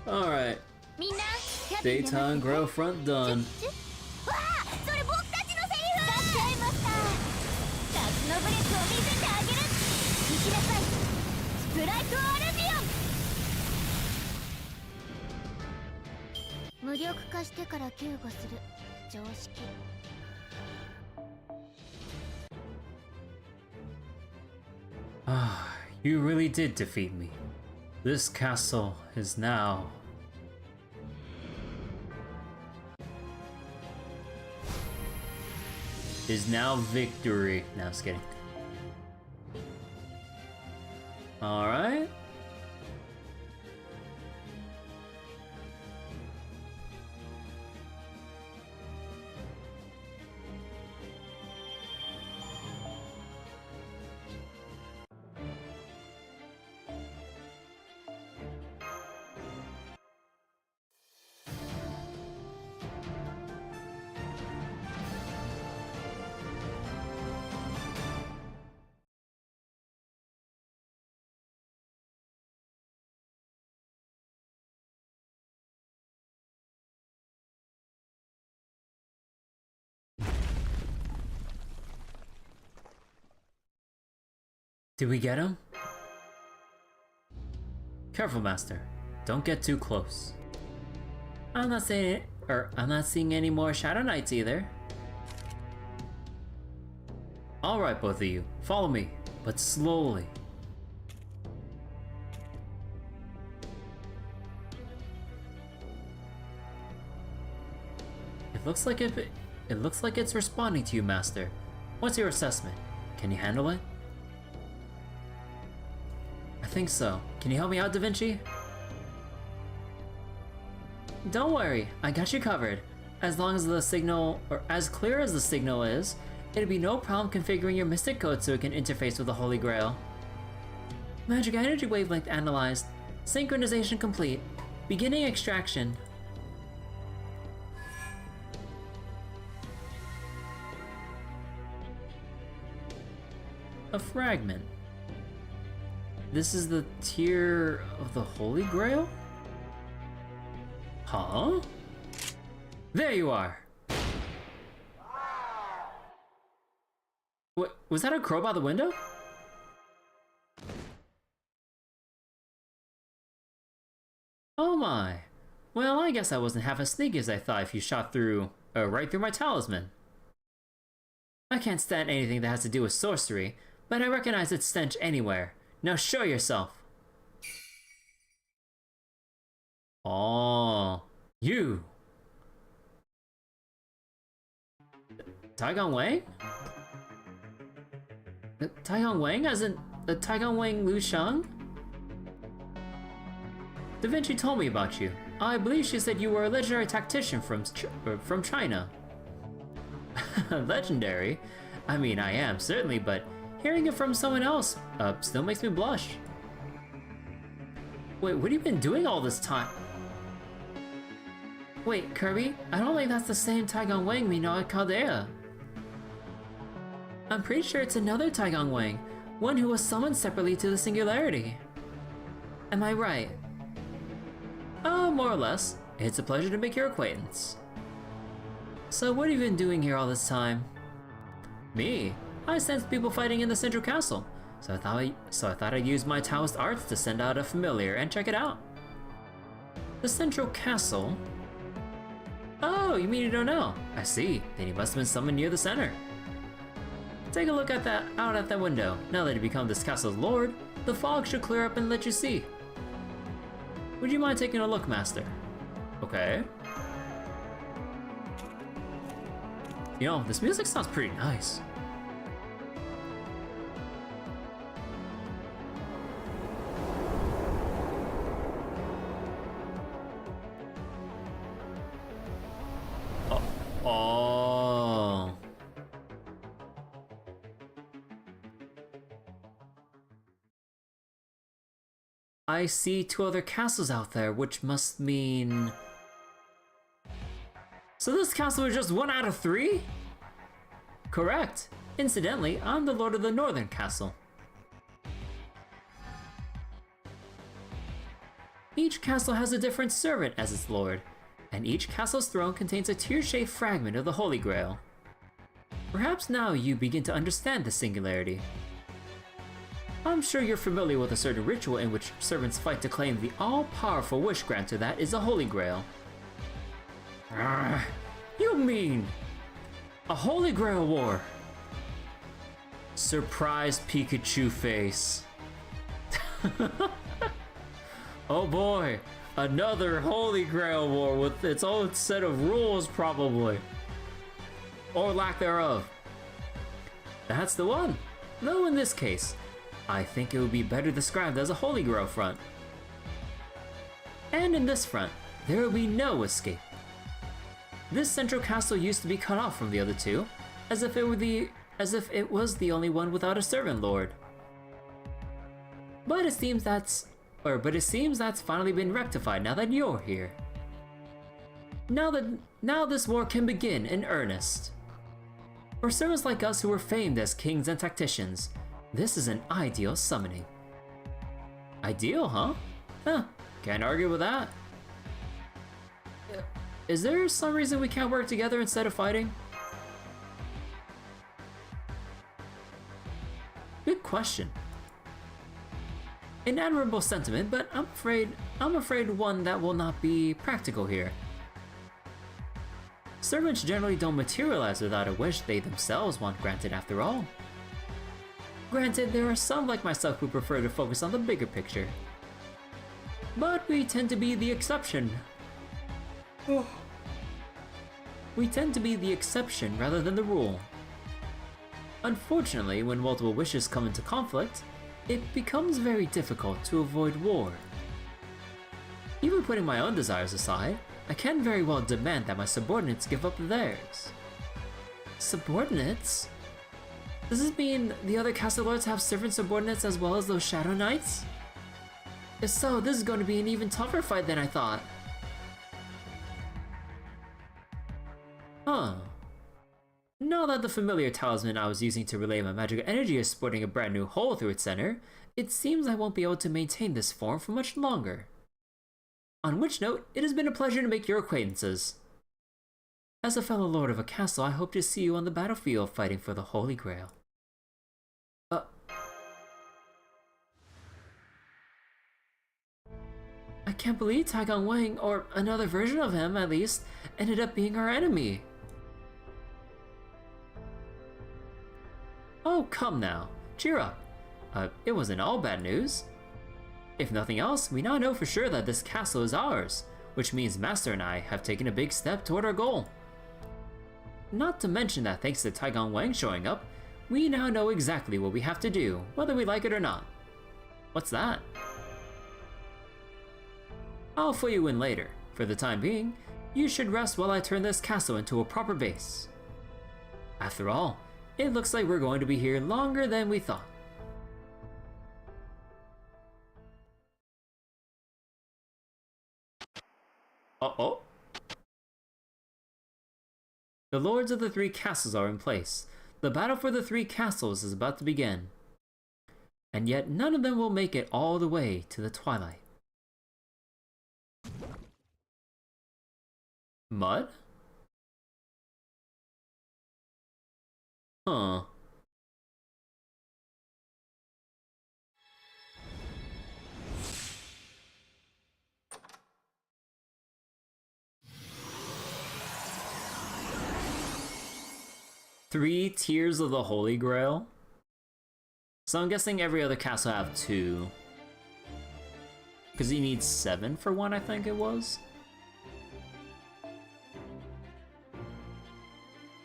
Alright. Daytime Grail Front done. Ah, you really did defeat me. This castle is now... victory. No, I'm just kidding. Alright. Did we get him? Careful, Master. Don't get too close. I'm not saying it, or I'm not seeing any more Shadow Knights either. Alright, both of you. Follow me, but slowly. It looks like it's responding to you, Master. What's your assessment? Can you handle it? I think so. Can you help me out, Da Vinci? Don't worry, I got you covered. As long as the signal, or as clear as the signal is, it'd be no problem configuring your mystic code so it can interface with the Holy Grail. Magic energy wavelength analyzed. Synchronization complete. Beginning extraction. A fragment. This is the tier of the Holy Grail? Huh? There you are! What, was that a crow by the window? Oh my. Well, I guess I wasn't half as sneaky as I thought if you shot through, right through my talisman. I can't stand anything that has to do with sorcery, but I recognize its stench anywhere. Now show yourself! Oh, you! Taigong Wang? Taigong Wang as in the Taigong Wang Lu Shang? Da Vinci told me about you. I believe she said you were a legendary tactician from China. Legendary? I mean, I am, certainly, but hearing it from someone else still makes me blush. Wait, what have you been doing all this time? Wait, Kirby, I don't think that's the same Taigong Wang we know at Caldea. I'm pretty sure it's another Taigong Wang, one who was summoned separately to the Singularity. Am I right? More or less. It's a pleasure to make your acquaintance. So what have you been doing here all this time? Me? I sensed people fighting in the central castle, so I thought I'd use my Taoist arts to send out a familiar and check it out. The central castle? Oh, you mean you don't know? I see. Then he must have been summoned near the center. Take a look at that out at that window. Now that you become this castle's lord, the fog should clear up and let you see. Would you mind taking a look, Master? Okay. You know, this music sounds pretty nice. Oh. I see 2 other castles out there, which must mean... So this castle is just 1 out of 3? Correct. Incidentally, I'm the Lord of the Northern Castle. Each castle has a different servant as its lord, and each castle's throne contains a tear-shaped fragment of the Holy Grail. Perhaps now you begin to understand the singularity. I'm sure you're familiar with a certain ritual in which servants fight to claim the all-powerful wish granter that is the Holy Grail. You mean a Holy Grail war? Surprised Pikachu face. Oh boy, another Holy Grail war with its own set of rules probably. Or lack thereof. That's the one. Though in this case, I think it would be better described as a Holy Grail front. And in this front, there will be no escape. This central castle used to be cut off from the other 2, as if it was the only one without a servant lord. But it seems that's finally been rectified now that you're here. Now this war can begin in earnest. For servants like us who were famed as kings and tacticians, this is an ideal summoning. Ideal, huh? Huh, can't argue with that. Is there some reason we can't work together instead of fighting? Good question. An admirable sentiment, but I'm afraid one that will not be practical here. Servants generally don't materialize without a wish they themselves want granted after all. Granted, there are some like myself who prefer to focus on the bigger picture. But we tend to be the exception. We tend to be the exception rather than the rule. Unfortunately, when multiple wishes come into conflict, it becomes very difficult to avoid war. Even putting my own desires aside, I can very well demand that my subordinates give up theirs. Subordinates? Does this mean the other castle lords have servant subordinates as well as those Shadow Knights? If so, this is going to be an even tougher fight than I thought. Huh. Now that the familiar talisman I was using to relay my magical energy is sporting a brand new hole through its center, it seems I won't be able to maintain this form for much longer. On which note, it has been a pleasure to make your acquaintances. As a fellow lord of a castle, I hope to see you on the battlefield fighting for the Holy Grail. I can't believe Taigong Wang, or another version of him at least, ended up being our enemy. Oh, come now. Cheer up. It wasn't all bad news. If nothing else, we now know for sure that this castle is ours, which means Master and I have taken a big step toward our goal. Not to mention that thanks to Taigong Wang showing up, we now know exactly what we have to do, whether we like it or not. What's that? I'll fill you in later. For the time being, you should rest while I turn this castle into a proper base. After all, it looks like we're going to be here longer than we thought. Uh-oh. The lords of the 3 castles are in place. The battle for the 3 castles is about to begin. And yet none of them will make it all the way to the twilight. Mud? Huh. Three tiers of the Holy Grail? So I'm guessing every other castle have 2. Because you need 7 for one, I think it was.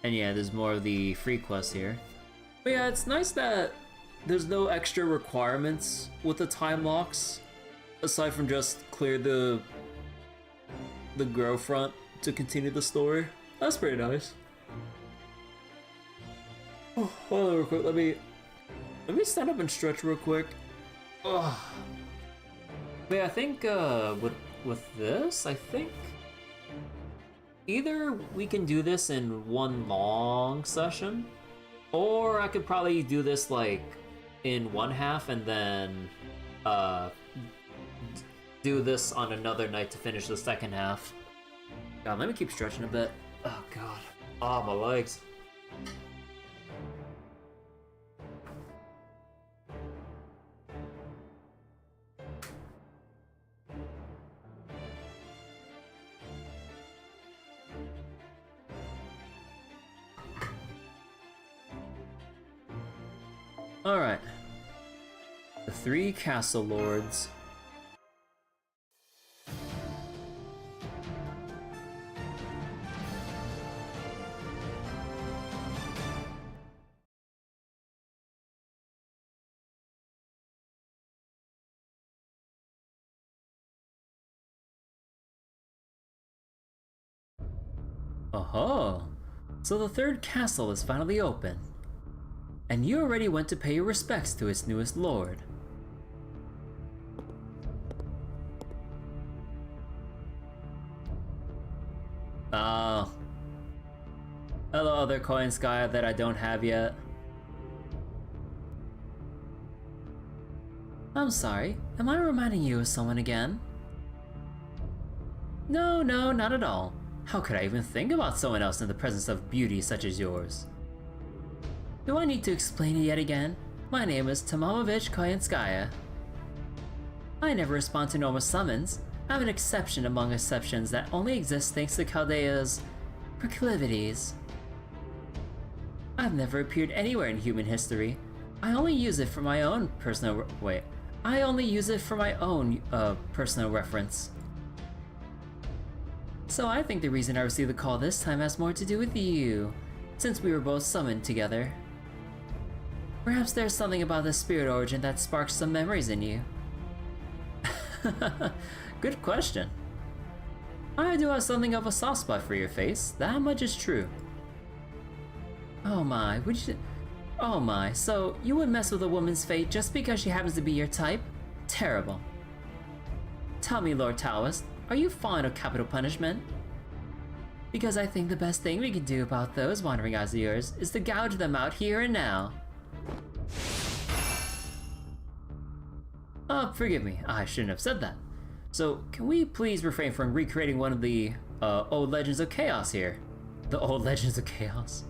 And yeah, there's more of the free quests here. But yeah, it's nice that there's no extra requirements with the time locks, aside from just clear the Grail Front to continue the story. That's pretty nice. Oh, hold on real quick, let me stand up and stretch real quick. Ugh. But yeah, I think with this, I think either we can do this in one long session, or I could probably do this like in one half and then do this on another night to finish the second half. God, let me keep stretching a bit. Oh god. Oh, my legs. Alright. The 3 Castle Lords. Oh, so the 3rd castle is finally open. And you already went to pay your respects to its newest lord. Oh. Hello, other coin sky that I don't have yet. I'm sorry, am I reminding you of someone again? No, not at all. How could I even think about someone else in the presence of beauty such as yours? Do I need to explain it yet again? My name is Tomamovich Koyenskaya. I never respond to normal summons. I'm an exception among exceptions that only exists thanks to Chaldea's proclivities. I've never appeared anywhere in human history. I only use it for my own personal personal reference. So I think the reason I received the call this time has more to do with you, since we were both summoned together. Perhaps there's something about the spirit origin that sparks some memories in you. Good question. I do have something of a soft spot for your face, that much is true. Oh my, so you would mess with a woman's fate just because she happens to be your type? Terrible. Tell me, Lord Taoist, are you fond of capital punishment? Because I think the best thing we can do about those wandering eyes of yours is to gouge them out here and now. Oh, forgive me, I shouldn't have said that. So, can we please refrain from recreating one of the old Legends of Chaos here? The old Legends of Chaos?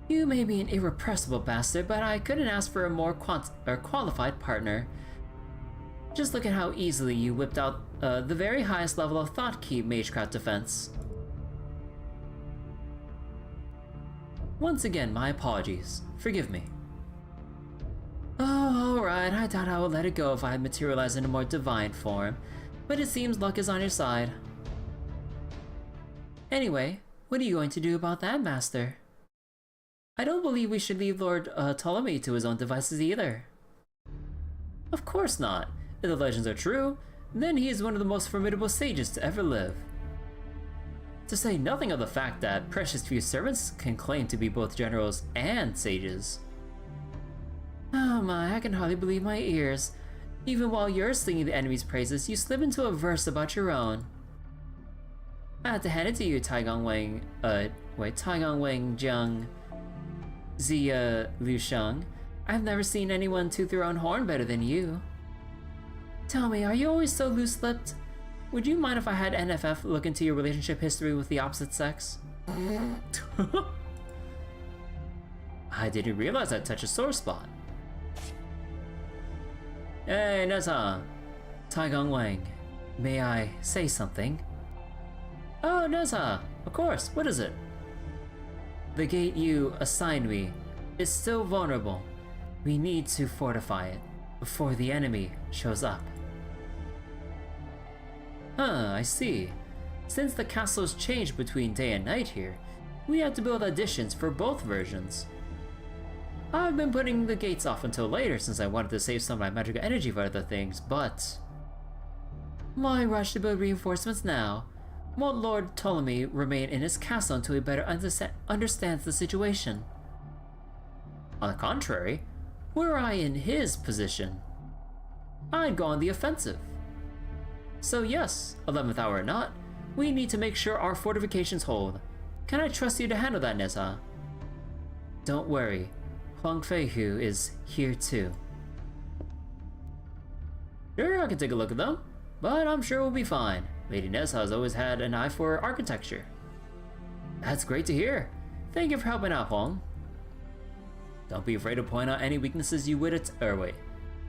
You may be an irrepressible bastard, but I couldn't ask for a more qualified partner. Just look at how easily you whipped out the very highest level of Thoughtkeep Magecraft defense. Once again, my apologies. Forgive me. Oh, alright, I doubt I would let it go if I had materialized in a more divine form, but it seems luck is on your side. Anyway, what are you going to do about that, Master? I don't believe we should leave Lord Ptolemy to his own devices either. Of course not. If the legends are true, then he is one of the most formidable sages to ever live. To say nothing of the fact that precious few servants can claim to be both generals and sages. Oh my, I can hardly believe my ears. Even while you're singing the enemy's praises, you slip into a verse about your own. I had to hand it to you, Taigong Wang Jiang Zia Liu Sheng. I've never seen anyone toot their own horn better than you. Tell me, are you always so loose-lipped? Would you mind if I had NFF look into your relationship history with the opposite sex? I didn't realize I'd touch a sore spot. Hey, Neza! Taigong Wang, may I say something? Oh, Neza! Of course, what is it? The gate you assigned me is still vulnerable. We need to fortify it before the enemy shows up. Huh, I see. Since the castle's changed between day and night here, we had to build additions for both versions. I've been putting the gates off until later since I wanted to save some of my magical energy for other things, but... why rush to build reinforcements now? Won't Lord Ptolemy remain in his castle until he better understands the situation? On the contrary, were I in his position, I'd go on the offensive. So yes, 11th hour or not, we need to make sure our fortifications hold. Can I trust you to handle that, Neza? Don't worry, Huang Feihu is here too. Sure, I can take a look at them, but I'm sure we'll be fine. Lady Nessa has always had an eye for architecture. That's great to hear. Thank you for helping out, Huang. Don't be afraid to point out any weaknesses you would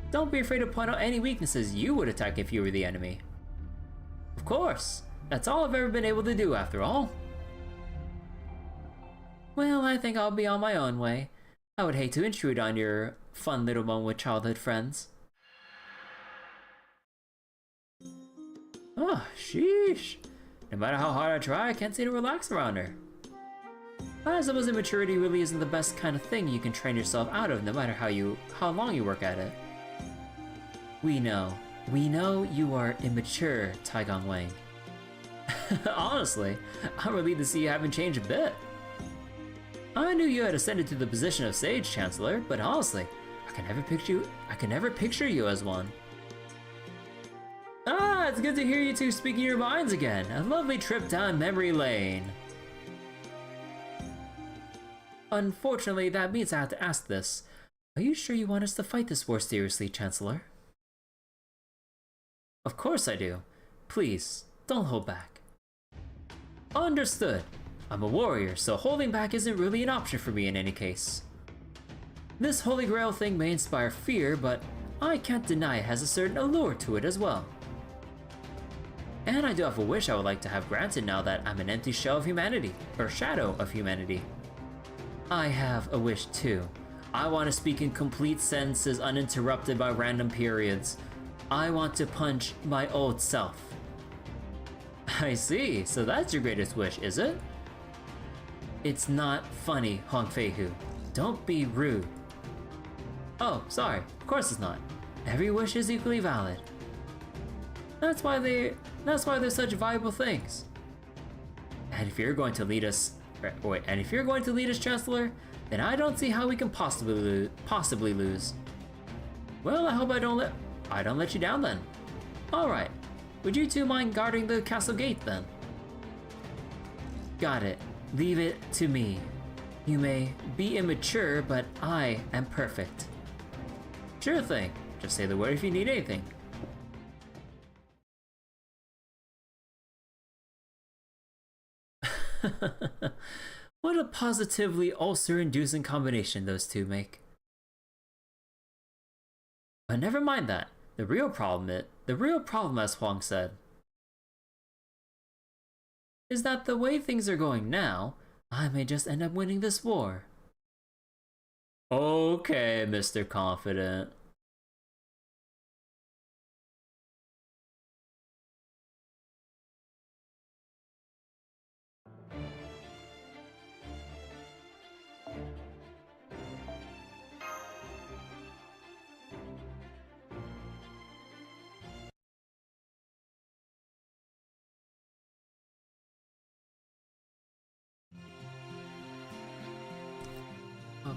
Don't be afraid to point out any weaknesses you would attack if you were the enemy. Of course, that's all I've ever been able to do after all. Well, I think I'll be on my own way. I would hate to intrude on your fun little moment with childhood friends. Oh, sheesh. No matter how hard I try, I can't seem to relax around her. I suppose immaturity really isn't the best kind of thing you can train yourself out of, no matter how long you work at it. We know you are immature, Taigong Wang. Honestly, I'm relieved to see you haven't changed a bit. I knew you had ascended to the position of Sage Chancellor, but honestly, I can never picture you as one. Ah, it's good to hear you two speaking your minds again. A lovely trip down memory lane. Unfortunately, that means I have to ask this. Are you sure you want us to fight this war seriously, Chancellor? Of course I do. Please, don't hold back. Understood. I'm a warrior, so holding back isn't really an option for me in any case. This Holy Grail thing may inspire fear, but I can't deny it has a certain allure to it as well. And I do have a wish I would like to have granted now that I'm an empty shell of humanity, or shadow of humanity. I have a wish too. I want to speak in complete sentences uninterrupted by random periods. I want to punch my old self. I see, so that's your greatest wish, is it? It's not funny, Huang Feihu. Don't be rude. Oh, sorry, of course it's not. Every wish is equally valid. That's why they're such valuable things. And if you're going to lead us, Chancellor, then I don't see how we can possibly lose. Well, I hope I don't let you down then. All right, would you two mind guarding the castle gate then? Got it. Leave it to me. You may be immature, but I am perfect. Sure thing. Just say the word if you need anything. What a positively ulcer-inducing combination those two make. But never mind that. The real problem, as Huang said, is that the way things are going now, I may just end up winning this war. Okay, Mr. Confident.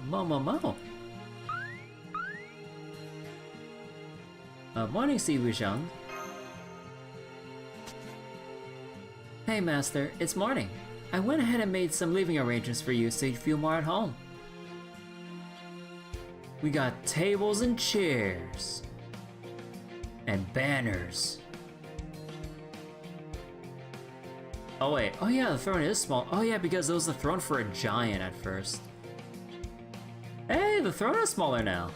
Mo. Morning, Si Wuzhang. Hey, Master, it's morning. I went ahead and made some living arrangements for you so you'd feel more at home. We got tables and chairs. And banners. Oh wait, oh yeah, the throne is small. Oh yeah, because it was the throne for a giant at first. Hey, the throne is smaller now.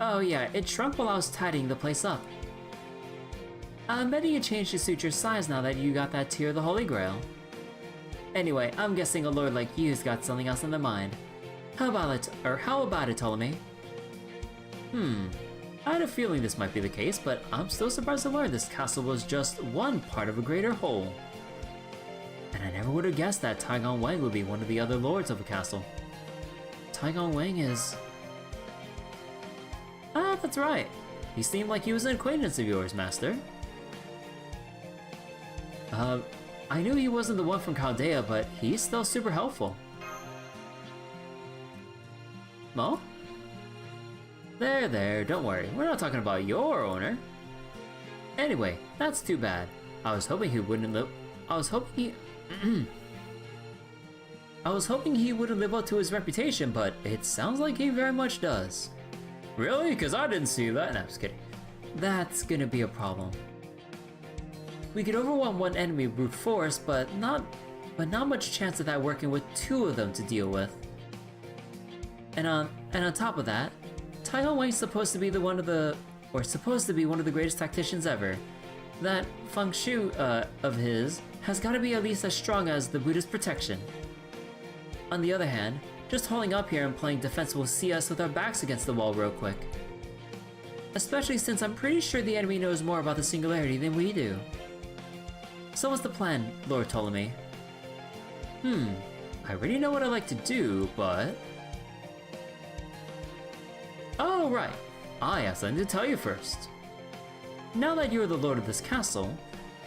Oh yeah, it shrunk while I was tidying the place up. I'm betting you changed to suit your size now that you got that tier of the Holy Grail. Anyway, I'm guessing a lord like you's got something else in their mind. How about it, Ptolemy? I had a feeling this might be the case, but I'm still surprised to learn this castle was just one part of a greater whole. And I never would have guessed that Taigon Wang would be one of the other lords of a castle. Taigon Wang is... Ah, that's right. He seemed like he was an acquaintance of yours, Master. I knew he wasn't the one from Chaldea, but he's still super helpful. Mo? There, don't worry. We're not talking about your owner. Anyway, that's too bad. I was hoping he wouldn't live... I was hoping he wouldn't live up to his reputation, but it sounds like he very much does. Really? Because I didn't see that. No, I'm just kidding. That's gonna be a problem. We could overwhelm one enemy with brute force, but not much chance of that working with two of them to deal with. And on top of that, Taiwan Wang's supposed to be one of the greatest tacticians ever. That Feng Shu of his has got to be at least as strong as the Buddha's protection. On the other hand, just holding up here and playing defense will see us with our backs against the wall real quick. Especially since I'm pretty sure the enemy knows more about the Singularity than we do. So what's the plan, Lord Ptolemy? I already know what I'd like to do, but... Oh, right. I have something to tell you first. Now that you're the lord of this castle,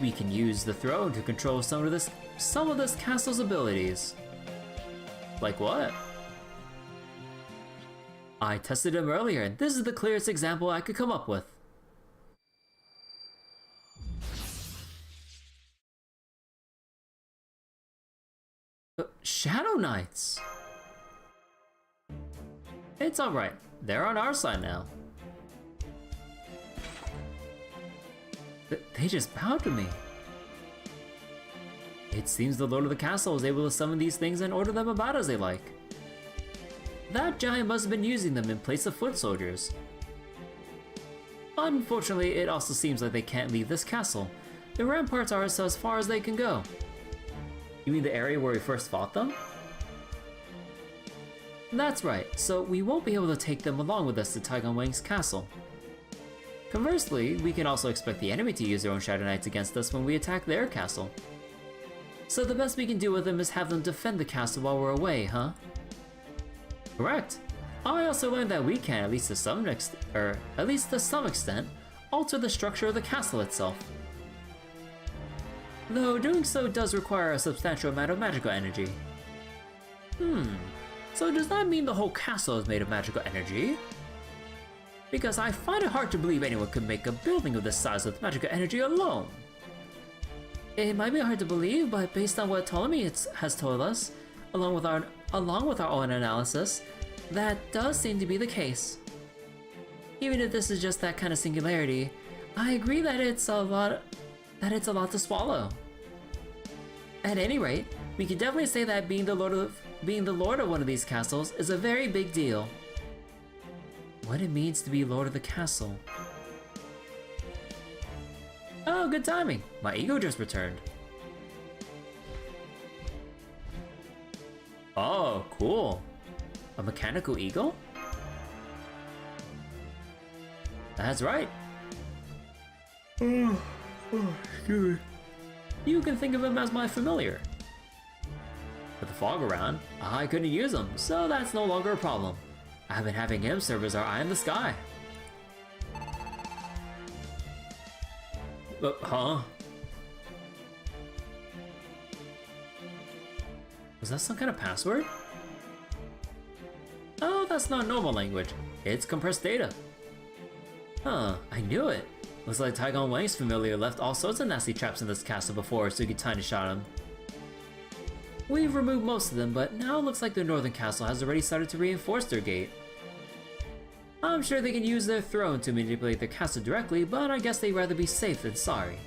we can use the throne to control some of this castle's abilities. Like what? I tested him earlier, and this is the clearest example I could come up with. Shadow Knights! It's alright, they're on our side now. They just bowed to me. It seems the lord of the castle was able to summon these things and order them about as they like. That giant must have been using them in place of foot soldiers. Unfortunately, it also seems like they can't leave this castle. The ramparts are as far as they can go. You mean the area where we first fought them? That's right, so we won't be able to take them along with us to Taigon Wang's castle. Conversely, we can also expect the enemy to use their own Shadow Knights against us when we attack their castle. So the best we can do with them is have them defend the castle while we're away, huh? Correct. I also learned that we can, at least to some extent, alter the structure of the castle itself. Though doing so does require a substantial amount of magical energy. So does that mean the whole castle is made of magical energy? Because I find it hard to believe anyone could make a building of this size with magical energy alone. It might be hard to believe, but based on what Ptolemy has told us, along with our own analysis, that does seem to be the case. Even if this is just that kind of singularity, I agree that it's a lot to swallow. At any rate, we can definitely say that being the lord of one of these castles is a very big deal. What it means to be lord of the castle. Oh, good timing. My ego just returned. Oh, cool. A mechanical eagle? That's right. Excuse me. You can think of him as my familiar. With the fog around, I couldn't use him, so that's no longer a problem. I've been having him serve as our eye in the sky. Huh? Was that some kind of password? Oh, that's not normal language. It's compressed data. Huh, I knew it. Looks like Taigon Wang's familiar left all sorts of nasty traps in this castle before, so you could tiny shot him. We've removed most of them, but now it looks like the northern castle has already started to reinforce their gate. I'm sure they can use their throne to manipulate their castle directly, but I guess they'd rather be safe than sorry.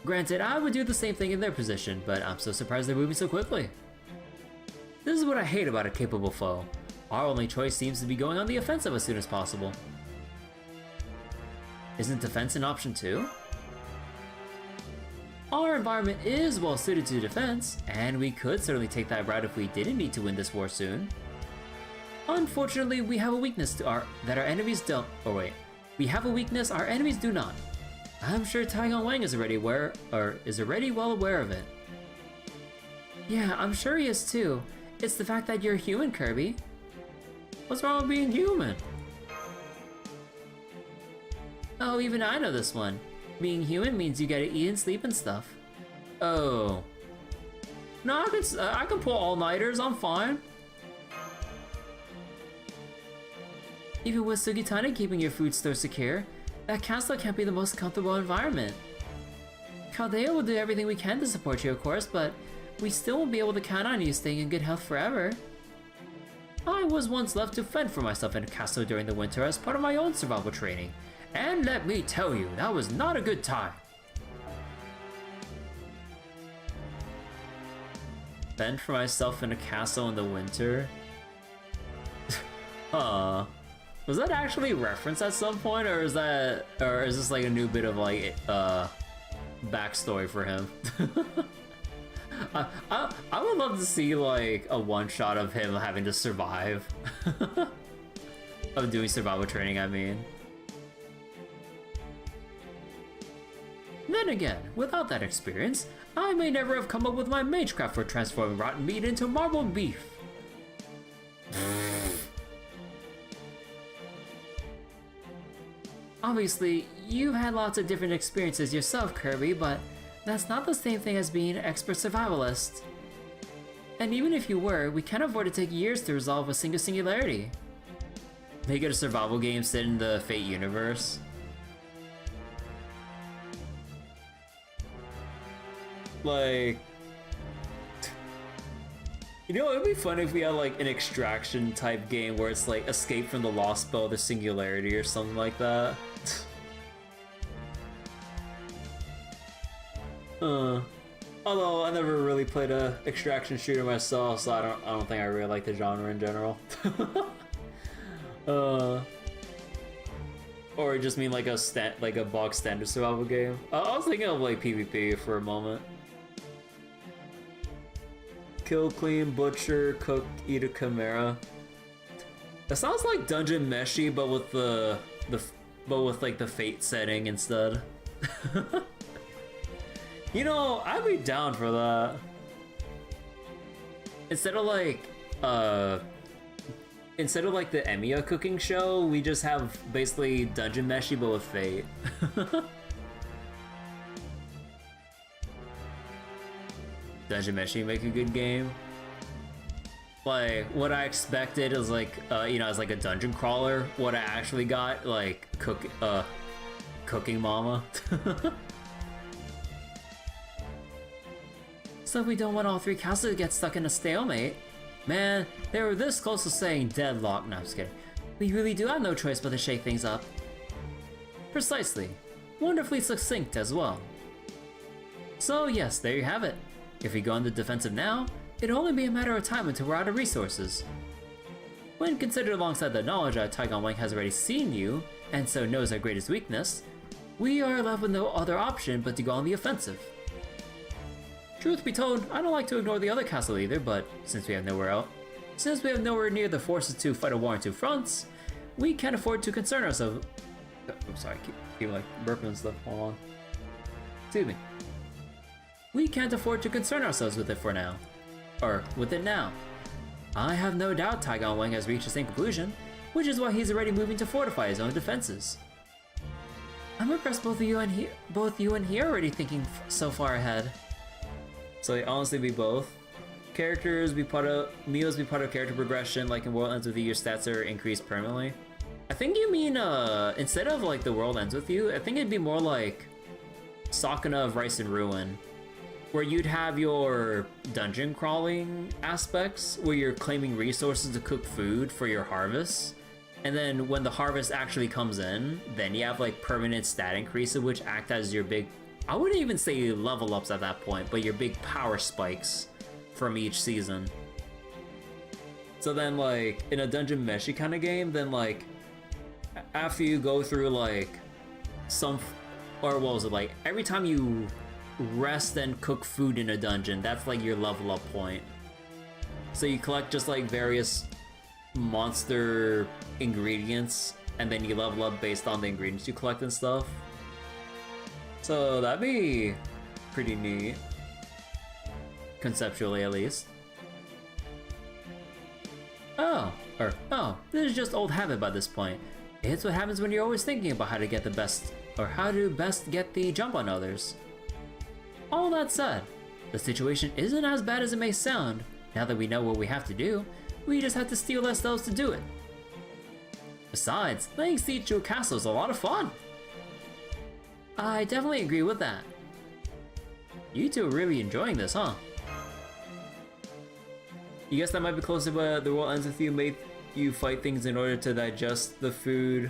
Granted, I would do the same thing in their position, but I'm so surprised they're moving so quickly. This is what I hate about a capable foe. Our only choice seems to be going on the offensive as soon as possible. Isn't defense an option too? Our environment is well suited to defense, and we could certainly take that route if we didn't need to win this war soon. Unfortunately, we have a weakness to that our enemies don't. Oh wait, we have a weakness our enemies do not. I'm sure Taigon Wang is already well aware of it. Yeah, I'm sure he is too. It's the fact that you're human, Kirby. What's wrong with being human? Oh, even I know this one. Being human means you gotta eat and sleep and stuff. Oh. No, I can pull all-nighters, I'm fine. Even with Sugitana keeping your food store secure, that castle can't be the most comfortable environment. Caldea will do everything we can to support you, of course, but we still won't be able to count on you staying in good health forever. I was once left to fend for myself in a castle during the winter as part of my own survival training, and let me tell you, that was not a good time. Fend for myself in a castle in the winter? Was that actually referenced at some point, or is this like a new bit of like backstory for him? I would love to see like a one-shot of him having to survive. Of doing survival training, I mean. Then again, without that experience, I may never have come up with my magecraft for transforming rotten meat into marbled beef. Obviously, you've had lots of different experiences yourself, Kirby, but that's not the same thing as being an expert survivalist. And even if you were, we can't afford to take years to resolve a single singularity. Make it a survival game set in the Fate universe. Like, you know, it'd be fun if we had like an extraction type game where it's like Escape from the Lost Spell, the Singularity, or something like that. Although I never really played a extraction shooter myself, so I don't think I really like the genre in general. Or just mean like a box standard survival game. I was thinking of like PvP for a moment. Kill, clean, butcher, cook, eat a chimera. That sounds like Dungeon Meshy, but with like the Fate setting instead. You know, I'd be down for that. Instead of like the Emiya cooking show, we just have basically Dungeon Meshy but with Fate. Dungeon Meshy make a good game. Like, what I expected is like, you know, as like a dungeon crawler. What I actually got, like, Cooking Mama. So we don't want all three castles to get stuck in a stalemate. Man, they were this close to saying deadlock. No, I'm just kidding. We really do have no choice but to shake things up. Precisely. Wonderfully succinct as well. So yes, there you have it. If we go on the defensive now, it'll only be a matter of time until we're out of resources. When considered alongside the knowledge that Taigon Wang has already seen you, and so knows our greatest weakness, we are left with no other option but to go on the offensive. Truth be told, I don't like to ignore the other castle either, but since we have nowhere near the forces to fight a war on two fronts, we can't afford to concern ourselves. I'm sorry, keep like burping and stuff. Hold on. Excuse me. We can't afford to concern ourselves with it for now. Or with it now. I have no doubt Taigon Wang has reached the same conclusion, which is why he's already moving to fortify his own defenses. I'm impressed both you and he are already thinking so far ahead. So they honestly be both. Meals be part of character progression, like in World Ends With You, your stats are increased permanently. I think you mean instead of like the World Ends With You, I think it'd be more like Sakuna of Rice and Ruin, where you'd have your dungeon crawling aspects where you're claiming resources to cook food for your harvest, and then when the harvest actually comes in, then you have like permanent stat increases which act as your big, I wouldn't even say level ups at that point, but your big power spikes from each season. So then like in a Dungeon Meshy kind of game, then like after you go through like every time you rest and cook food in a dungeon, that's like your level up point. So you collect just like various monster ingredients, and then you level up based on the ingredients you collect and stuff. So that'd be pretty neat. Conceptually, at least. Oh, this is just old habit by this point. It's what happens when you're always thinking about how to get the best, or how to best get the jump on others. All that said, the situation isn't as bad as it may sound. Now that we know what we have to do, we just have to steel ourselves to do it. Besides, laying siege to a castle is a lot of fun. I definitely agree with that. You two are really enjoying this, huh? You guess that might be close to what the world ends with you, made you fight things in order to digest the food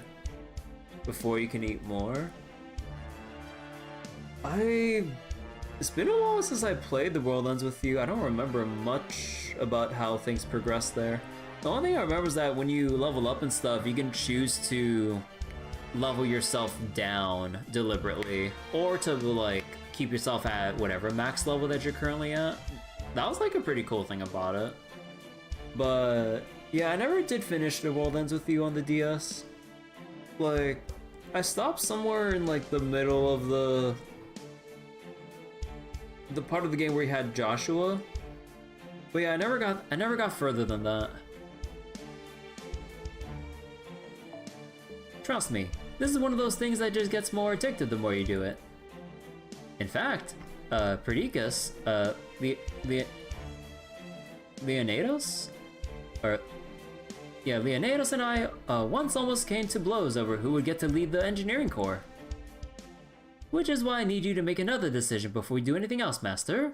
before you can eat more? It's been a while since I played The World Ends With You. I don't remember much about how things progress there. The only thing I remember is that when you level up and stuff, you can choose to level yourself down deliberately, or to like keep yourself at whatever max level that you're currently at. That was like a pretty cool thing about it. But yeah, I never did finish The World Ends With You on the DS. Like, I stopped somewhere in like the middle of the part of the game where you had Joshua. But yeah, I never got further than that. Trust me, this is one of those things that just gets more addictive the more you do it. In fact, Perdiccas, Leonidas? Leonidas and I once almost came to blows over who would get to lead the engineering corps. Which is why I need you to make another decision before we do anything else, Master.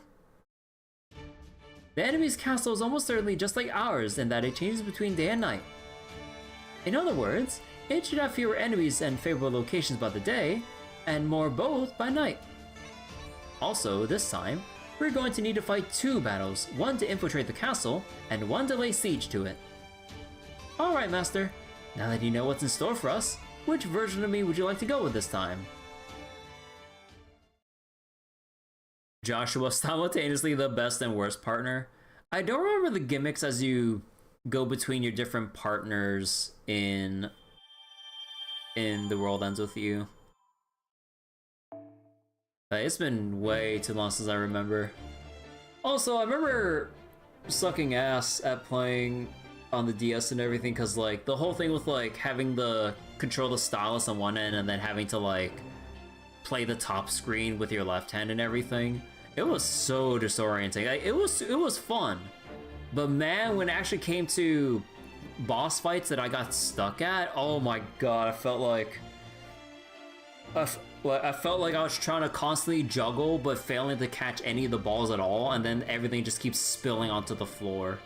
The enemy's castle is almost certainly just like ours in that it changes between day and night. In other words, it should have fewer enemies and favorable locations by the day, and more both by night. Also, this time, we're going to need to fight 2 battles, one to infiltrate the castle, and one to lay siege to it. Alright, Master. Now that you know what's in store for us, which version of me would you like to go with this time? Joshua, simultaneously the best and worst partner. I don't remember the gimmicks as you go between your different partners in The World Ends With You. It's been way too long since I remember. Also, I remember sucking ass at playing on the DS and everything, because like the whole thing with like having the control the stylus on one end and then having to like play the top screen with your left hand and everything. It was so disorienting. Like, it was fun, but man, when it actually came to boss fights that I got stuck at, oh my god, I felt like I was trying to constantly juggle but failing to catch any of the balls at all, and then everything just keeps spilling onto the floor.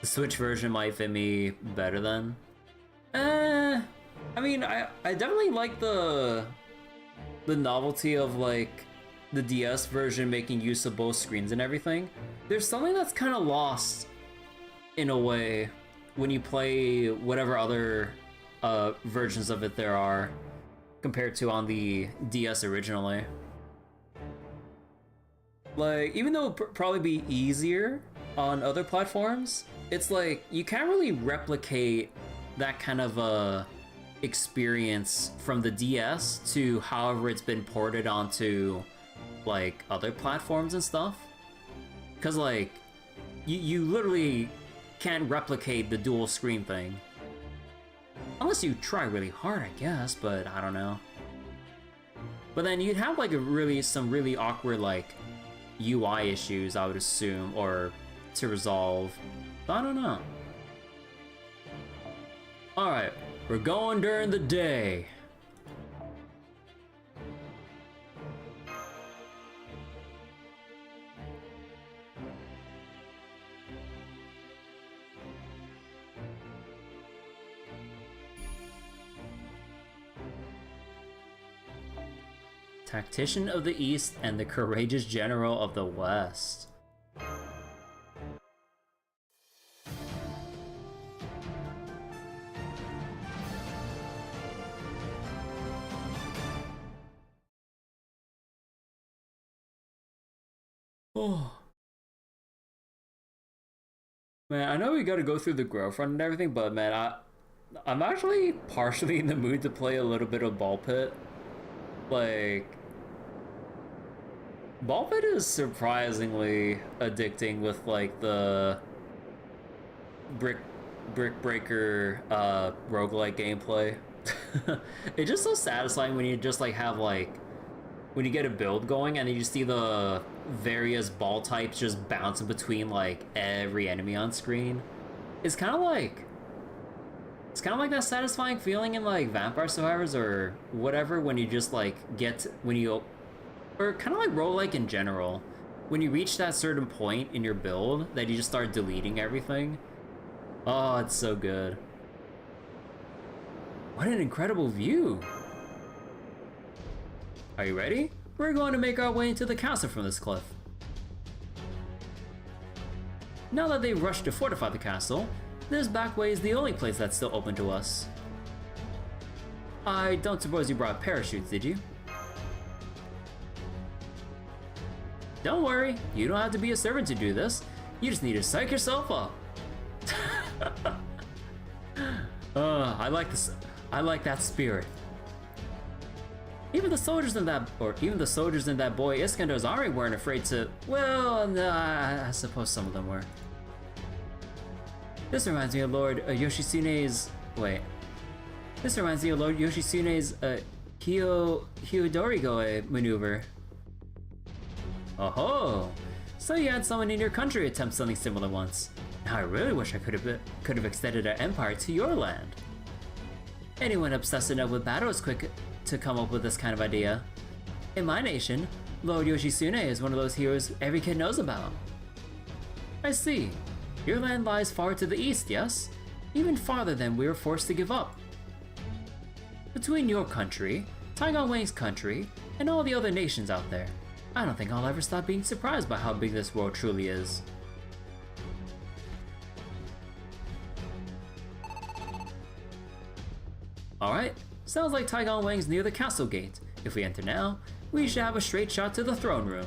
The Switch version might fit me better then. I mean, I definitely like the novelty of like the DS version making use of both screens and everything. There's something that's kind of lost in a way when you play whatever other versions of it there are compared to on the DS originally. Like, even though it'd probably be easier on other platforms, it's like you can't really replicate that kind of experience from the DS to however it's been ported onto like other platforms and stuff, because like you literally can't replicate the dual screen thing unless you try really hard, I guess, but I don't know. But then you'd have like some really awkward like UI issues, I would assume, or to resolve. I don't know. Alright, we're going during the day. Tactician of the East and the courageous general of the West. Oh. Man, I know we gotta go through the Grail Front and everything, but man, I'm actually partially in the mood to play a little bit of Ball Pit. Like, Ball Pit is surprisingly addicting with like the brick breaker roguelike gameplay. It's just so satisfying when you just like have like when you get a build going and you see the various ball types just bouncing between like every enemy on screen. It's kind of like that satisfying feeling in like Vampire Survivors or whatever when you just like or kind of like roguelike in general, when you reach that certain point in your build that you just start deleting everything. Oh, it's so good. What an incredible view. Are you ready? We're going to make our way into the castle from this cliff. Now that they've rushed to fortify the castle, this back way is the only place that's still open to us. I don't suppose you brought parachutes, did you? Don't worry, you don't have to be a servant to do this. You just need to psych yourself up. I like this. I like that spirit. Even the soldiers in that boy Iskandar's army weren't afraid to. Well, nah, I suppose some of them were. This reminds me of Lord Yoshitsune's. Wait. This reminds me of Lord Yoshitsune's Hyodorigo maneuver. Oh, so you had someone in your country attempt something similar once. Now I really wish I could have extended our empire to your land. Anyone obsessed enough with battle is quick to come up with this kind of idea. In my nation, Lord Yoshitsune is one of those heroes every kid knows about. I see. Your land lies far to the east, yes? Even farther than we were forced to give up. Between your country, Taigon Wang's country, and all the other nations out there, I don't think I'll ever stop being surprised by how big this world truly is. Alright, sounds like Taigon Wang's near the castle gate. If we enter now, we should have a straight shot to the throne room.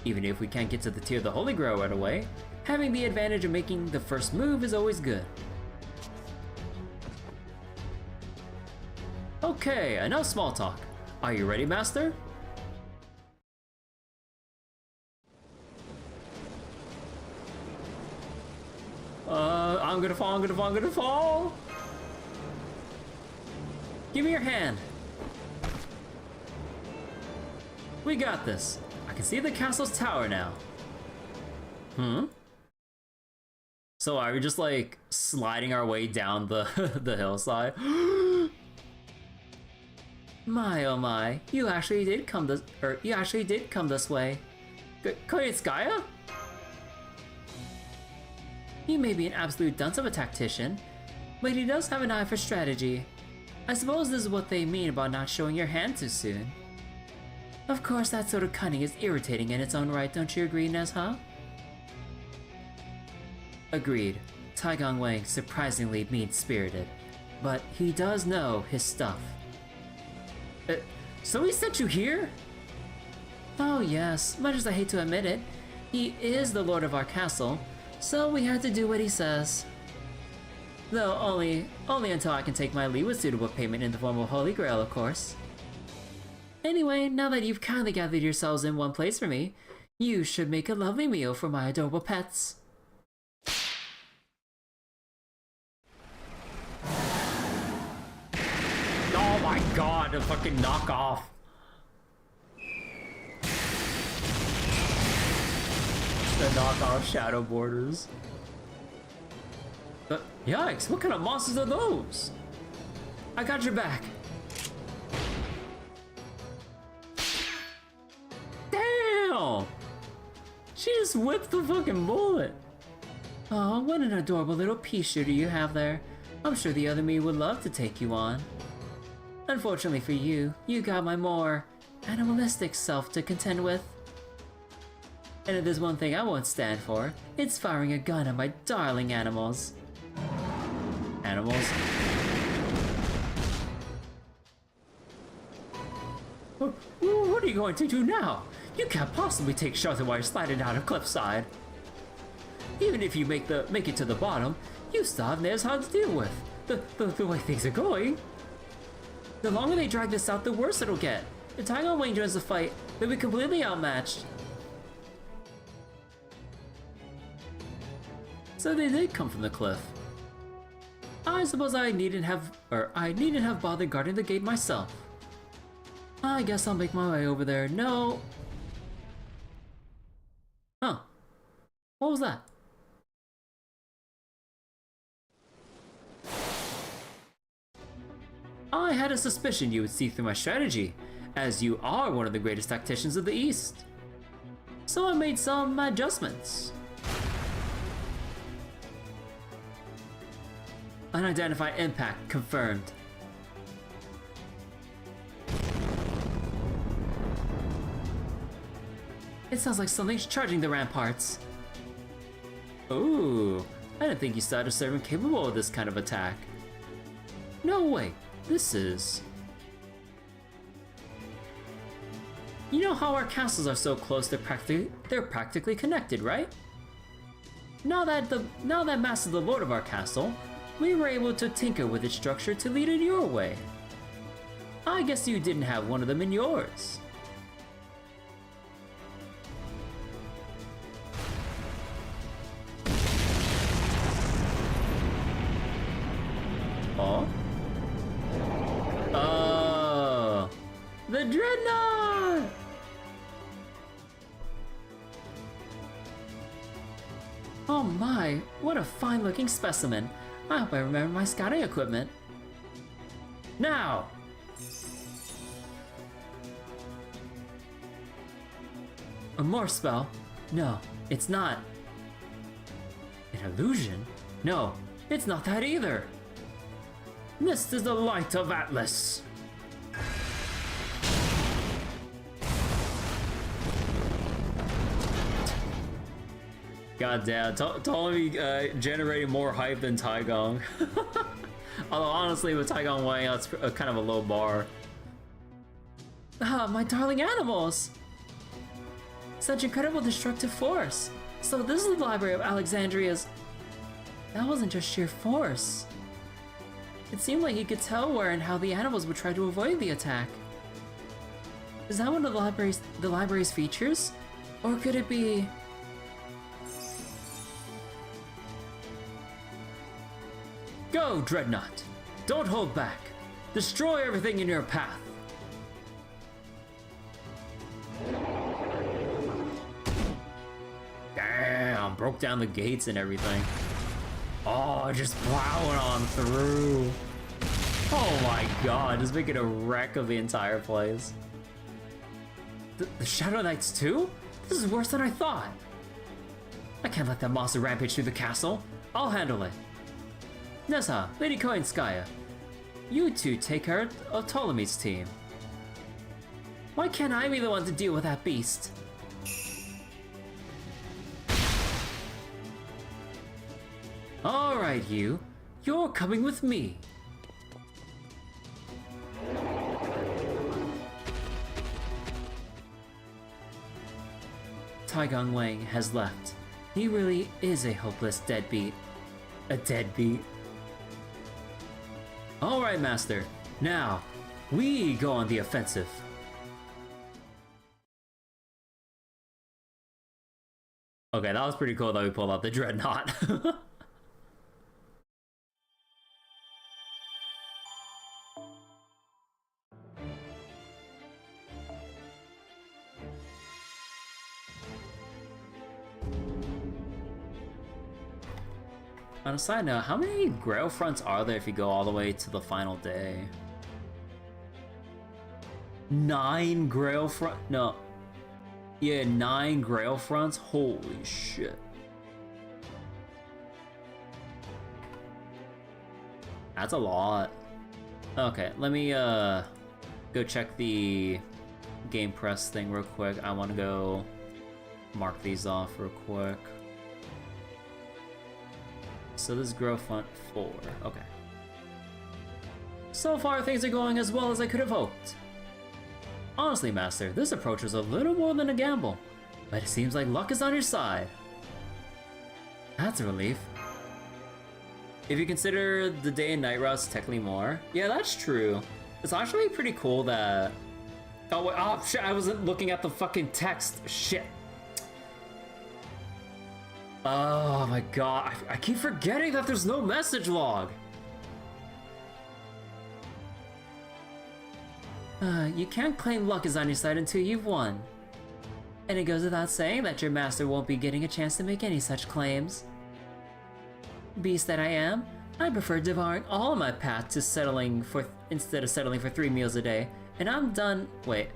Even if we can't get to the tier of the Holy Grail right away, having the advantage of making the first move is always good. Okay, enough small talk. Are you ready, Master? I'm gonna fall! Give me your hand. We got this. I can see the castle's tower now. So are we just like sliding our way down the the hillside? My oh my, you actually did come this way. Koyetskaya? He may be an absolute dunce of a tactician, but he does have an eye for strategy. I suppose this is what they mean about not showing your hand too soon. Of course, that sort of cunning is irritating in its own right, don't you agree, Nezha? Agreed. Taigon Wang surprisingly mean-spirited, but he does know his stuff. So he sent you here? Oh yes, much as I hate to admit it, he is the lord of our castle, so we had to do what he says. Though only until I can take my leave with suitable payment in the form of Holy Grail, of course. Anyway, now that you've kindly gathered yourselves in one place for me, you should make a lovely meal for my adorable pets. Oh my god, the fucking knockoff. The knockoff shadow borders. Yikes, what kind of monsters are those? I got your back. Damn! She just whipped the fucking bullet. Oh, what an adorable little pea shooter you have there. I'm sure the other me would love to take you on. Unfortunately for you, you got my more animalistic self to contend with. And if there's one thing I won't stand for, it's firing a gun at my darling animals. Animals? What are you going to do now? You can't possibly take shelter while you're sliding down a cliffside. Even if you make it to the bottom, you still have Nair's hard to deal with. The way things are going. The longer they drag this out, the worse it'll get. If Tiger and Wayne joins the fight, they'll be completely outmatched. So they did come from the cliff. I suppose I needn't have bothered guarding the gate myself. I guess I'll make my way over there. No. Huh. What was that? I had a suspicion you would see through my strategy, as you are one of the greatest tacticians of the East. So I made some adjustments. Unidentified impact confirmed. It sounds like something's charging the ramparts. Ooh, I didn't think you still had a servant capable of this kind of attack. No way, this is... You know how our castles are so close they're practically connected, right? Now that Mass is the lord of our castle, we were able to tinker with its structure to lead it your way. I guess you didn't have one of them in yours. Oh? Oh! The Dreadnought! Oh my, what a fine looking specimen. I hope I remember my scouting equipment. Now! A morph spell? No, it's not. An illusion? No, it's not that either. This is the light of Atlas. God damn, totally generating more hype than Taigong. Although honestly, with Taigong Wang, that's kind of a low bar. Ah, my darling animals! Such incredible destructive force. So this is the Library of Alexandria's... That wasn't just sheer force. It seemed like he could tell where and how the animals would try to avoid the attack. Is that one of the library's features? Or could it be... Go, Dreadnought! Don't hold back! Destroy everything in your path! Damn, broke down the gates and everything. Oh, just plowing on through. Oh my god, just making a wreck of the entire place. The Shadow Knights too? This is worse than I thought. I can't let that monster rampage through the castle. I'll handle it. Nessa, Lady Koinskaya, you two take care of Ptolemy's team. Why can't I be the one to deal with that beast? Alright, you're coming with me. Taigong Wang has left. He really is a hopeless deadbeat. A deadbeat. Alright, Master. Now, we go on the offensive. Okay, that was pretty cool that we pulled out the Dreadnought. On a side note, how many Grail Fronts are there if you go all the way to the final day? 9 Grail Front? No. Yeah, 9 Grail Fronts? Holy shit. That's a lot. Okay, let me go check the game press thing real quick. I want to go mark these off real quick. So this is Grail Front 4, okay. So far things are going as well as I could have hoped. Honestly, Master, this approach was a little more than a gamble, but it seems like luck is on your side. That's a relief. If you consider the day and night routes technically more. Yeah, that's true. It's actually pretty cool that... Oh, wait, oh shit, I wasn't looking at the fucking text. Shit. Oh my god, I keep forgetting that there's no message log. You can't claim luck is on your side until you've won. And it goes without saying that your master won't be getting a chance to make any such claims. Beast that I am, I prefer devouring all of my path to settling for instead of settling for 3 meals a day. And I'm done. Wait.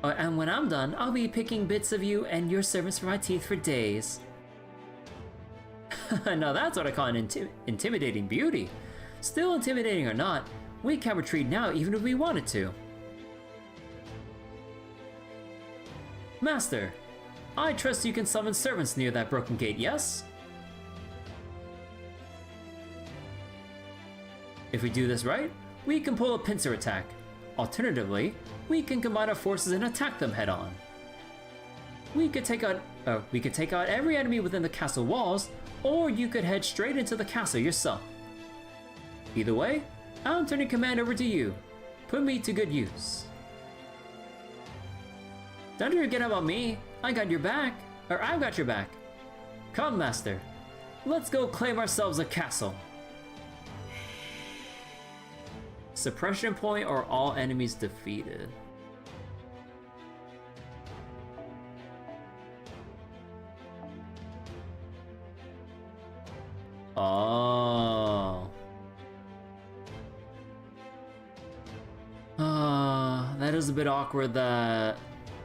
And when I'm done, I'll be picking bits of you and your servants for my teeth for days. Now that's what I call an intimidating beauty. Still intimidating or not, we can retreat now even if we wanted to. Master, I trust you can summon servants near that broken gate, yes? If we do this right, we can pull a pincer attack. Alternatively, we can combine our forces and attack them head-on. We could take out every enemy within the castle walls, or you could head straight into the castle yourself. Either way, I'm turning command over to you. Put me to good use. Don't forget about me. I got your back. Or I've got your back. Come, Master. Let's go claim ourselves a castle. Suppression point or all enemies defeated. Oh. That is a bit awkward that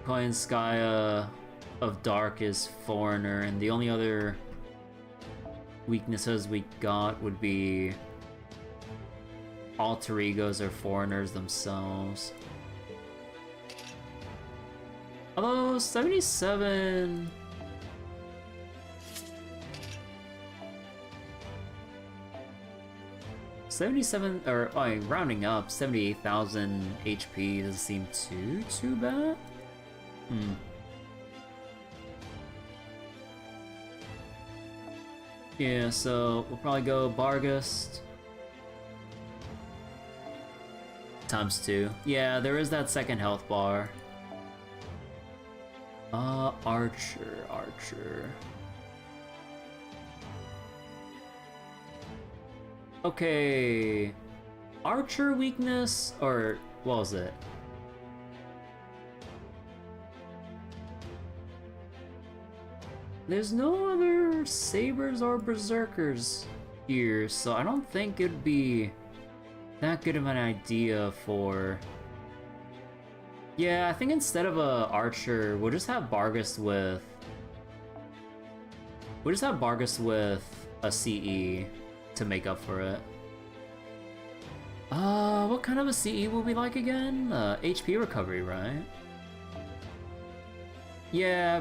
Koyanskaya of Dark is foreigner, and the only other weaknesses we got would be alter egos or foreigners themselves. Although 77... or rounding up, 78,000 HP doesn't seem too bad. Yeah, so we'll probably go Barghest times 2. Yeah, there is that second health bar. Archer. Okay, Archer weakness, or what was it? There's no other sabers or berserkers here, so I don't think it'd be that good of an idea for... Yeah, I think instead of a Archer, we'll just have Barghest with... a CE to make up for it. What kind of a CE will we like again? HP recovery, right? Yeah,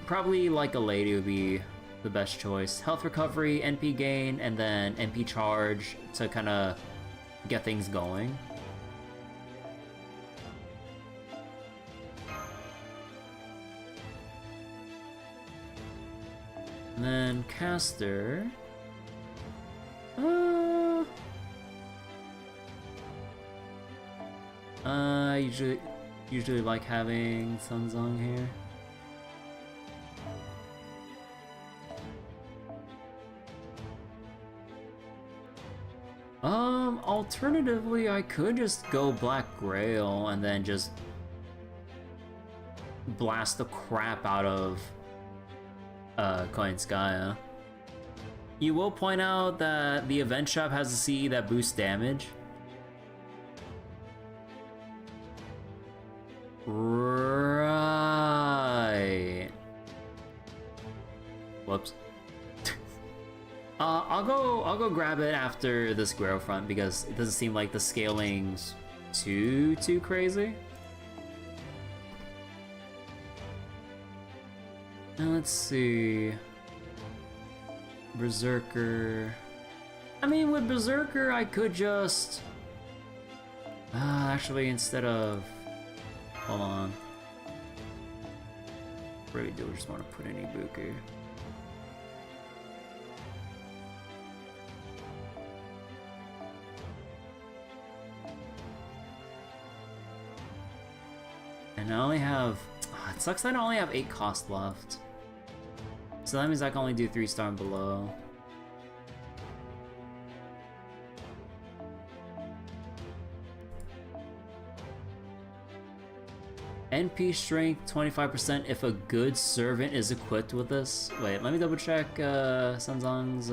probably like a lady would be the best choice. Health recovery, NP gain, and then NP charge to kind of get things going. And then caster. Usually like having Sunzong here. Alternatively, I could just go Black Grail and then just blast the crap out of Koyanskaya. You will point out that the event shop has a CE that boosts damage. Right. Whoops. I'll go grab it after this Grail Front because it doesn't seem like the scaling's too crazy. Now let's see. Berserker. I mean, with Berserker, I could just... actually, instead of... Hold on. Really do just want to put in Ibuku. And I only have... Oh, it sucks that I only have 8 cost left. So that means I can only do 3-star and below. NP strength 25% if a good servant is equipped with this. Wait, let me double check Sanzang's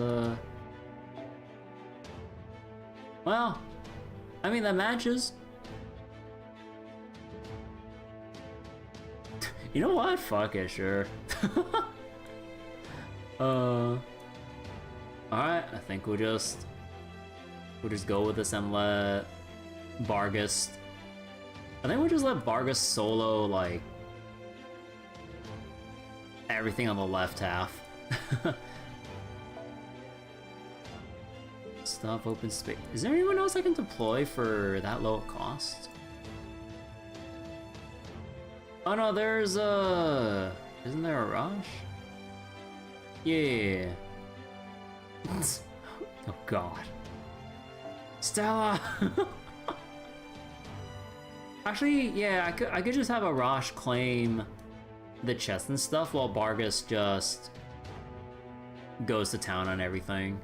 Well, I mean that matches. You know what? Fuck it, sure. Alright, I think we'll just go with this and let Vargas. I think we'll just let Vargas solo, like, everything on the left half. Stop open space. Is there anyone else I can deploy for that low cost? Oh no, there's isn't there a rush? Yeah. Oh god. Stella! Actually, yeah, I could just have a Rosh claim the chest and stuff while Vargas just goes to town on everything.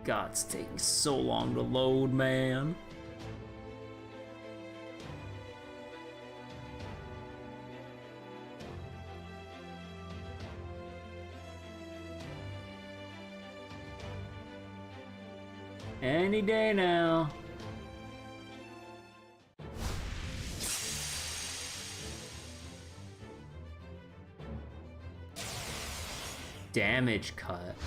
God, it's taking so long to load, man. Any day now. Damage cut.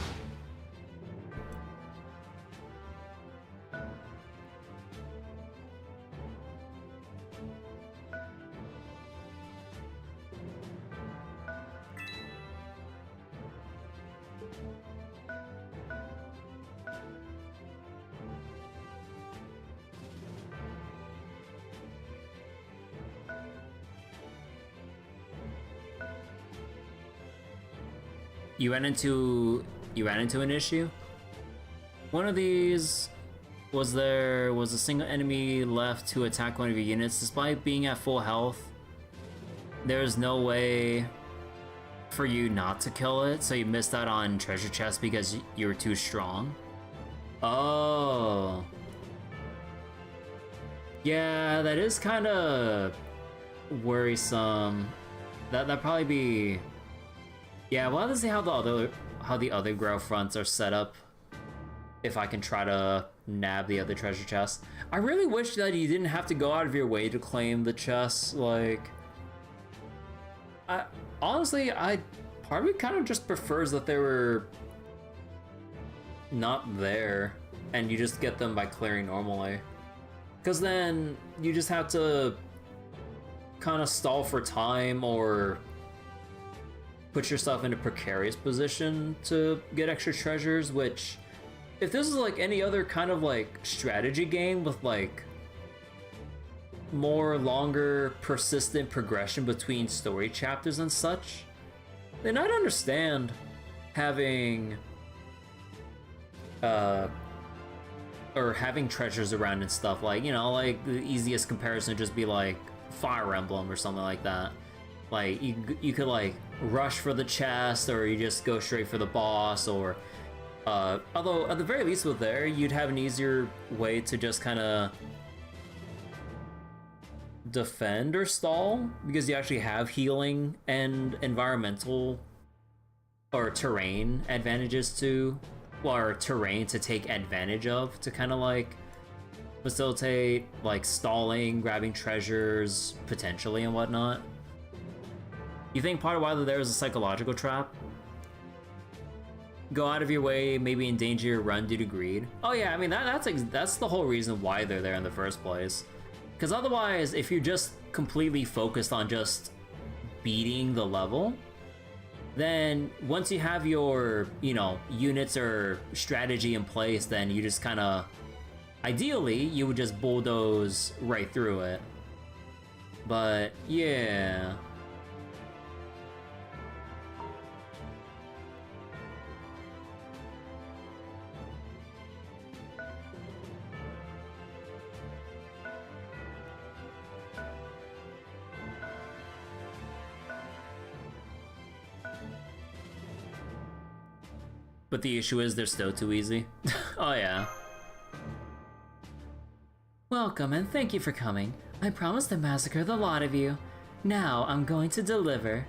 You ran into an issue? One of these was a single enemy left to attack one of your units. Despite being at full health, there's no way for you not to kill it, so you missed out on treasure chests because you were too strong. Oh. Yeah, that is kind of worrisome. That'd probably be... Yeah, we'll have to see how the other Grail Fronts are set up. If I can try to nab the other treasure chests. I really wish that you didn't have to go out of your way to claim the chests. Like, honestly, part of me kind of just prefers that they were not there, and you just get them by clearing normally. Because then you just have to kind of stall for time or put yourself in a precarious position to get extra treasures, which, if this is like any other kind of like strategy game with like more longer persistent progression between story chapters and such, then I'd understand having or having treasures around and stuff. Like, you know, like the easiest comparison would just be like Fire Emblem or something like that. Like you could like rush for the chest, or you just go straight for the boss, or although at the very least with there, you'd have an easier way to just kind of defend or stall, because you actually have healing and environmental or terrain advantages to, or terrain to take advantage of to kind of like facilitate like stalling, grabbing treasures potentially and whatnot. You think part of why there is a psychological trap? Go out of your way, maybe endanger your run due to greed. Oh yeah, I mean that's the whole reason why they're there in the first place. Because otherwise, if you're just completely focused on just beating the level, then once you have your, you know, units or strategy in place, then you just kind of, Ideally, you would just bulldoze right through it. But yeah. But the issue is they're still too easy. Oh yeah. Welcome and thank you for coming. I promised to massacre the lot of you. Now I'm going to deliver.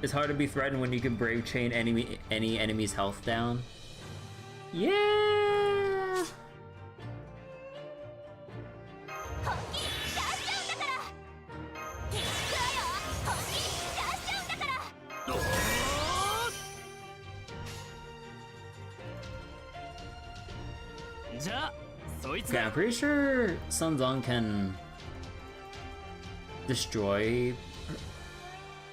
It's hard to be threatened when you can brave chain any enemy's health down. Yeah. Okay, I'm pretty sure Sunzong can destroy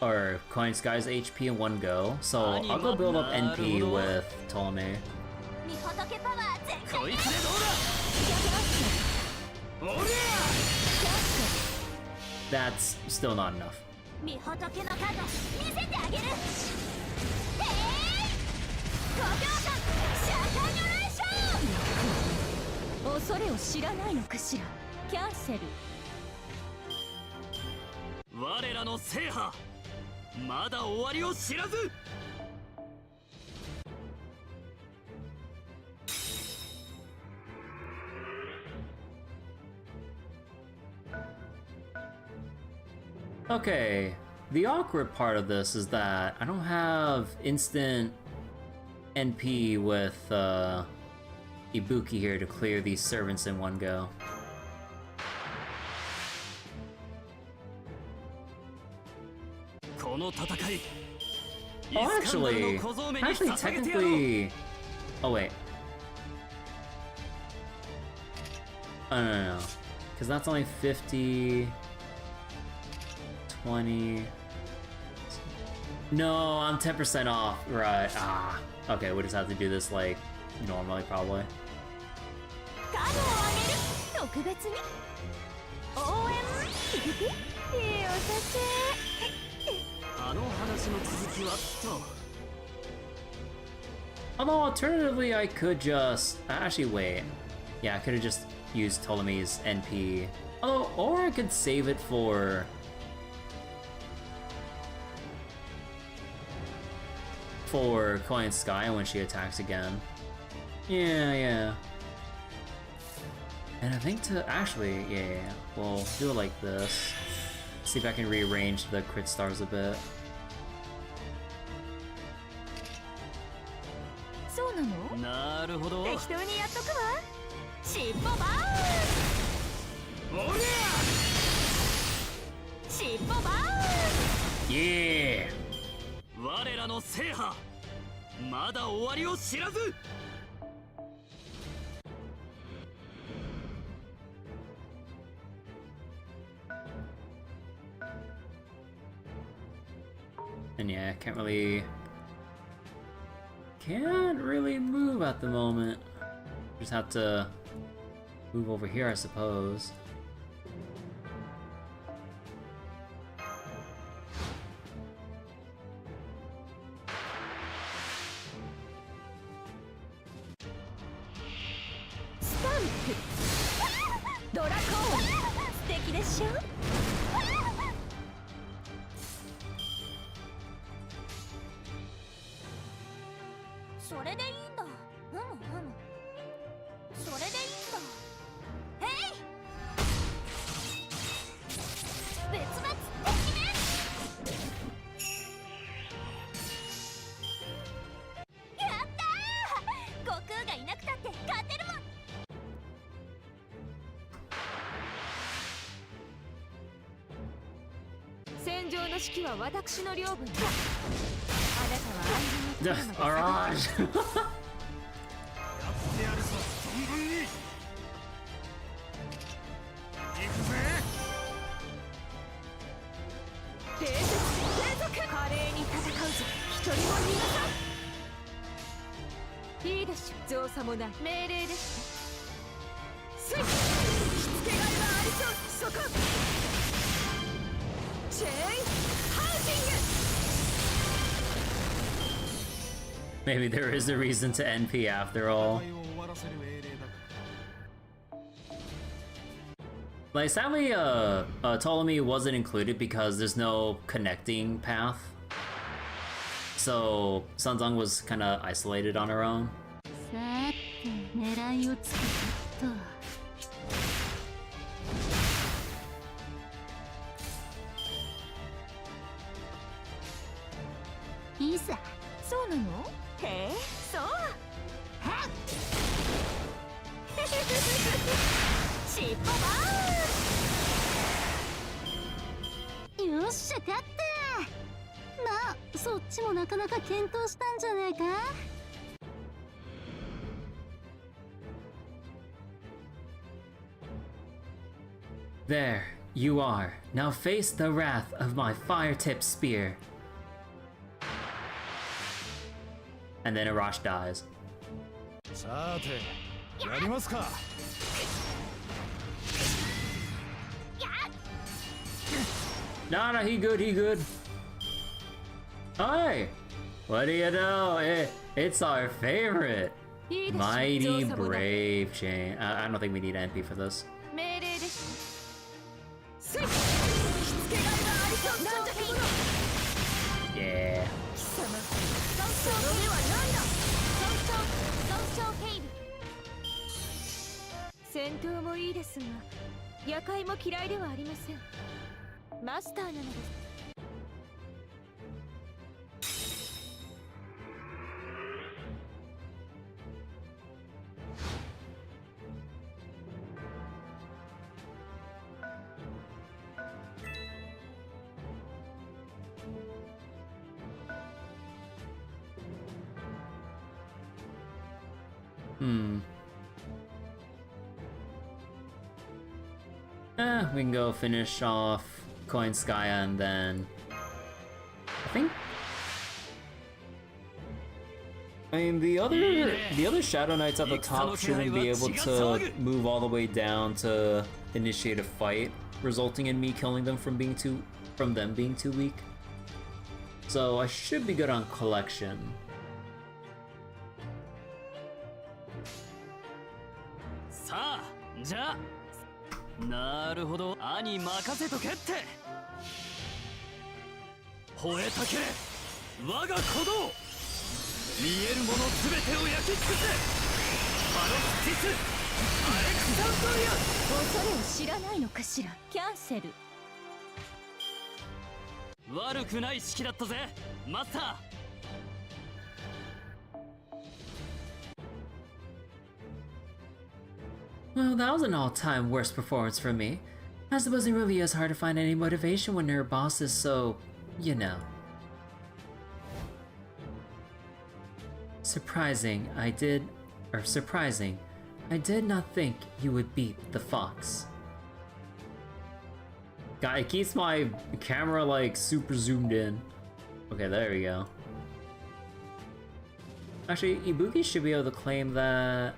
or Coin Sky's HP in one go, so I'll go build up NP with Ptolemy. That's still not enough. 恐れを知らないのかしら。キャンセル。我らの制覇、まだ終わりを知らず。Okay, the awkward part of this is that I don't have instant NP with Ibuki here to clear these servants in one go. Oh, actually, technically... Oh, wait. Oh, no. Because that's only 50... 20... No, I'm 10% off. Right. Ah. Okay, we just have to do this, like, normally, probably. Although, alternatively, I could just... Actually, wait. Yeah, I could have just used Ptolemy's NP. Oh, or I could save it for Coin Sky when she attacks again. Yeah. And I think to actually, yeah, we'll do it like this. See if I can rearrange the crit stars a bit. Yeah! 我らの制覇、まだ終わりを知らず。And yeah, can't really move at the moment. Just have to move over here, I suppose. Arage! 冷徹継続華麗に戦うぞ一人も逃がさんいいでしょ造作もない命令ですスイッしつけがいはありそうそこチェーンハウジング Maybe there is a reason to NP after all. Like, sadly, Ptolemy wasn't included because there's no connecting path. So, Sanzang was kind of isolated on her own. さーて狙いをつけたといざそうなの？へえそうはっ尻尾バーンよっしゃ勝ったまあそっちもなかなか検討したんじゃねえか There, you are. Now face the wrath of my fire-tipped spear. And then Arash dies. さてやりますか No, he good, he good. Hey! What do you know? It's our favorite. いいでしょ Mighty 造作もない Brave Chain. I don't think we need NP for this. 命令ですスイッしつけがいはありそうなんじゃけど Yeah. 貴様その目は何だ損傷警備戦闘もいいですが夜会も嫌いではありませんマスターなのです We can go finish off Coin Skya and then I mean the other Shadow Knights at the top shouldn't be able to move all the way down to initiate a fight, resulting in me killing them from them being too weak. So I should be good on collection. さあじゃあなるほど兄任せとけって吠えたけれ我が鼓動見えるもの全てを焼き尽くせパロスティスアレクサンドリア恐れを知らないのかしらキャンセル悪くない式だったぜマスター Well, that was an all-time worst performance for me. I suppose it really is hard to find any motivation when your boss is so, you know. Surprising, I did not think you would beat the fox. God, it keeps my camera like super zoomed in. Okay, there we go. Actually, Ibuki should be able to claim that.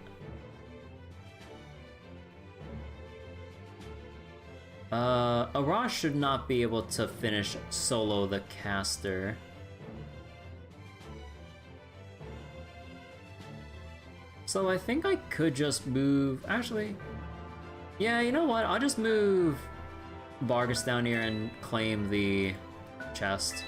Arash should not be able to finish solo the caster. So I think I could just move... Actually... Yeah, you know what? I'll just move Vargas down here and claim the chest.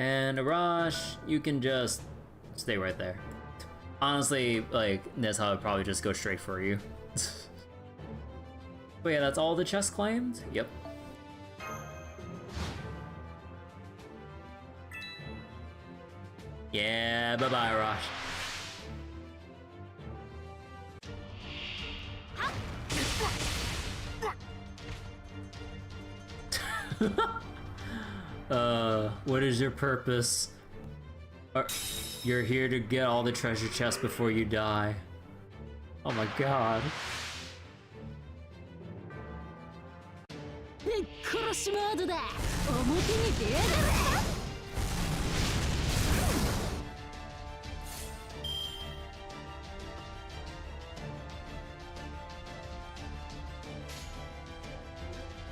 And Arash, you can just stay right there. Honestly, like, that's how I'd probably just go straight for you. But yeah, that's all the chests claimed? Yep. Yeah, bye-bye, Arash. What is your purpose? You're here to get all the treasure chests before you die. Oh my god. 殺しモードだ。表に出やが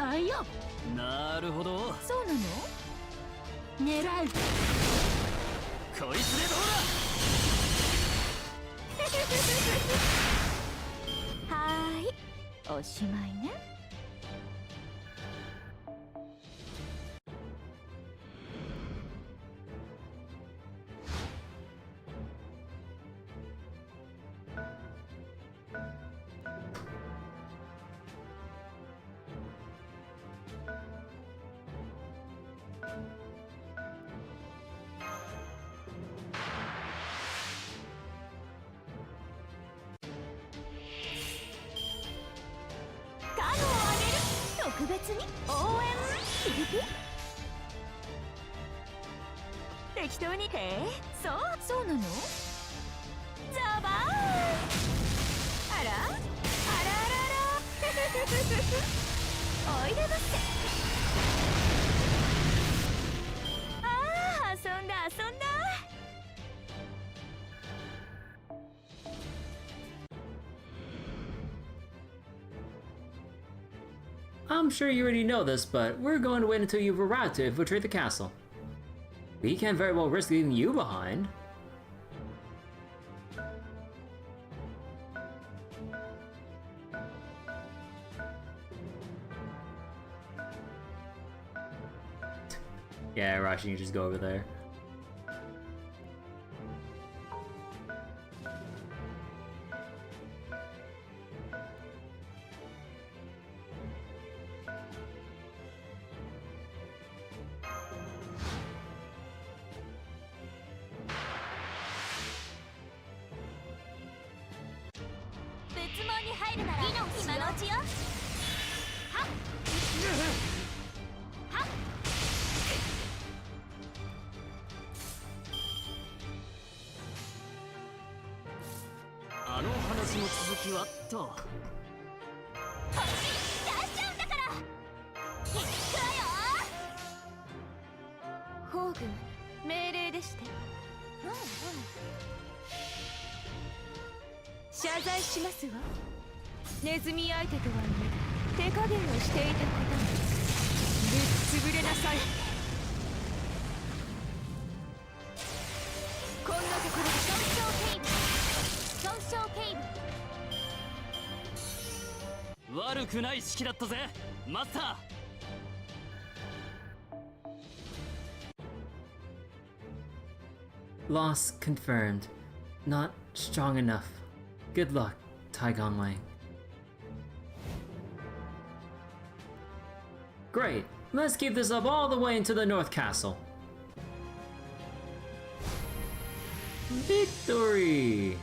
れ。あいよ。なるほど。そうなの？狙う。こいつでどうだ。はーい、おしまいね。特別に応援ピリピ適当にへえそうなのザバーンあらあらあらおいでまってああ遊んだ I'm sure you already know this, but we're going to wait until you've arrived to infiltrate the castle. We can't very well risk leaving you behind. Yeah, Rashi, you just go over there.謝罪しますわ。ネズミ相手とはいえ手加減をしていたことにぶっ潰れなさい。こんなところで損傷警備悪くない式だったぜマスター。Loss confirmed. Not strong enough. Good luck, Taigon Lang. Great. Let's keep this up all the way into the North Castle. Victory!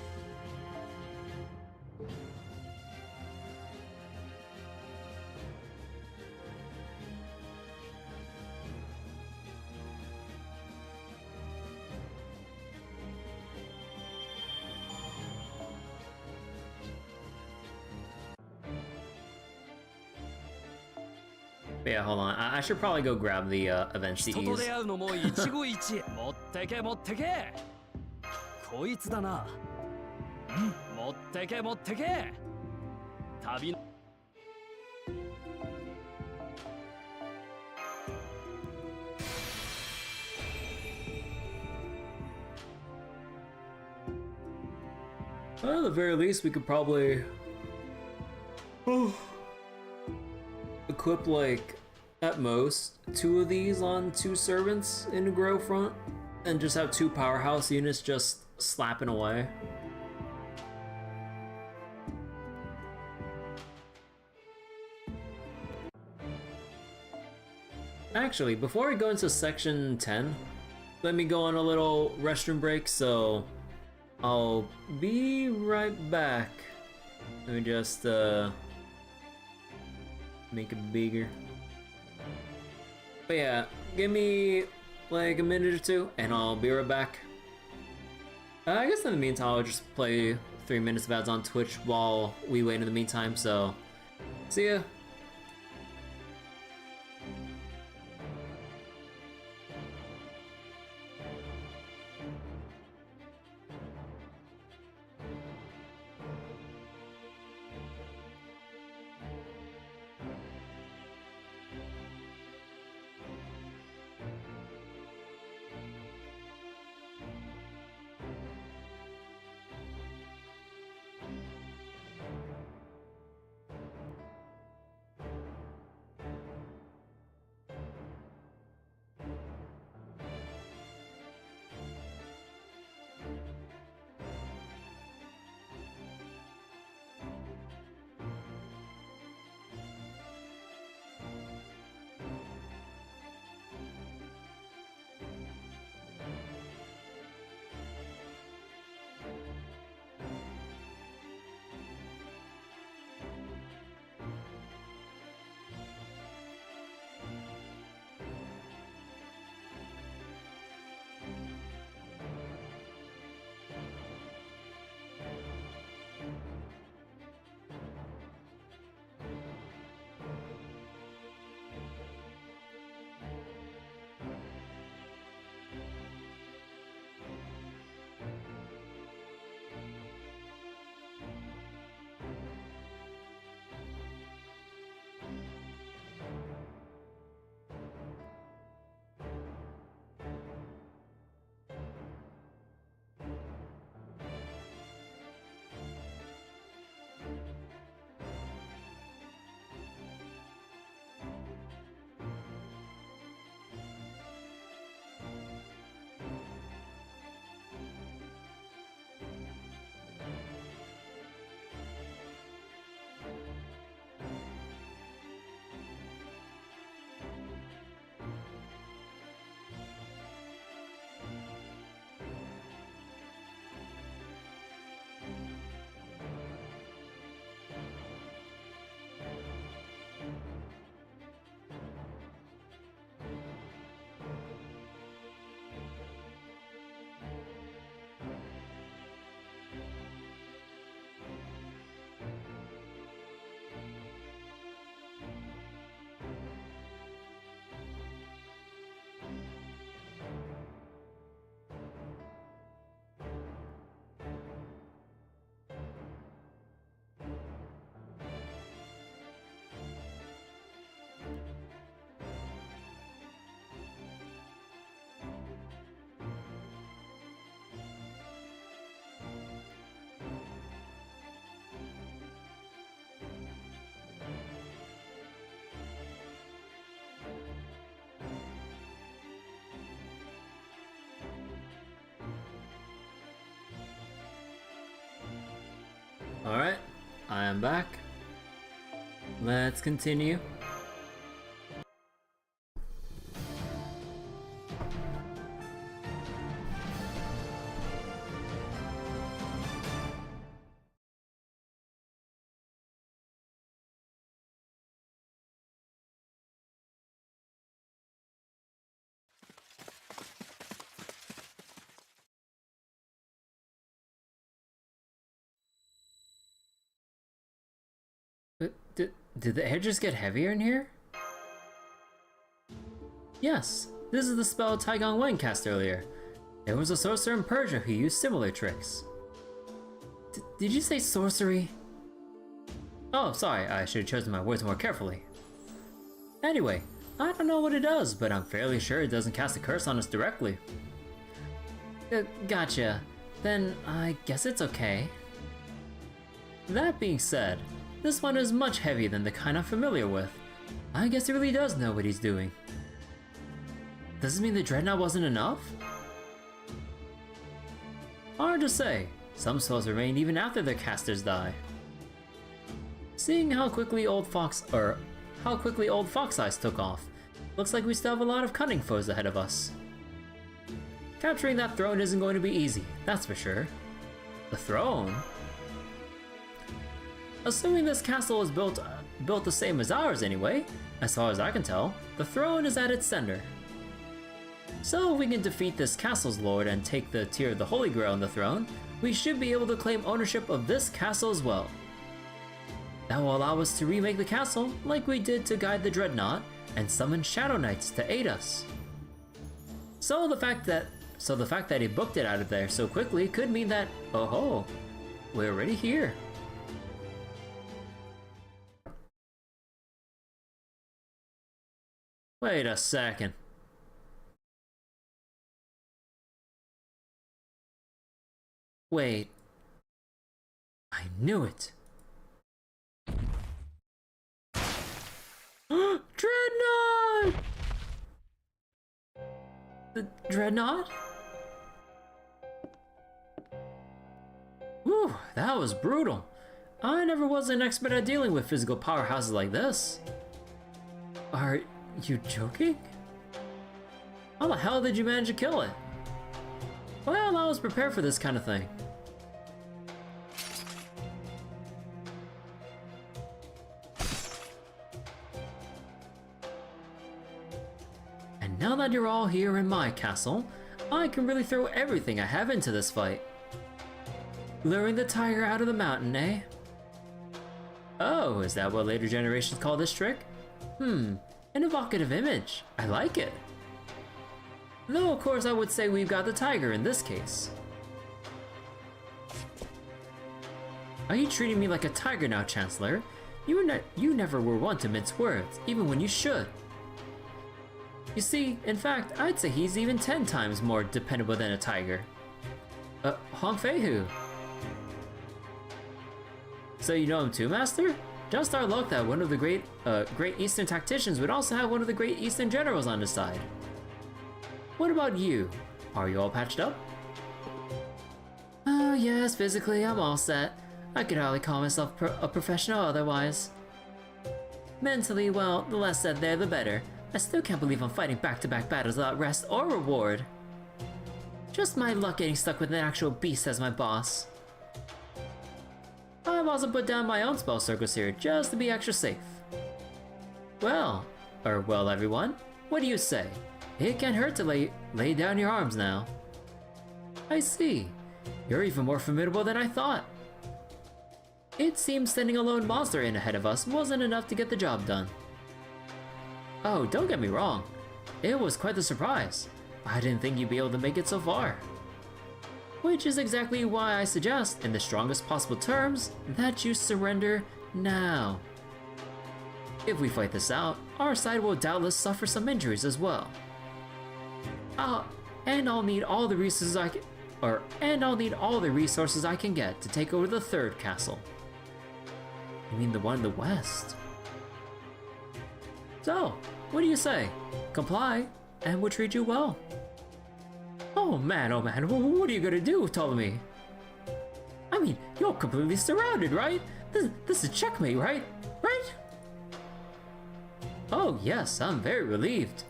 But yeah, hold on. I should probably go grab the event CEs. 人と出会うのも一期一会。持ってけ持ってけ。こいつだな。持ってけ持ってけ。旅の。Well, at the very least, we could probably equip, like, at most, 2 of these on 2 servants in the Grail Front, and just have 2 powerhouse units just slapping away. Actually, before we go into section 10, let me go on a little restroom break, so I'll be right back. Let me just make it bigger. But yeah, give me like a minute or two and I'll be right back. I guess in the meantime I'll just play 3 minutes of ads on Twitch while we wait in the meantime, so see ya. Alright, I am back. Let's continue. Did the air just get heavier in here? Yes, this is the spell Taigong Wen cast earlier. There was a sorcerer in Persia who used similar tricks. Did you say sorcery? Oh, sorry, I should have chosen my words more carefully. Anyway, I don't know what it does, but I'm fairly sure it doesn't cast a curse on us directly. Gotcha. Then I guess it's okay. That being said, this one is much heavier than the kind I'm familiar with. I guess he really does know what he's doing. Does this mean the Dreadnought wasn't enough? Hard to say. Some spells remain even after their casters die. Seeing how quickly old Fox Eyes took off, looks like we still have a lot of cunning foes ahead of us. Capturing that throne isn't going to be easy, that's for sure. The throne? Assuming this castle is built the same as ours anyway, as far as I can tell, the throne is at its center. So if we can defeat this castle's lord and take the tier of the Holy Grail on the throne, we should be able to claim ownership of this castle as well. That will allow us to remake the castle like we did to guide the Dreadnought and summon Shadow Knights to aid us. So the fact that he booked it out of there so quickly could mean that, oh ho, we're already here. Wait a second. Wait. I knew it. Dreadnought! The Dreadnought? Whew, that was brutal. I never was an expert at dealing with physical powerhouses like this. Are you joking? How the hell did you manage to kill it? Well, I was prepared for this kind of thing. And now that you're all here in my castle, I can really throw everything I have into this fight. Luring the tiger out of the mountain, eh? Oh, is that what later generations call this trick? An evocative image. I like it. Though, of course, I would say we've got the tiger in this case. Are you treating me like a tiger now, Chancellor? You never were one to mince words, even when you should. You see, in fact, I'd say he's even 10 times more dependable than a tiger. Hong Feihu. So you know him too, Master? Just our luck that one of the great Eastern tacticians would also have one of the great Eastern generals on his side. What about you? Are you all patched up? Oh yes, physically I'm all set. I could hardly call myself a professional otherwise. Mentally, well, the less said there the better. I still can't believe I'm fighting back-to-back battles without rest or reward. Just my luck getting stuck with an actual beast as my boss. I've also put down my own spell circles here, just to be extra safe. Well, everyone, what do you say? It can't hurt to lay down your arms now. I see. You're even more formidable than I thought. It seems sending a lone monster in ahead of us wasn't enough to get the job done. Oh, don't get me wrong. It was quite the surprise. I didn't think you'd be able to make it so far. Which is exactly why I suggest, in the strongest possible terms, that you surrender now. If we fight this out, our side will doubtless suffer some injuries as well. And I'll need all the resources I can get to take over the third castle. You mean the one in the west? So, what do you say? Comply, and we'll treat you well. Oh man, what are you gonna do, Ptolemy? I mean, you're completely surrounded, right? This is checkmate, right? Right? Oh yes, I'm very relieved.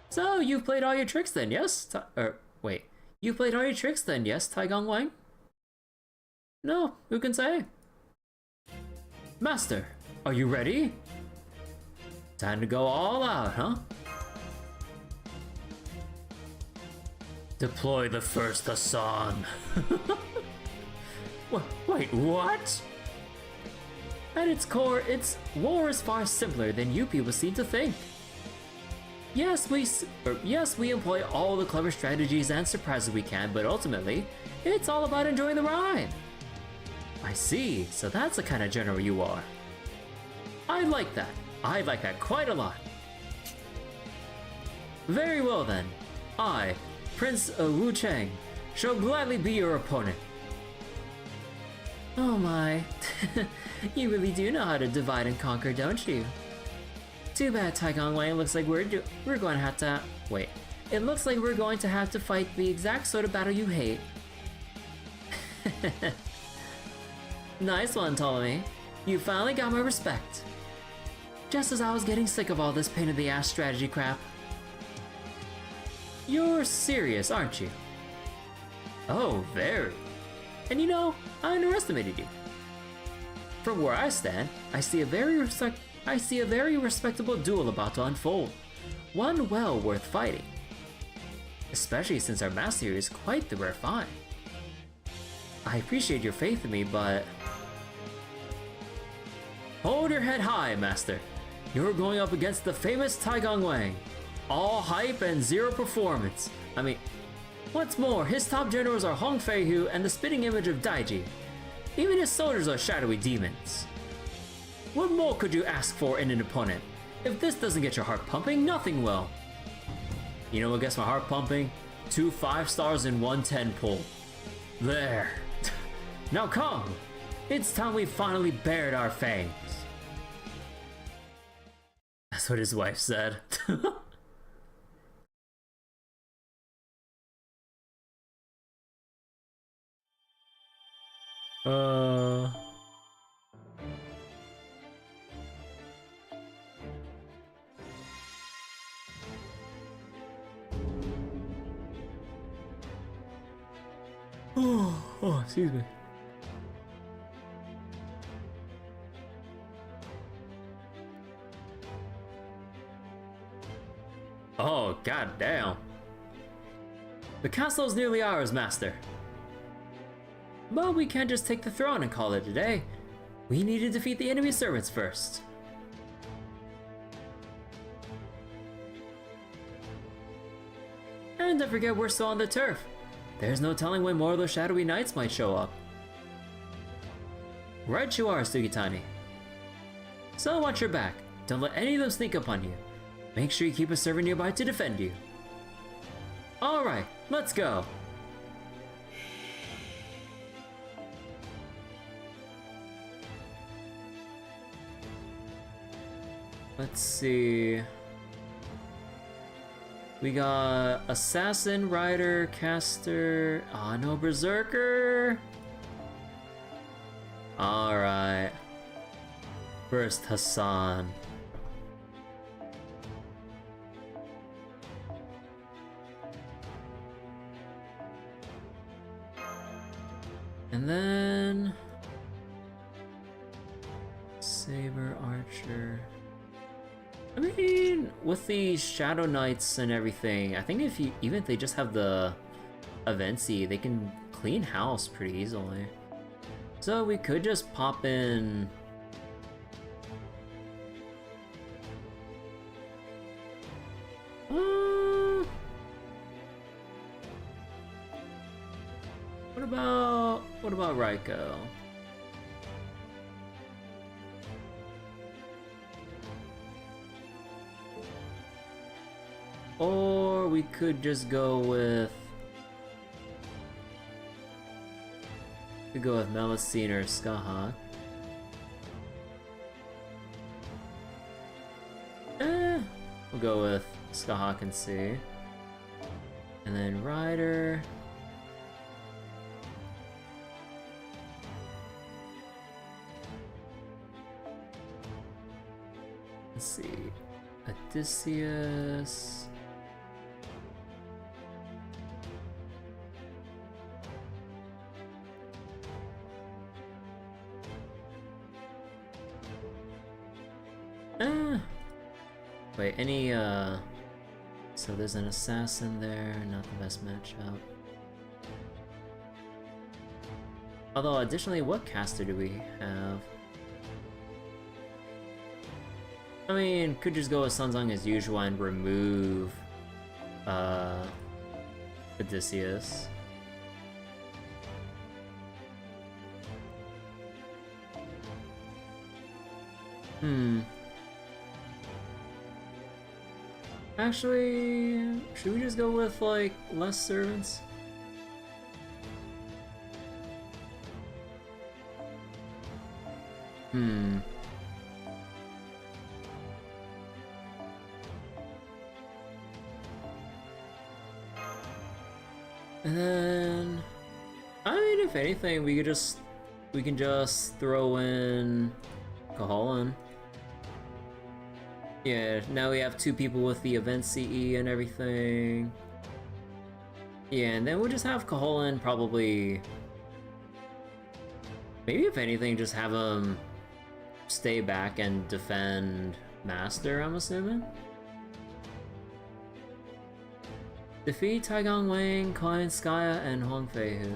So, you've played all your tricks then, yes? You played all your tricks then, yes, Taigong Wang? No, who can say? Master, are you ready? Time to go all out, huh? Deploy the first Hassan. Wait, what? At its core, war is far simpler than you people seem to think. Yes, we employ all the clever strategies and surprises we can, but ultimately, it's all about enjoying the ride. I see, so that's the kind of general you are. I like that. I like that quite a lot. Very well then. I, Prince Wu Cheng, shall gladly be your opponent. Oh my, you really do know how to divide and conquer, don't you? Too bad, Taigong Wang. Looks like we're going to have to wait. It looks like we're going to have to fight the exact sort of battle you hate. Nice one, Ptolemy. You finally got my respect. Just as I was getting sick of all this pain in the ass strategy crap. You're serious, aren't you? Oh, very. And you know, I underestimated you. From where I stand, I see a very respectable duel about to unfold. One well worth fighting. Especially since our master here is quite the rare find. I appreciate your faith in me, but... Hold your head high, Master. You're going up against the famous Taigong Wang. All hype and zero performance. I mean, what's more, his top generals are Hong Feihu and the spitting image of Daiji. Even his soldiers are shadowy demons. What more could you ask for in an opponent? If this doesn't get your heart pumping, nothing will. You know what gets my heart pumping? 2 5 stars and 1 10 pull. There. Now come! It's time we finally bared our fangs. That's what his wife said. Oh, excuse me. Oh, goddamn. The castle is nearly ours, Master. But we can't just take the throne and call it a day. We need to defeat the enemy servants first. And don't forget we're still on the turf. There's no telling when more of those shadowy knights might show up. Right you are, Sugitani. So watch your back. Don't let any of them sneak up on you. Make sure you keep a servant nearby to defend you. Alright, let's go. Let's see. We got Assassin, Rider, Caster. Ah, no Berserker. Alright. First, Hassan. And then... Saber, Archer... I mean, with the Shadow Knights and everything, I think even if they just have the Avency, they can clean house pretty easily. So we could just pop in... What about Raiko? Or we could just go with... We could go with Melusine or Skahak. We'll go with Skahak and see. And then Rider. Let's see. Odysseus. Wait, any, so there's an assassin there, not the best matchup. Although, additionally, what caster do we have? I mean, could just go with Sunzong as usual and remove, Odysseus. Actually, should we just go with, like, less servants? And then... I mean, if anything, we can just throw in Kaholan. Yeah, now we have 2 people with the event CE and everything. Yeah, and then we'll just have Kaholan probably... Maybe if anything, just have him stay back and defend Master, I'm assuming? Defeat Taigang Wang, Klein Skya, and Huang Feihu.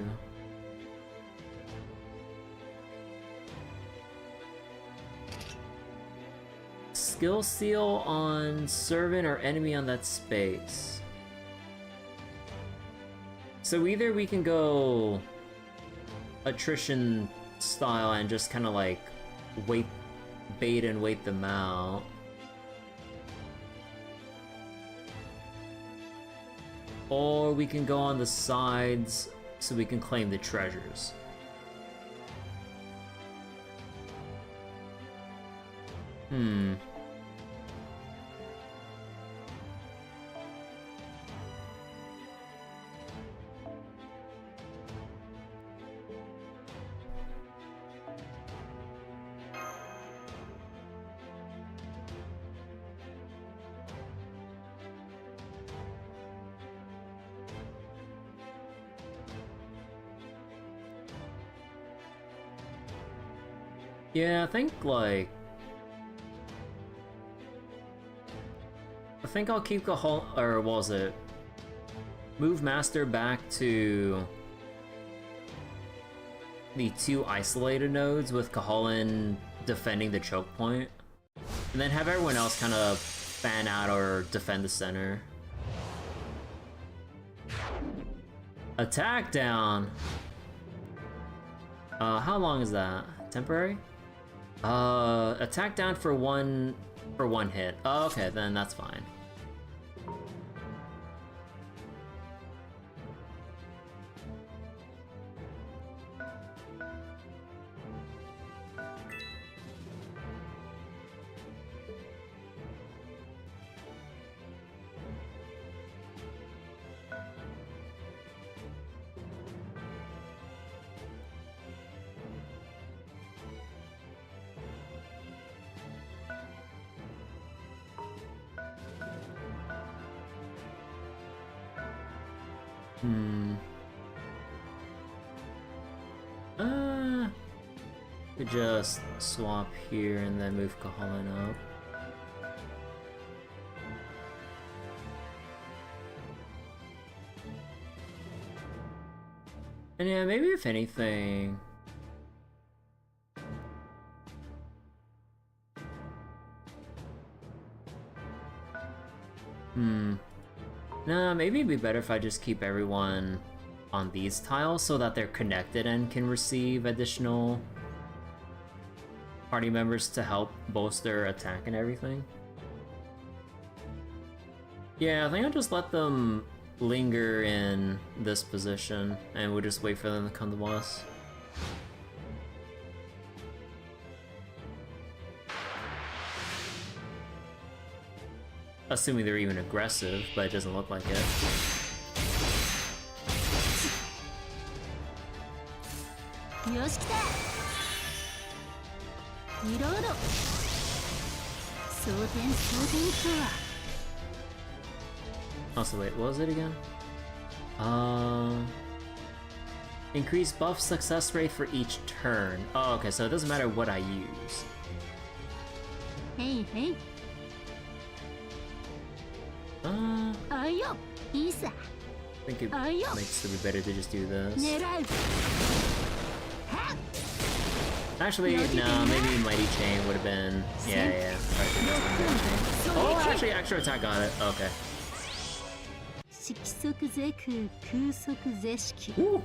Skill seal on servant or enemy on that space. So either we can go attrition style and just kind of like bait and wait them out. Or we can go on the sides so we can claim the treasures. Yeah, I think I'll keep Cahal, or what was it? Move Master back to the 2 isolated nodes with Kahalan defending the choke point. And then have everyone else kind of fan out or defend the center. Attack down! How long is that? Temporary? Attack down for one hit. Oh, okay, then that's fine. Could just swap here and then move Kahalan up. And yeah, maybe if anything... Nah, maybe it'd be better if I just keep everyone on these tiles so that they're connected and can receive additional party members to help boost their attack and everything. Yeah, I think I'll just let them linger in this position and we'll just wait for them to come to us. Assuming they're even aggressive, but it doesn't look like it. Oh, so wait, what was it again? Increase buff success rate for each turn. Oh, okay, so it doesn't matter what I use. Hey, hey. I think it makes it be better to just do this. Actually, no, maybe Mighty Chain would have been... Yeah. Oh, actually, extra attack got it. Okay. Ooh.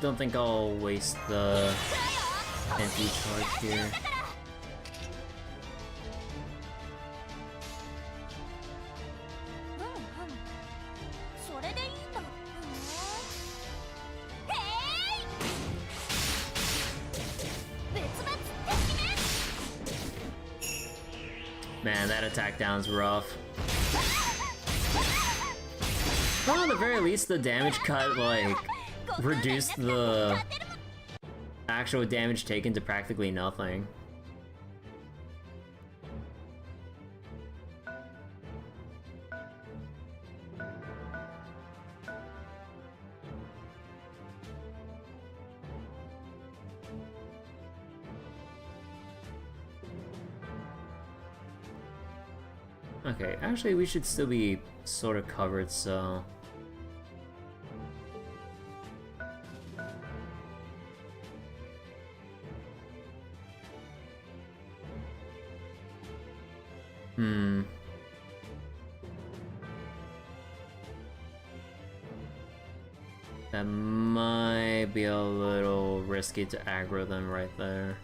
Don't think I'll waste the anti-charge here. Man, that attack down's rough. Well, at the very least, the damage cut, like, reduced the actual damage taken to practically nothing. Okay, actually we should still be sort of covered, so... That might be a little risky to aggro them right there.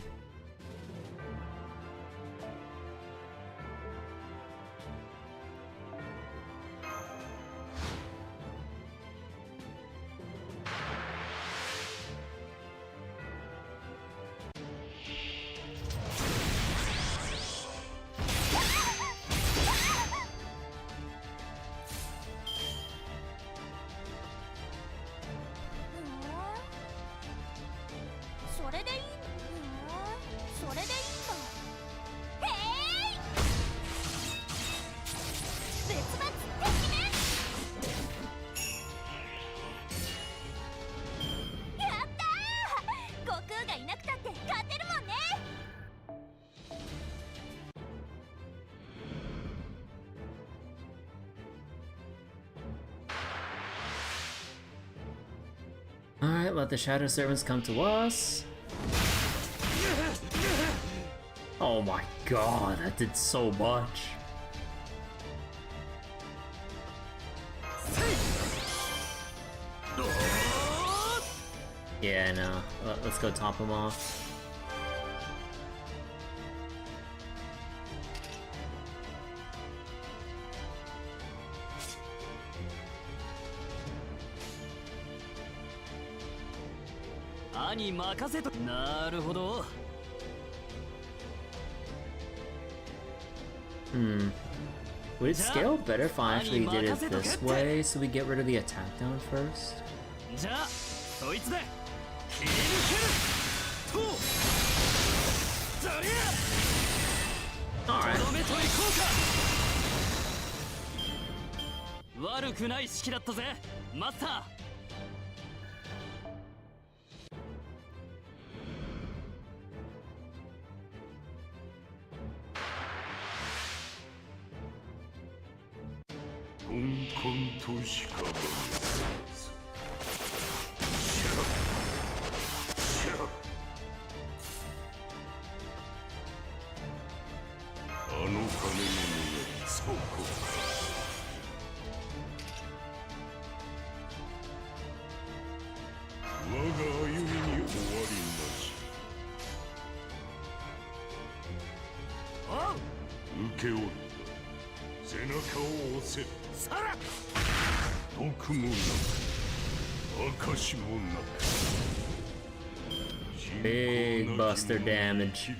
Alright, let the Shadow Servants come to us. Oh my god, that did so much. Yeah, no. Let's go top him off. Would it scale better if I actually did it this way, so we get rid of the attack down first? Alright. Big buster damage.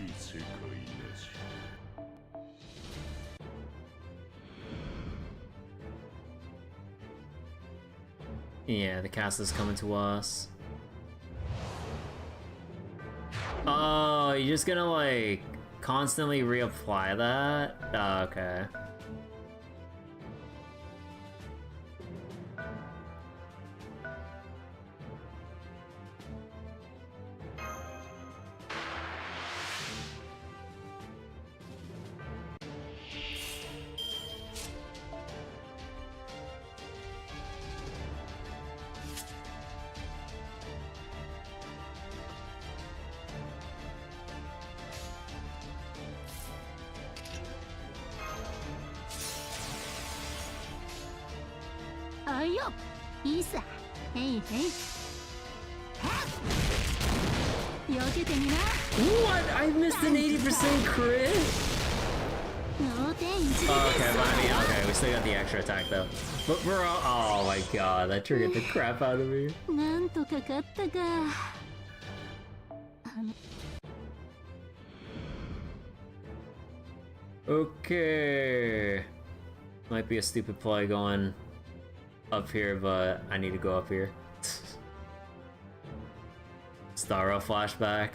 Yeah, the castle's coming to us. Oh, you're just gonna like constantly reapply that? Oh, okay. What? I missed an 80% crit? Okay, but I mean, okay, we still got the extra attack though. But bro, oh my god, that triggered the crap out of me. Okay. Might be a stupid play going up here, but I need to go up here. Starro flashback.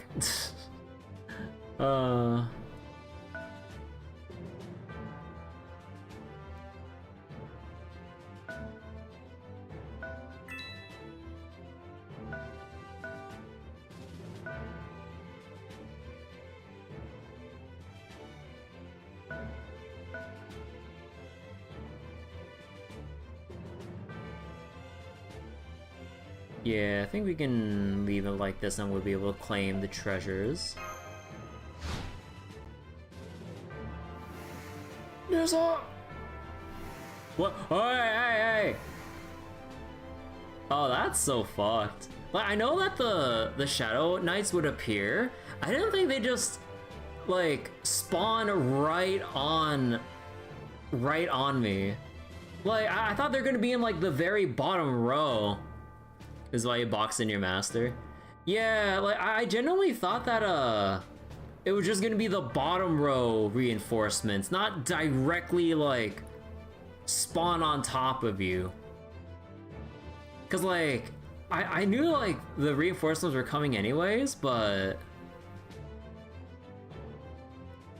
Yeah, I think we can leave it like this and we'll be able to claim the treasures. There's a... What? Oh, hey! Oh, that's so fucked. Like, I know that the Shadow Knights would appear. I didn't think they just, like, spawn right on me. Like, I thought they're gonna be in, like, the very bottom row. Is why you box in your master. Yeah, like I genuinely thought that it was just gonna be the bottom row reinforcements, not directly like spawn on top of you. Cause like I knew like the reinforcements were coming anyways, but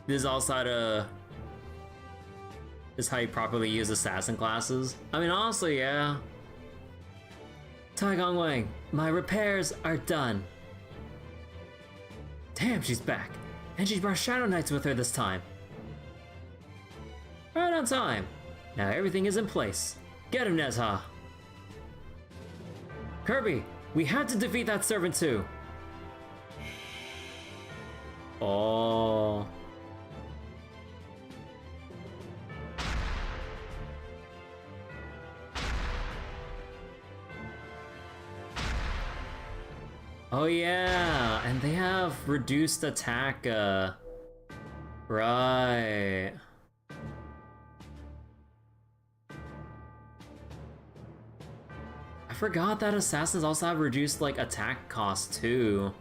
this is also how you properly use assassin classes. I mean, honestly, yeah. Tai Gongwang, my repairs are done. Damn, she's back. And she brought Shadow Knights with her this time. Right on time. Now everything is in place. Get him, Nezha. Kirby, we had to defeat that servant too. Oh. Oh yeah, and they have reduced attack, right. I forgot that assassins also have reduced, like, attack cost too.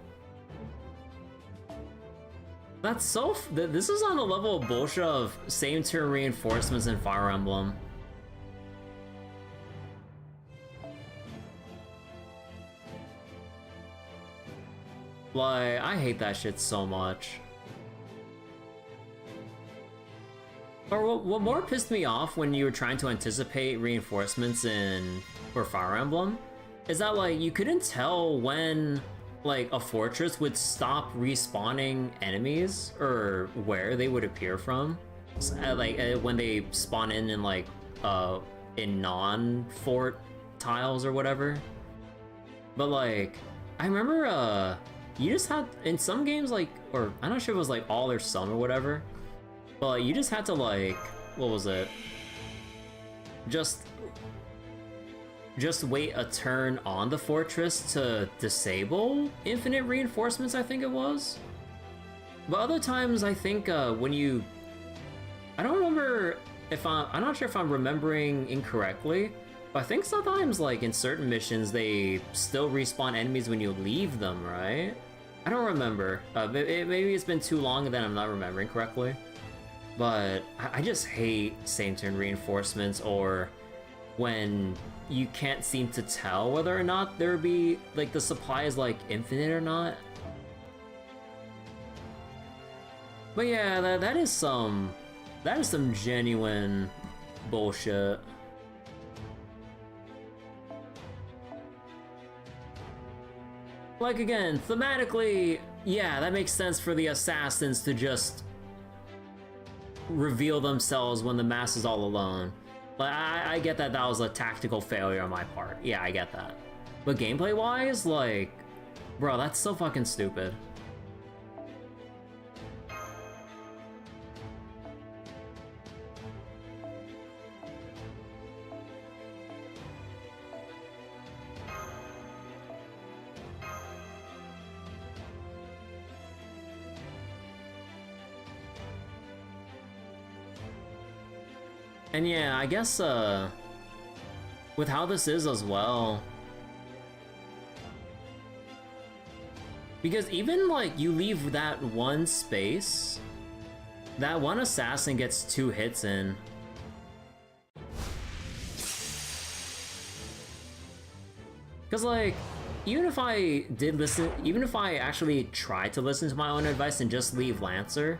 That's so this is on the level of bullshit of same turn reinforcements in Fire Emblem. Like, I hate that shit so much. Or what more pissed me off when you were trying to anticipate reinforcements for Fire Emblem is that, like, you couldn't tell when, like, a fortress would stop respawning enemies or where they would appear from. When they spawn in like, in non-fort tiles or whatever. But, like, I remember, you just had, in some games, like, or I'm not sure if it was like all or some or whatever, but like, you just had to like, what was it? Just wait a turn on the fortress to disable infinite reinforcements, I think it was. But other times, I think when you, I don't remember if I'm not sure if I'm remembering incorrectly, but I think sometimes like in certain missions they still respawn enemies when you leave them, right? I don't remember. Maybe it's been too long that I'm not remembering correctly. But I just hate same turn reinforcements, or when you can't seem to tell whether or not there be like the supply is like infinite or not. But yeah, that is some genuine bullshit. Like, again, thematically, yeah, that makes sense for the assassins to just reveal themselves when the mass is all alone. Like, I get that was a tactical failure on my part. Yeah, I get that. But gameplay-wise, like, bro, that's so fucking stupid. And yeah, I guess, with how this is as well, because even like you leave that one space that one assassin gets 2 hits in. Cause like, even if I actually tried to listen to my own advice and just leave Lancer,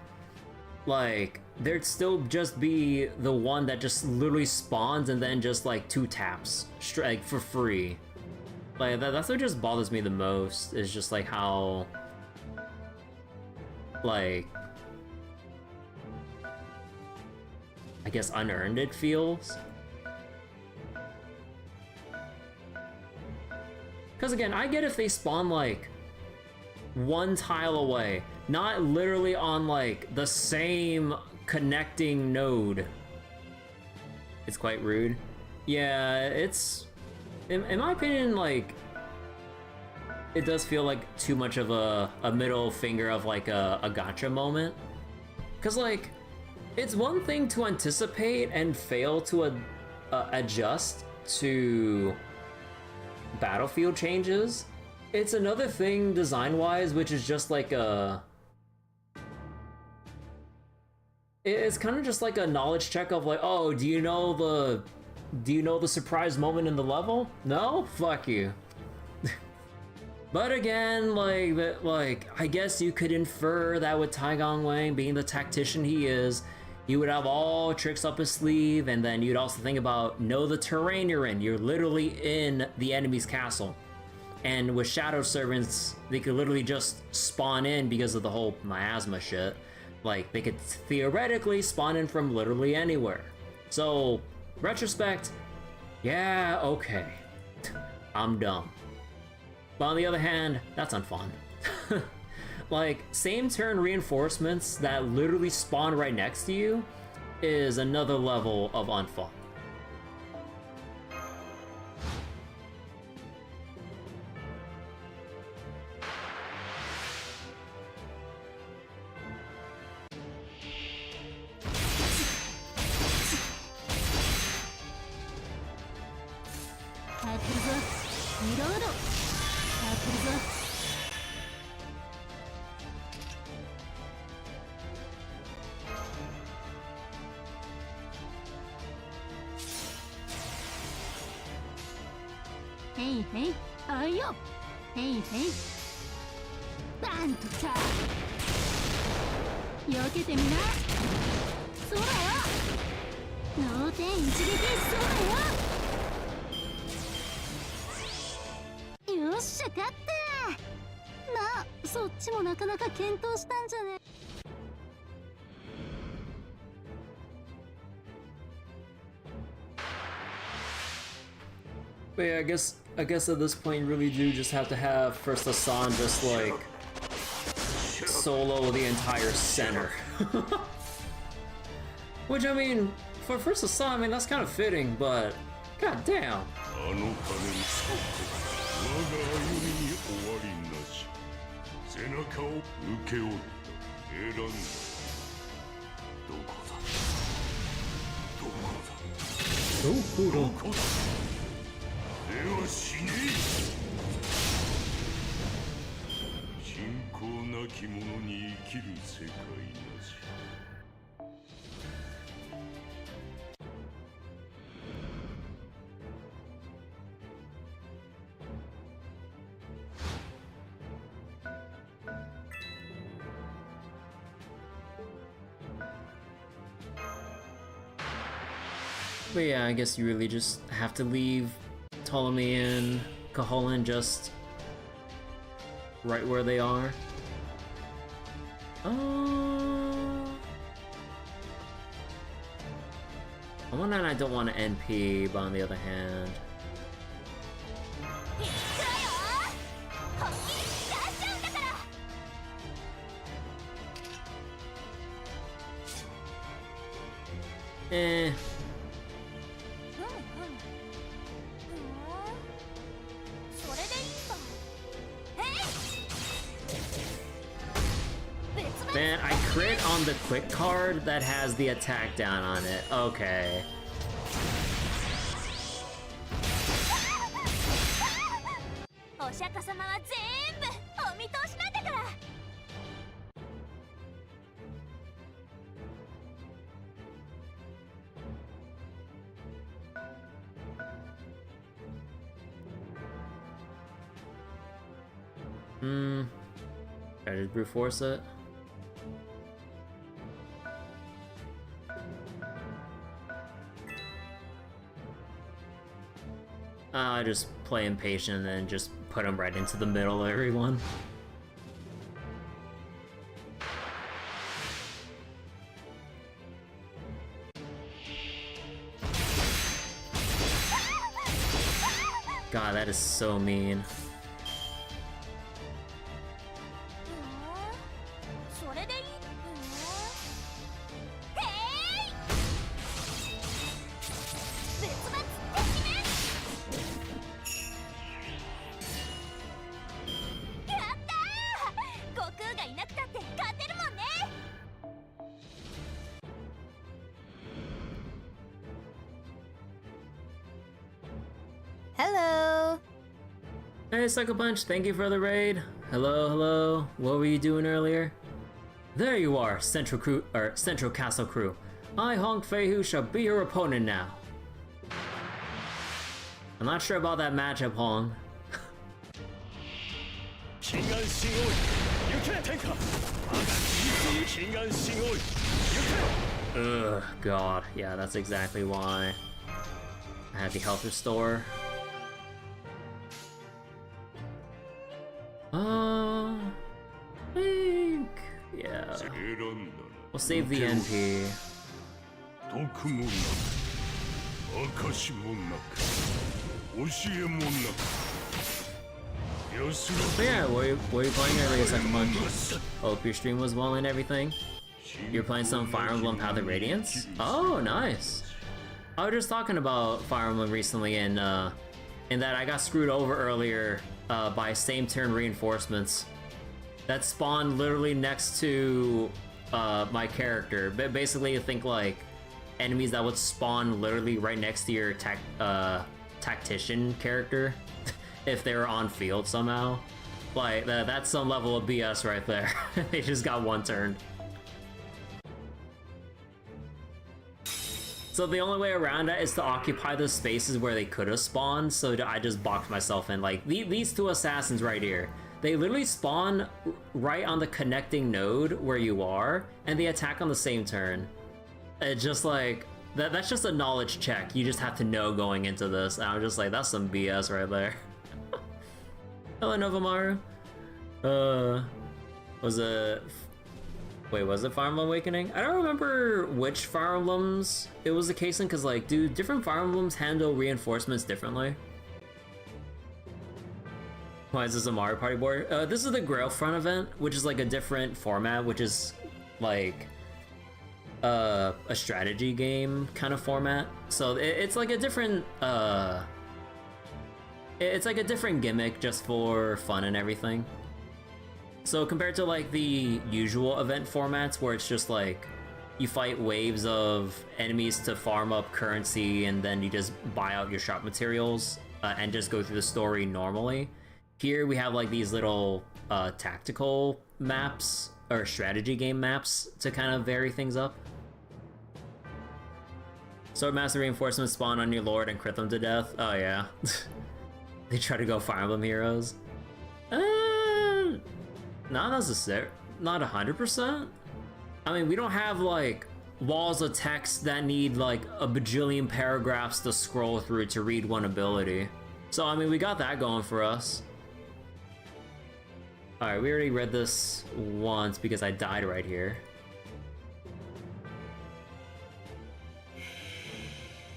like, there'd still just be the one that just literally spawns and then just like 2 taps, like for free. Like, that's what just bothers me the most, is just like how, like, I guess unearned it feels. Because again, I get if they spawn like 1 tile away, not literally on like the same connecting node. It's quite rude. Yeah, it's, in my opinion, like, it does feel like too much of a middle finger of like a gotcha moment. Because like, it's one thing to anticipate and fail to adjust to battlefield changes. It's another thing design-wise, which is just like it's kind of just like a knowledge check of like, oh, do you know the surprise moment in the level? No? Fuck you. But again, like I guess you could infer that with Tai Gong Wang being the tactician he is, he would have all tricks up his sleeve, and then you'd also think about, know the terrain you're in. You're literally in the enemy's castle. And with Shadow Servants, they could literally just spawn in because of the whole miasma shit. Like, they could theoretically spawn in from literally anywhere. So, retrospect, yeah, okay. I'm dumb. But on the other hand, that's unfun. Like, same turn reinforcements that literally spawn right next to you is another level of unfun. Hey, hey, ayo. Hey, hey. Bam to cha. 避けてみな。そうだよ。脳天一撃、そうだよ。よっしゃ、勝った。まあ、そっちもなかなか検討したんじゃね。But yeah, I guess at this point you really do just have to have first Hassan just like solo the entire center. Which, I mean, for first Hassan, I mean, that's kind of fitting, but god damn. Oh, では死ね信仰なき者に生きる世界なし But yeah, I guess you really just have to leave Ptolemy and Caholan just right where they are. On one hand, I don't want to NP, but on the other hand... Eh... Man, I crit on the quick card that has the attack down on it. Okay. Should I just brute force it? I just play impatient and then just put him right into the middle of everyone. God, that is so mean. それでいい？へい！別々的ね！やったー！悟空がいなくたって勝てるもんね！ Hello! Hey, Sucker Punch, thank you for the raid. Hello, hello. What were you doing earlier? There you are, Central Crew, or Central Castle Crew. I, Hong Feihu, shall be your opponent now. I'm not sure about that matchup, Hong. Ugh, God, yeah, that's exactly why I had the health restore. I think, yeah. We'll save the NP. So yeah, what are you playing earlier, Sucker Punch? Hope your stream was well and everything. You're playing some Fire Emblem Path of Radiance? Oh, nice. I was just talking about Fire Emblem recently and in that I got screwed over earlier by same turn reinforcements that spawned literally next to my character. But basically, you think like enemies that would spawn literally right next to your tactician character if they were on field somehow. Like that's some level of BS right there. They just got one turn. So the only way around that is to occupy the spaces where they could have spawned, so I just boxed myself in. Like, these two assassins right here, they literally spawn right on the connecting node where you are, and they attack on the same turn. It's just like, that's just a knowledge check. You just have to know going into this. And I'm just like, that's some BS right there. Hello, Novamaru. Was it... Wait, was it Fire Emblem Awakening? I don't remember which Fire Emblems it was the case in, because, like, do different Fire Emblems handle reinforcements differently? Why is this a Mario Party board? This is the Grail Front event, which is, like, a different format, which is, like, a strategy game kind of format. So it's like a different, it's like a different gimmick just for fun and everything. So compared to like the usual event formats where it's just like you fight waves of enemies to farm up currency and then you just buy out your shop materials and just go through the story normally, here we have like these little tactical maps or strategy game maps to kind of vary things up. Swordmaster reinforcements spawn on your lord and crit them to death. Oh yeah. They try to go Fire Emblem heroes. Not necessarily, not 100%. I mean, we don't have like walls of text that need like a bajillion paragraphs to scroll through to read one ability. So I mean, we got that going for us. Alright, we already read this once because I died right here.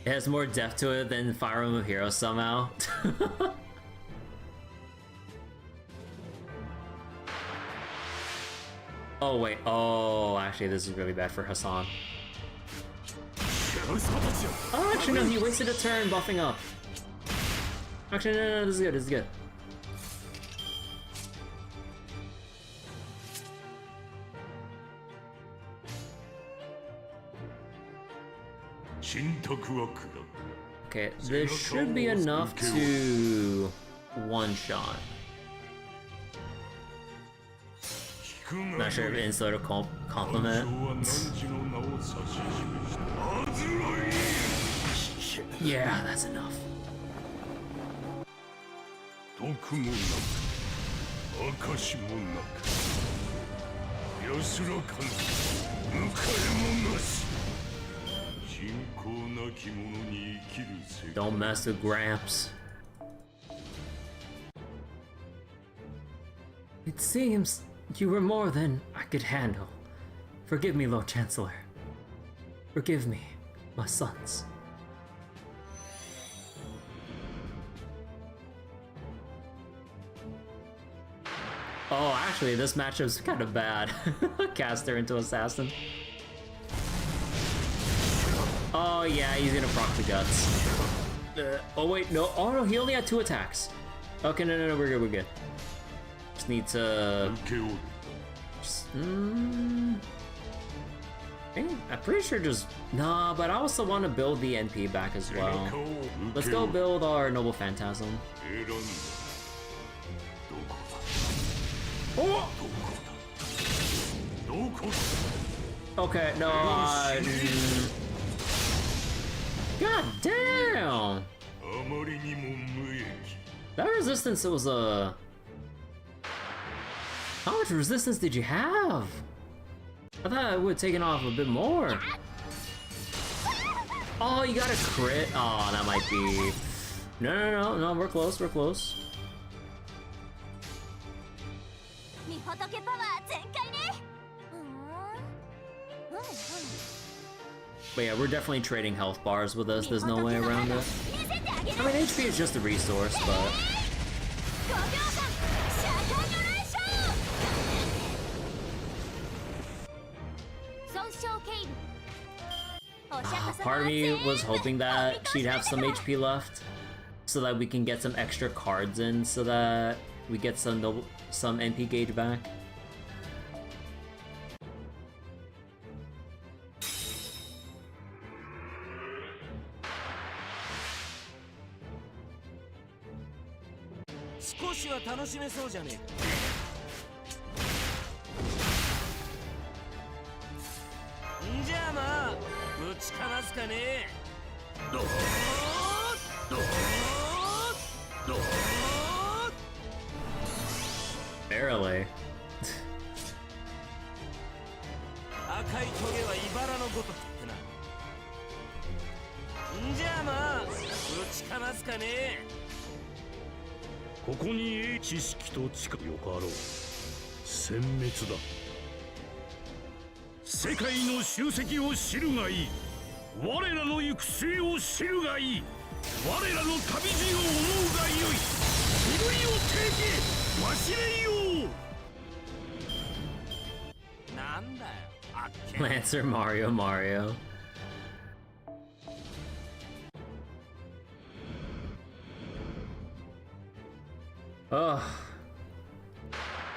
It has more depth to it than Fire Emblem Heroes somehow. Oh wait, oh, actually this is really bad for Hassan. Oh, actually no, he wasted a turn buffing up. Actually, no, this is good, this is good. Okay, this should be enough to one-shot. Not sure if insult or compliment. Yeah, that's enough. 証もなく安らかな迎えもなし信仰なき者に生きる世界 Don't mess with Gramps. It seems you were more than I could handle. Forgive me, Lord Chancellor. Forgive me, my sons. Oh, actually, this matchup's kind of bad. Caster into Assassin. Oh yeah, he's gonna proc the guts. Oh wait, no. Oh no, he only had 2 attacks. Okay, no, we're good, we're good. Just need to... I'm pretty sure just... Nah, but I also want to build the NP back as well. Let's go build our Noble Phantasm. Oh! Okay, no, God damn! That resistance was a... How much resistance did you have? I thought it would have taken off a bit more. Oh, you got a crit? Oh, that might be... No, we're close, we're close. But yeah, we're definitely trading health bars with us, there's no way around it. I mean, HP is just a resource, but... Part of me was hoping that she'd have some HP left, so that we can get some extra cards in, so that we get some NP gauge back. Barely. Lancer Mario. Oh.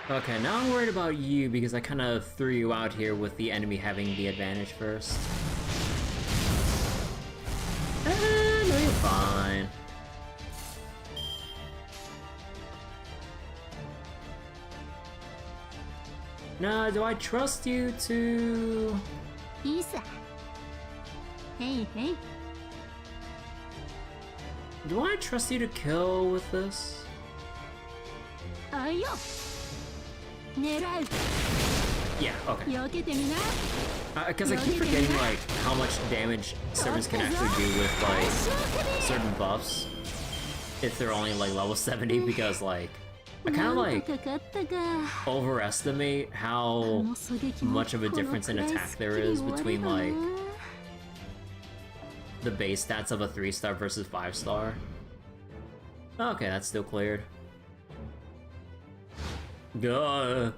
Okay, now I'm worried about you because I kind of threw you out here with the enemy having the advantage first. No, you're fine. Now, do I trust you to... Isa. Hey. Do I trust you to kill with this? Ayo. Nerau. Yeah, okay. 避けてみな。 Because I keep forgetting, like, how much damage servants can actually do with, like, certain buffs. If they're only, like, level 70, because, like, I kind of, like, overestimate how much of a difference in attack there is between, like, the base stats of a 3-star versus 5-star. Okay, that's still cleared. Duh.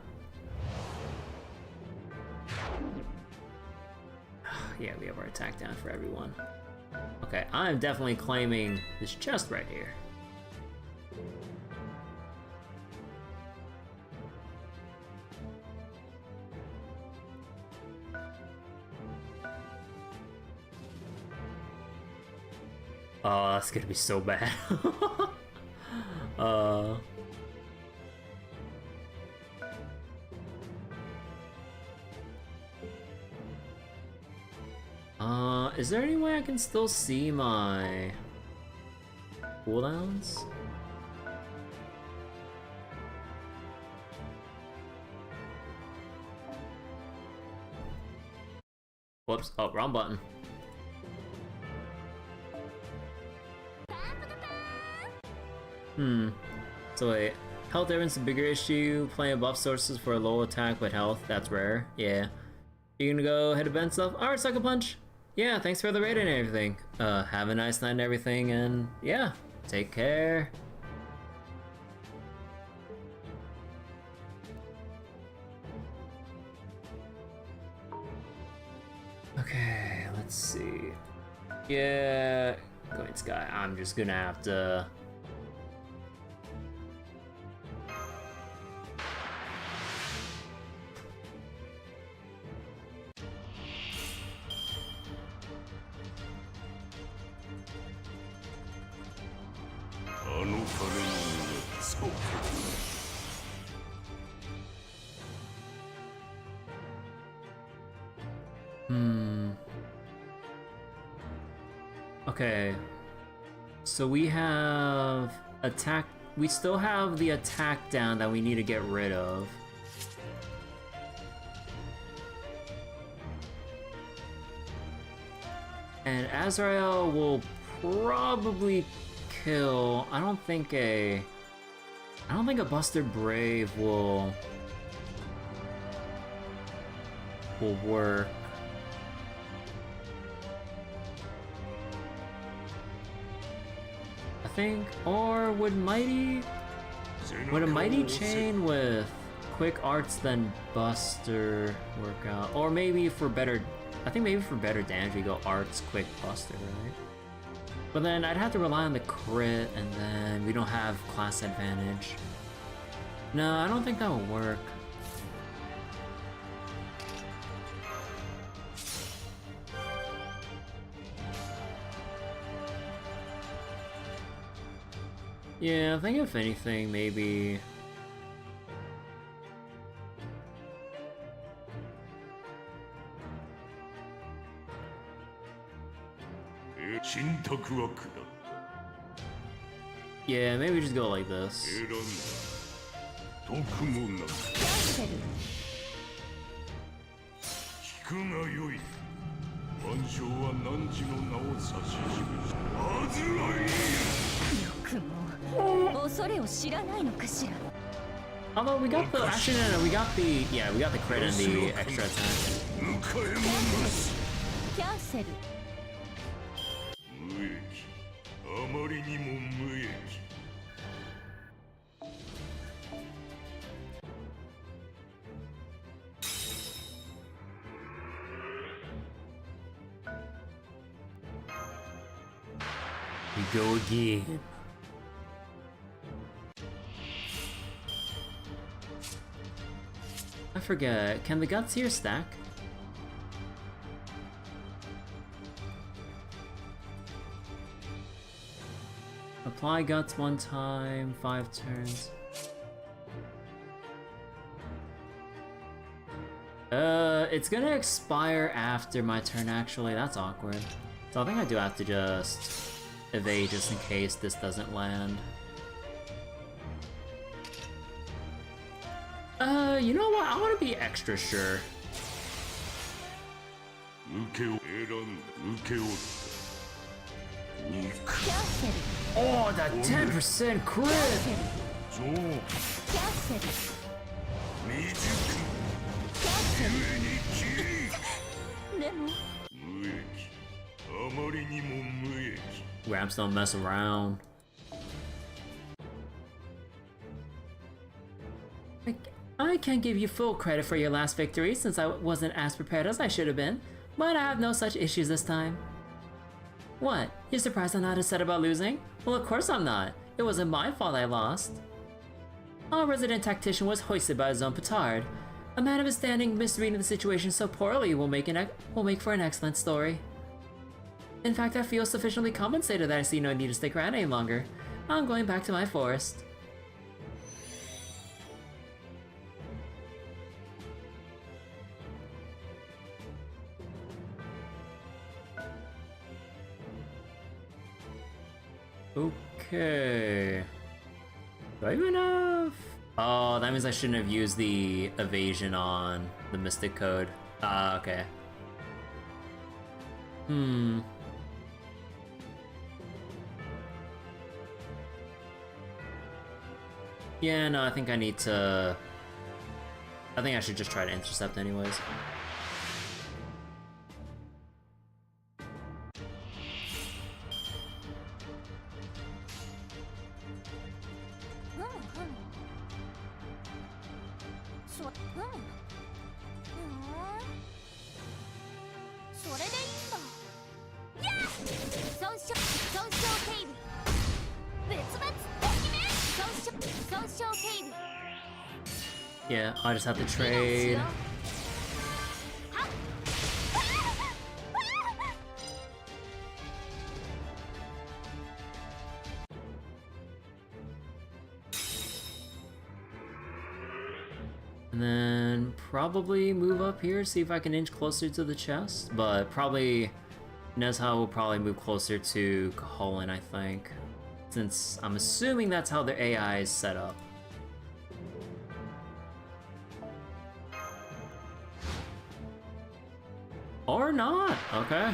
Yeah, we have our attack down for everyone. Okay, I'm definitely claiming this chest right here. Oh, that's gonna be so bad. Is there any way I can still see my cooldowns? Whoops. Oh, wrong button. So wait. Health difference is a bigger issue. Playing buff sources for a low attack with health. That's rare. Yeah. You gonna go head to bed stuff? Alright, Sucker Punch. Yeah, thanks for the raid and everything. Have a nice night and everything, and yeah, take care. Okay, let's see. Yeah, going Sky. I'm just gonna have to. Okay, so we have attack. We still have the attack down that we need to get rid of. And Azrael will probably kill. I don't think a Buster Brave will work. I think, or would a Mighty Chain with Quick Arts than Buster work out? Or maybe for better, I think maybe for better damage we go Arts, Quick, Buster, right? But then I'd have to rely on the crit, and then we don't have class advantage. No, I don't think that will work. Yeah, I think if anything, maybe... Yeah, maybe just go like this. Although we got the actually no, we got the crit and the extra attack. We go again. I forget, can the guts here stack? Apply guts one time, 5 turns. It's gonna expire after my turn actually, that's awkward. So I think I do have to just evade just in case this doesn't land. You know what? I want to be extra sure. Oh, that 10% crit! Ramps don't mess around. I can't give you full credit for your last victory since I wasn't as prepared as I should have been, but I have no such issues this time. What? You're surprised I'm not upset about losing? Well, of course I'm not. It wasn't my fault I lost. Our resident tactician was hoisted by his own petard. A man of his standing misreading the situation so poorly will make for an excellent story. In fact, I feel sufficiently compensated that I see no need to stick around any longer. I'm going back to my forest. Okay. Do I even have... Oh, that means I shouldn't have used the evasion on the Mystic Code. Ah, okay. Yeah, no, I think I need to... I think I should just try to intercept anyways. Yeah, I just have to trade. And then probably move up here, see if I can inch closer to the chest, but probably Nezha will probably move closer to Kaholan, I think, since I'm assuming that's how their AI is set up. Or not, okay.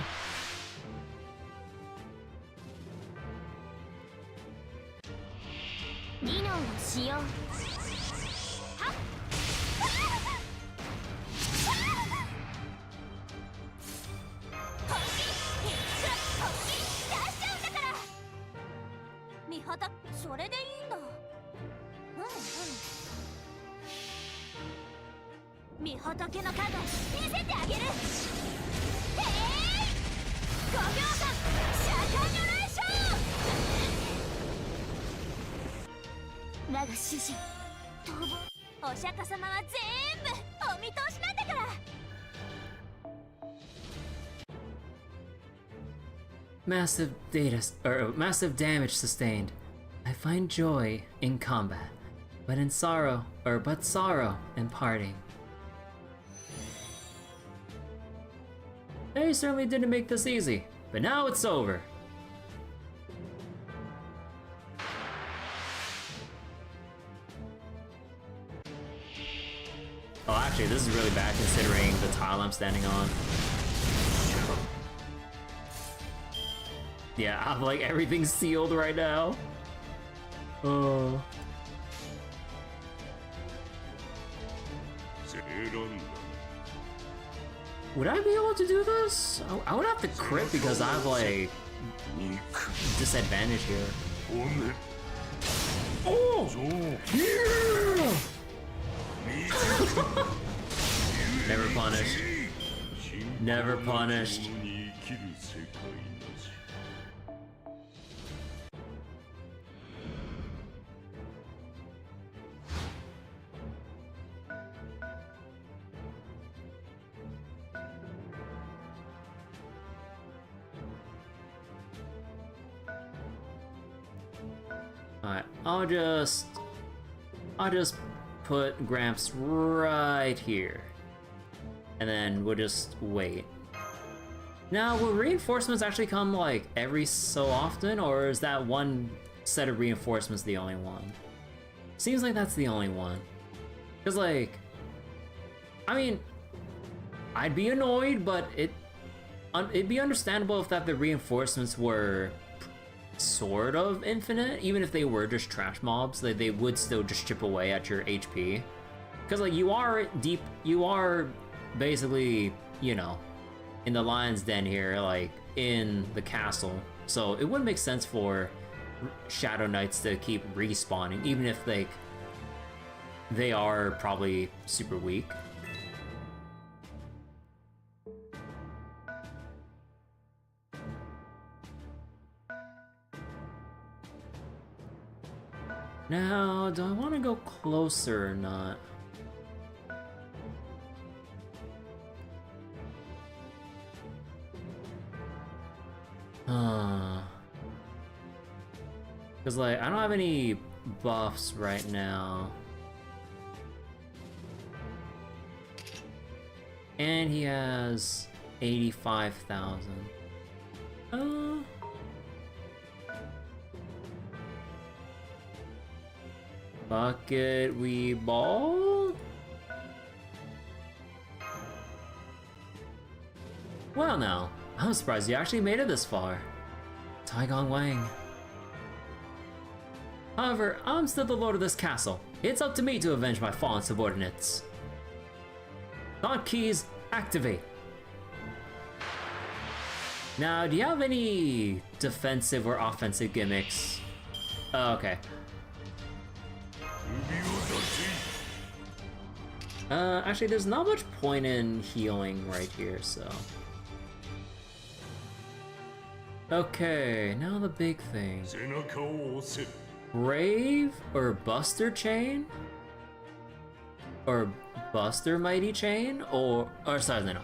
Massive damage sustained. I find joy in combat, but sorrow in parting. They certainly didn't make this easy, but now it's over. Oh, actually, this is really bad considering the tile I'm standing on. Yeah, I'm like, everything's sealed right now. Oh. Would I be able to do this? I would have to crit because I have like disadvantage here. Oh! Yeah! Never punished. Never punished. Alright, I'll just put Gramps right here. And then we'll just wait. Now, will reinforcements actually come like every so often, or is that one set of reinforcements the only one? Seems like that's the only one. Cause like, I mean, I'd be annoyed, but it'd be understandable if that the reinforcements were sort of infinite, even if they were just trash mobs, they would still just chip away at your HP. Because like you are basically, you know, in the lion's den here, like in the castle, so it wouldn't make sense for Shadow Knights to keep respawning, even if like they are probably super weak. Now, do I want to go closer or not? Because, like, I don't have any buffs right now. And he has 85,000. Bucket we ball? Well now, I'm surprised you actually made it this far. Taigong Wang. However, I'm still the lord of this castle. It's up to me to avenge my fallen subordinates. Thought keys, activate. Now, do you have any defensive or offensive gimmicks? Oh, okay. Actually, there's not much point in healing right here, so... Okay, now the big thing. Brave or Buster Chain? Or Buster Mighty Chain? Or sorry, no.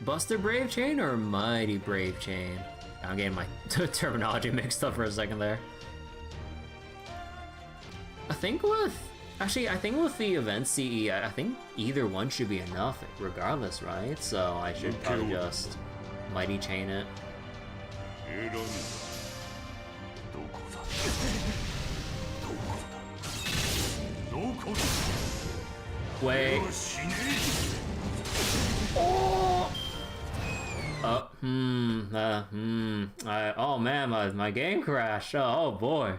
Buster Brave Chain or Mighty Brave Chain? I'm getting my terminology mixed up for a second there. I think with the event CE, I think either one should be enough regardless, right? So I should probably just Mighty Chain it. Wait. Oh! Oh man, my game crashed. Oh boy.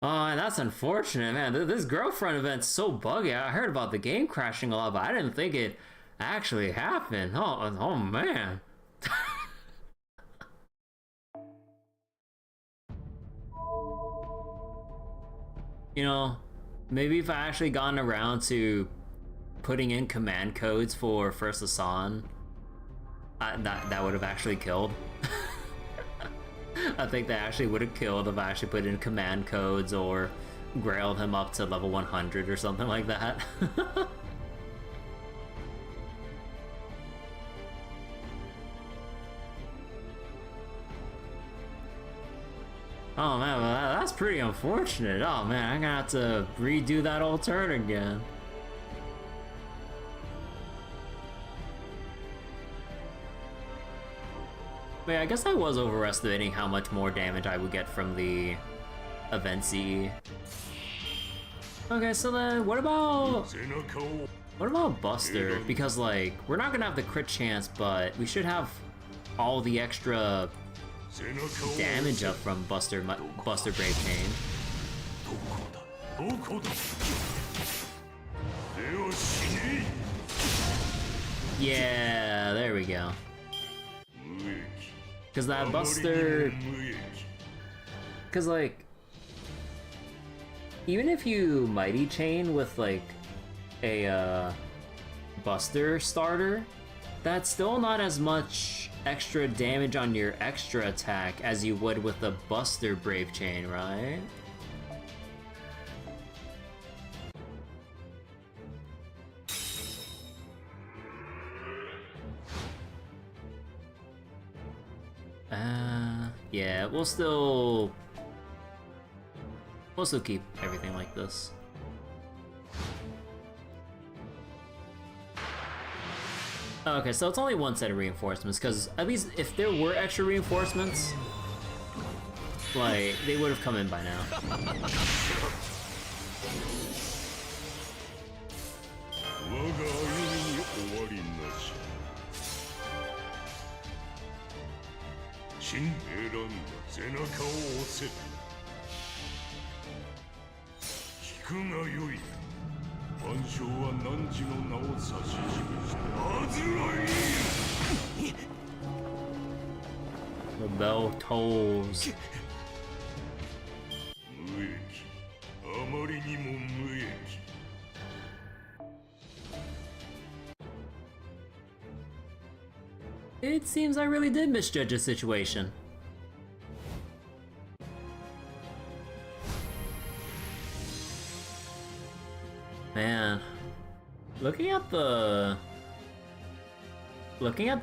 Oh, and that's unfortunate, man. This Grail Front event's so buggy. I heard about the game crashing a lot, but I didn't think it actually happened. Oh man. You know, maybe if I actually gotten around to putting in command codes for First Asan, that would have actually killed. I think that actually would have killed if I actually put in command codes or grailed him up to level 100 or something like that. Oh man, well, that's pretty unfortunate. Oh man, I'm gonna have to redo that whole turn again. Wait, I guess I was overestimating how much more damage I would get from the event CE. Okay, so then what about Buster? Because like, we're not gonna have the crit chance, but we should have all the extra damage up from Buster Brave Chain. Yeah, there we go. Cause that Buster... Cause like... Even if you Mighty Chain with like a Buster starter, that's still not as much extra damage on your extra attack as you would with the Buster Brave Chain, right? Yeah, we'll still keep everything like this. Okay, so it's only one set of reinforcements, because at least if there were extra reinforcements, like, they would have come in by now. The bell tolls. It seems I really did misjudge the situation. Man, looking at the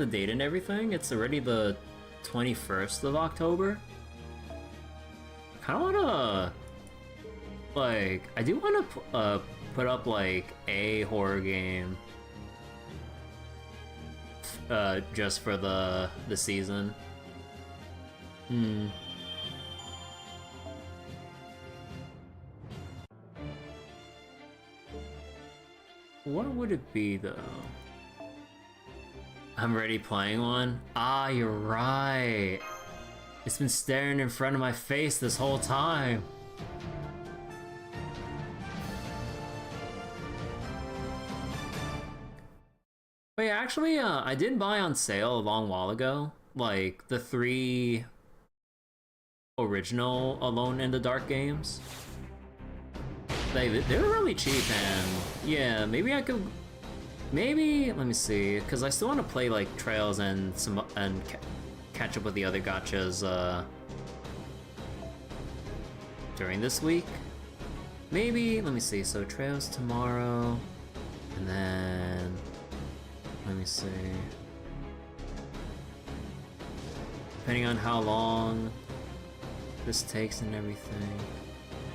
date and everything, it's already the 21st of October. I kind of wanna, like, I do want to put up like a horror game just for the season. What would it be though? I'm already playing one? Ah, you're right. It's been staring in front of my face this whole time. Wait, actually, I did buy on sale a long while ago, like the 3 original Alone in the Dark games. They were really cheap, and yeah, maybe I could, maybe, let me see, because I still want to play like Trails and catch up with the other gachas during this week. Maybe, let me see, so Trails tomorrow, and then let me see. Depending on how long this takes and everything.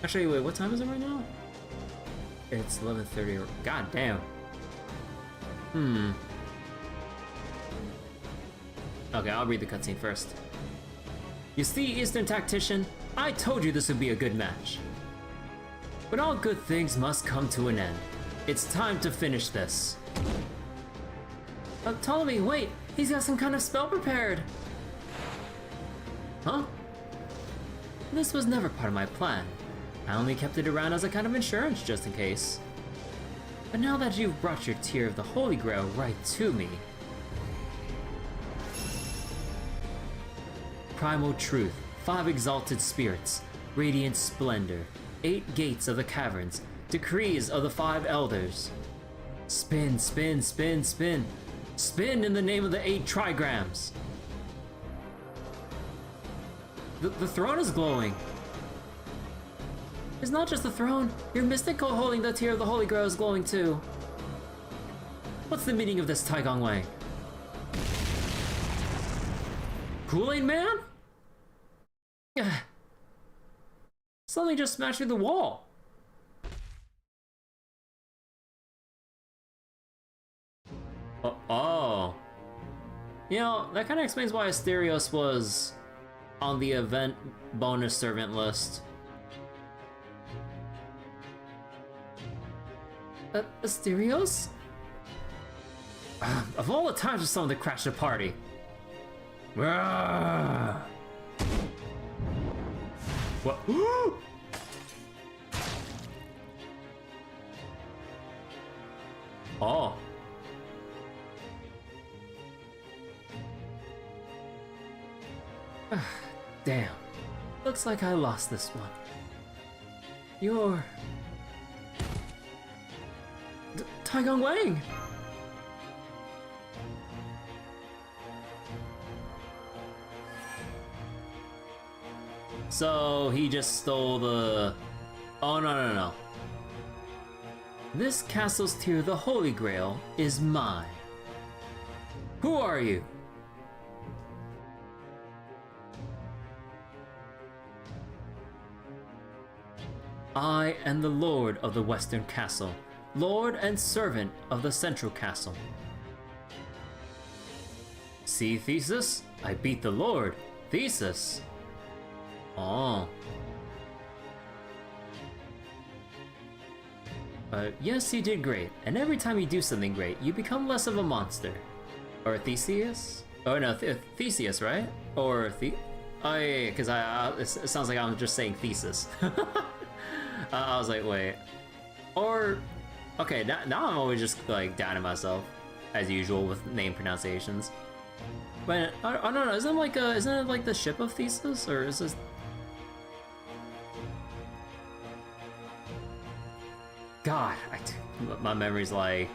Actually, wait, what time is it right now? It's 11:30. God damn. Okay, I'll read the cutscene first. You see, Eastern Tactician, I told you this would be a good match. But all good things must come to an end. It's time to finish this. Ptolemy, wait! He's got some kind of spell prepared! Huh? This was never part of my plan. I only kept it around as a kind of insurance just in case. But now that you've brought your tier of the Holy Grail right to me... Primal Truth, 5 Exalted Spirits, Radiant Splendor, 8 Gates of the Caverns, Decrees of the 5 Elders. Spin, spin, spin, spin. Spin in the name of the 8 trigrams. The throne is glowing. It's not just the throne. Your mystical holding the tier of the Holy Grail is glowing too. What's the meaning of this Taigong Wang? Kool-Aid Man? Something just smashed through the wall. Oh. You know, that kind of explains why Asterios was on the event bonus servant list. Asterios? Of all the times for someone to crash the party. What? Oh. Damn. Looks like I lost this one. You're... Taigong Wang! So he just stole the... Oh, no. This castle's tier, the Holy Grail, is mine. Who are you? I am the Lord of the Western Castle, Lord and servant of the Central Castle. See, Theseus? I beat the Lord. Theseus. Oh. Yes, you did great. And every time you do something great, you become less of a monster. Or Theseus? Oh no, Theseus, right? Or oh yeah, because it sounds like I'm just saying thesis. I was like, wait. Or, okay, now I'm always just like doubting myself, as usual with name pronunciations. But I don't know. Isn't it like the ship of Theseus, or is this? God, my memory's like.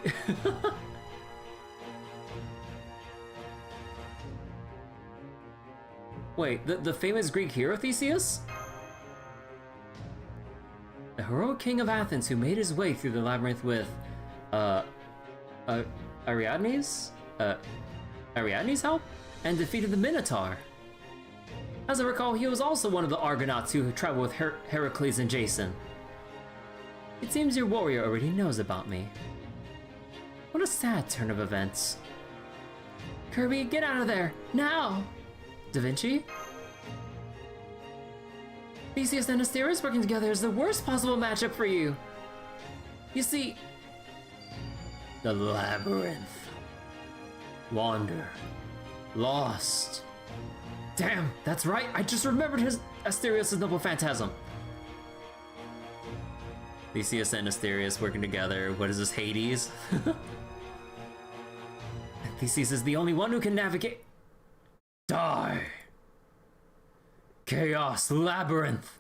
Wait, the famous Greek hero Theseus? The heroic king of Athens who made his way through the labyrinth with, Ariadne's help, and defeated the Minotaur. As I recall, he was also one of the Argonauts who traveled with Heracles and Jason. It seems your warrior already knows about me. What a sad turn of events. Kirby, get out of there, now! Da Vinci? Theseus and Asterios working together is the worst possible matchup for you. You see... The labyrinth. Wander. Lost. Damn, that's right. I just remembered his Asterios' Noble Phantasm. Theseus and Asterios working together. What is this, Hades? Theseus is the only one who can navigate. Die. Chaos Labyrinth.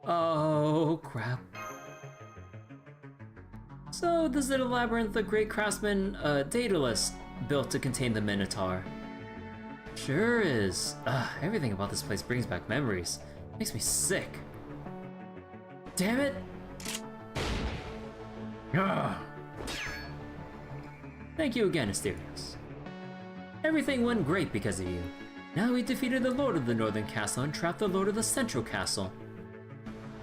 Oh, crap. So, this is a labyrinth the great craftsman Daedalus built to contain the Minotaur. Sure is. Everything about this place brings back memories. Makes me sick. Damn it! Thank you again, Asterios. Everything went great because of you. Now we defeated the Lord of the Northern Castle and trapped the Lord of the Central Castle.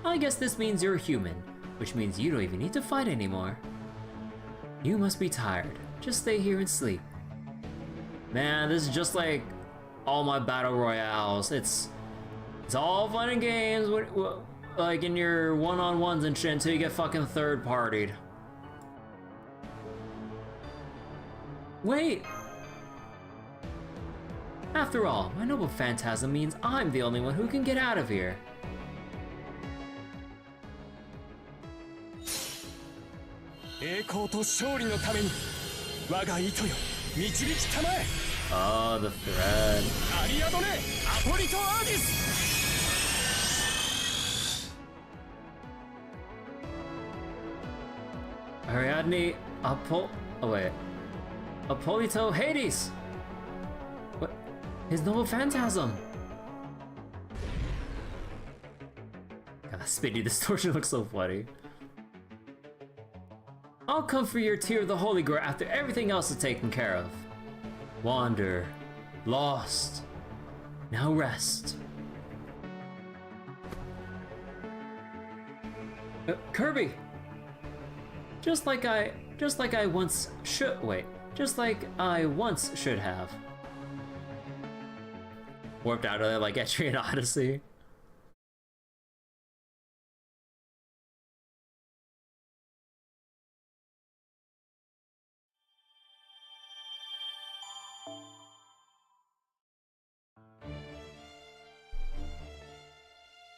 I guess this means you're human, which means you don't even need to fight anymore. You must be tired. Just stay here and sleep. Man, this is just like all my battle royales. It's all fun and games, like in your one-on-ones and shit, until you get fucking third-partied. Wait! After all, my noble phantasm means I'm the only one who can get out of here. Oh, the thread. Ariadne, oh wait. Apolito Hades! What? His noble phantasm! God, that spinny distortion looks so funny. I'll come for your Tear of the Holy Grail after everything else is taken care of. Wander. Lost. Now rest. Kirby! Just like I once should have. Warped out of it like Etrian Odyssey.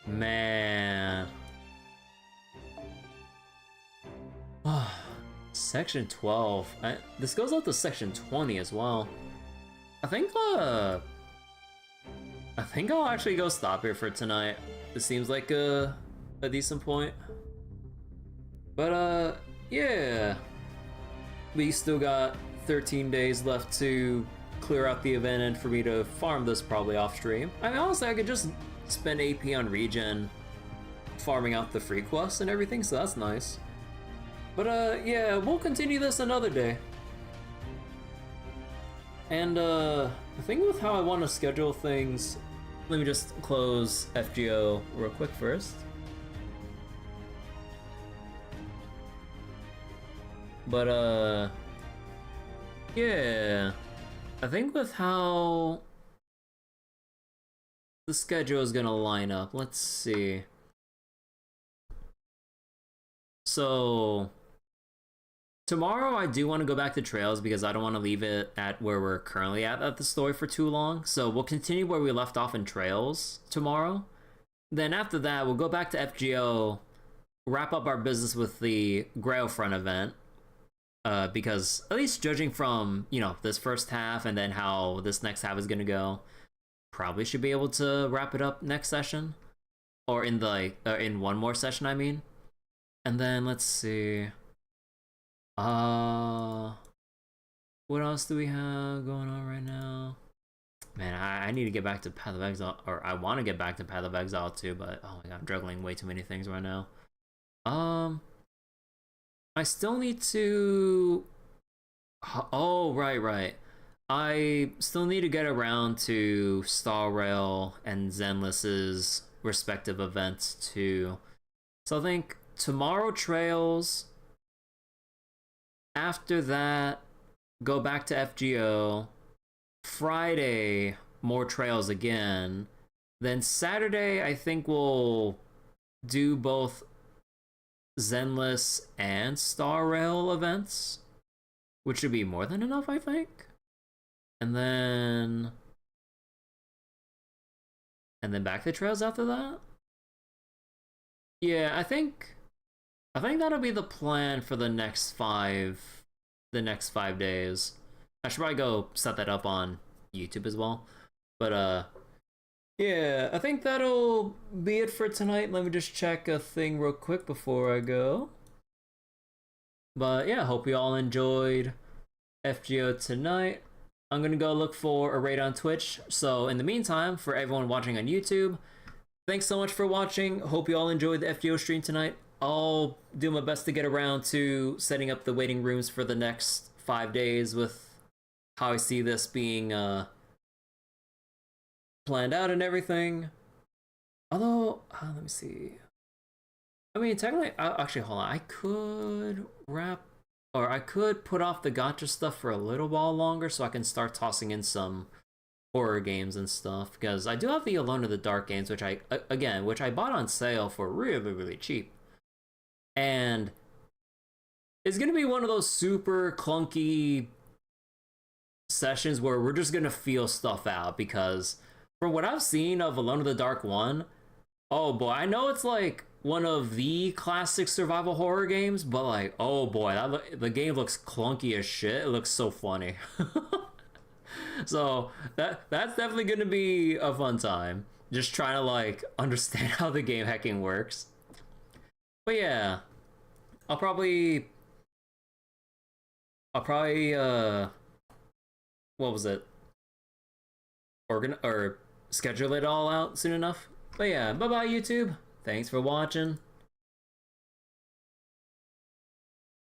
Man. Section 12. This goes up to section 20 as well. I think I'll actually go stop here for tonight. It seems like a decent point. But yeah. We still got 13 days left to clear out the event and for me to farm this probably off stream. I mean, honestly, I could just spend AP on regen farming out the free quests and everything, so that's nice. But yeah, we'll continue this another day. And the thing with how I want to schedule things, let me just close FGO real quick first. But yeah, I think with how the schedule is gonna line up, let's see. So tomorrow I do want to go back to Trails because I don't want to leave it at where we're currently at the story for too long. So we'll continue where we left off in Trails tomorrow. Then after that, we'll go back to FGO, wrap up our business with the Grail Front event. Because at least judging from, you know, this first half and then how this next half is gonna go, probably should be able to wrap it up next session. Or in the, in one more session, I mean. And then let's see. What else do we have going on right now? Man, I need to get back to Path of Exile, or I want to get back to Path of Exile too, but oh my god, I'm juggling way too many things right now. I still need to... Oh, right. I still need to get around to Star Rail and Zenless's respective events too. So I think tomorrow Trails, after that go back to FGO, Friday more Trails again, then Saturday I think we'll do both Zenless and Star Rail events, which should be more than enough, I think. And then back to trails after that. Yeah, I think that'll be the plan for the next 5 days. I should probably go set that up on YouTube as well. But yeah, I think that'll be it for tonight. Let me just check a thing real quick before I go. But yeah, hope you all enjoyed FGO tonight. I'm gonna go look for a raid on Twitch. So in the meantime, for everyone watching on YouTube, thanks so much for watching. Hope you all enjoyed the FGO stream tonight. I'll do my best to get around to setting up the waiting rooms for the next 5 days with how I see this being planned out and everything. Although, let me see. I mean, technically, actually, hold on. I could I could put off the gacha stuff for a little while longer so I can start tossing in some horror games and stuff, because I do have the Alone in the Dark games, which I bought on sale for really, really cheap. And it's gonna be one of those super clunky sessions where we're just gonna feel stuff out, because from what I've seen of Alone in the Dark 1, oh boy, I know it's like one of the classic survival horror games, but like, oh boy, the game looks clunky as shit. It looks so funny. So that's definitely gonna be a fun time, just trying to like understand how the game hacking works. But yeah, I'll probably what was it, schedule it all out soon enough. But yeah, bye bye YouTube, thanks for watching.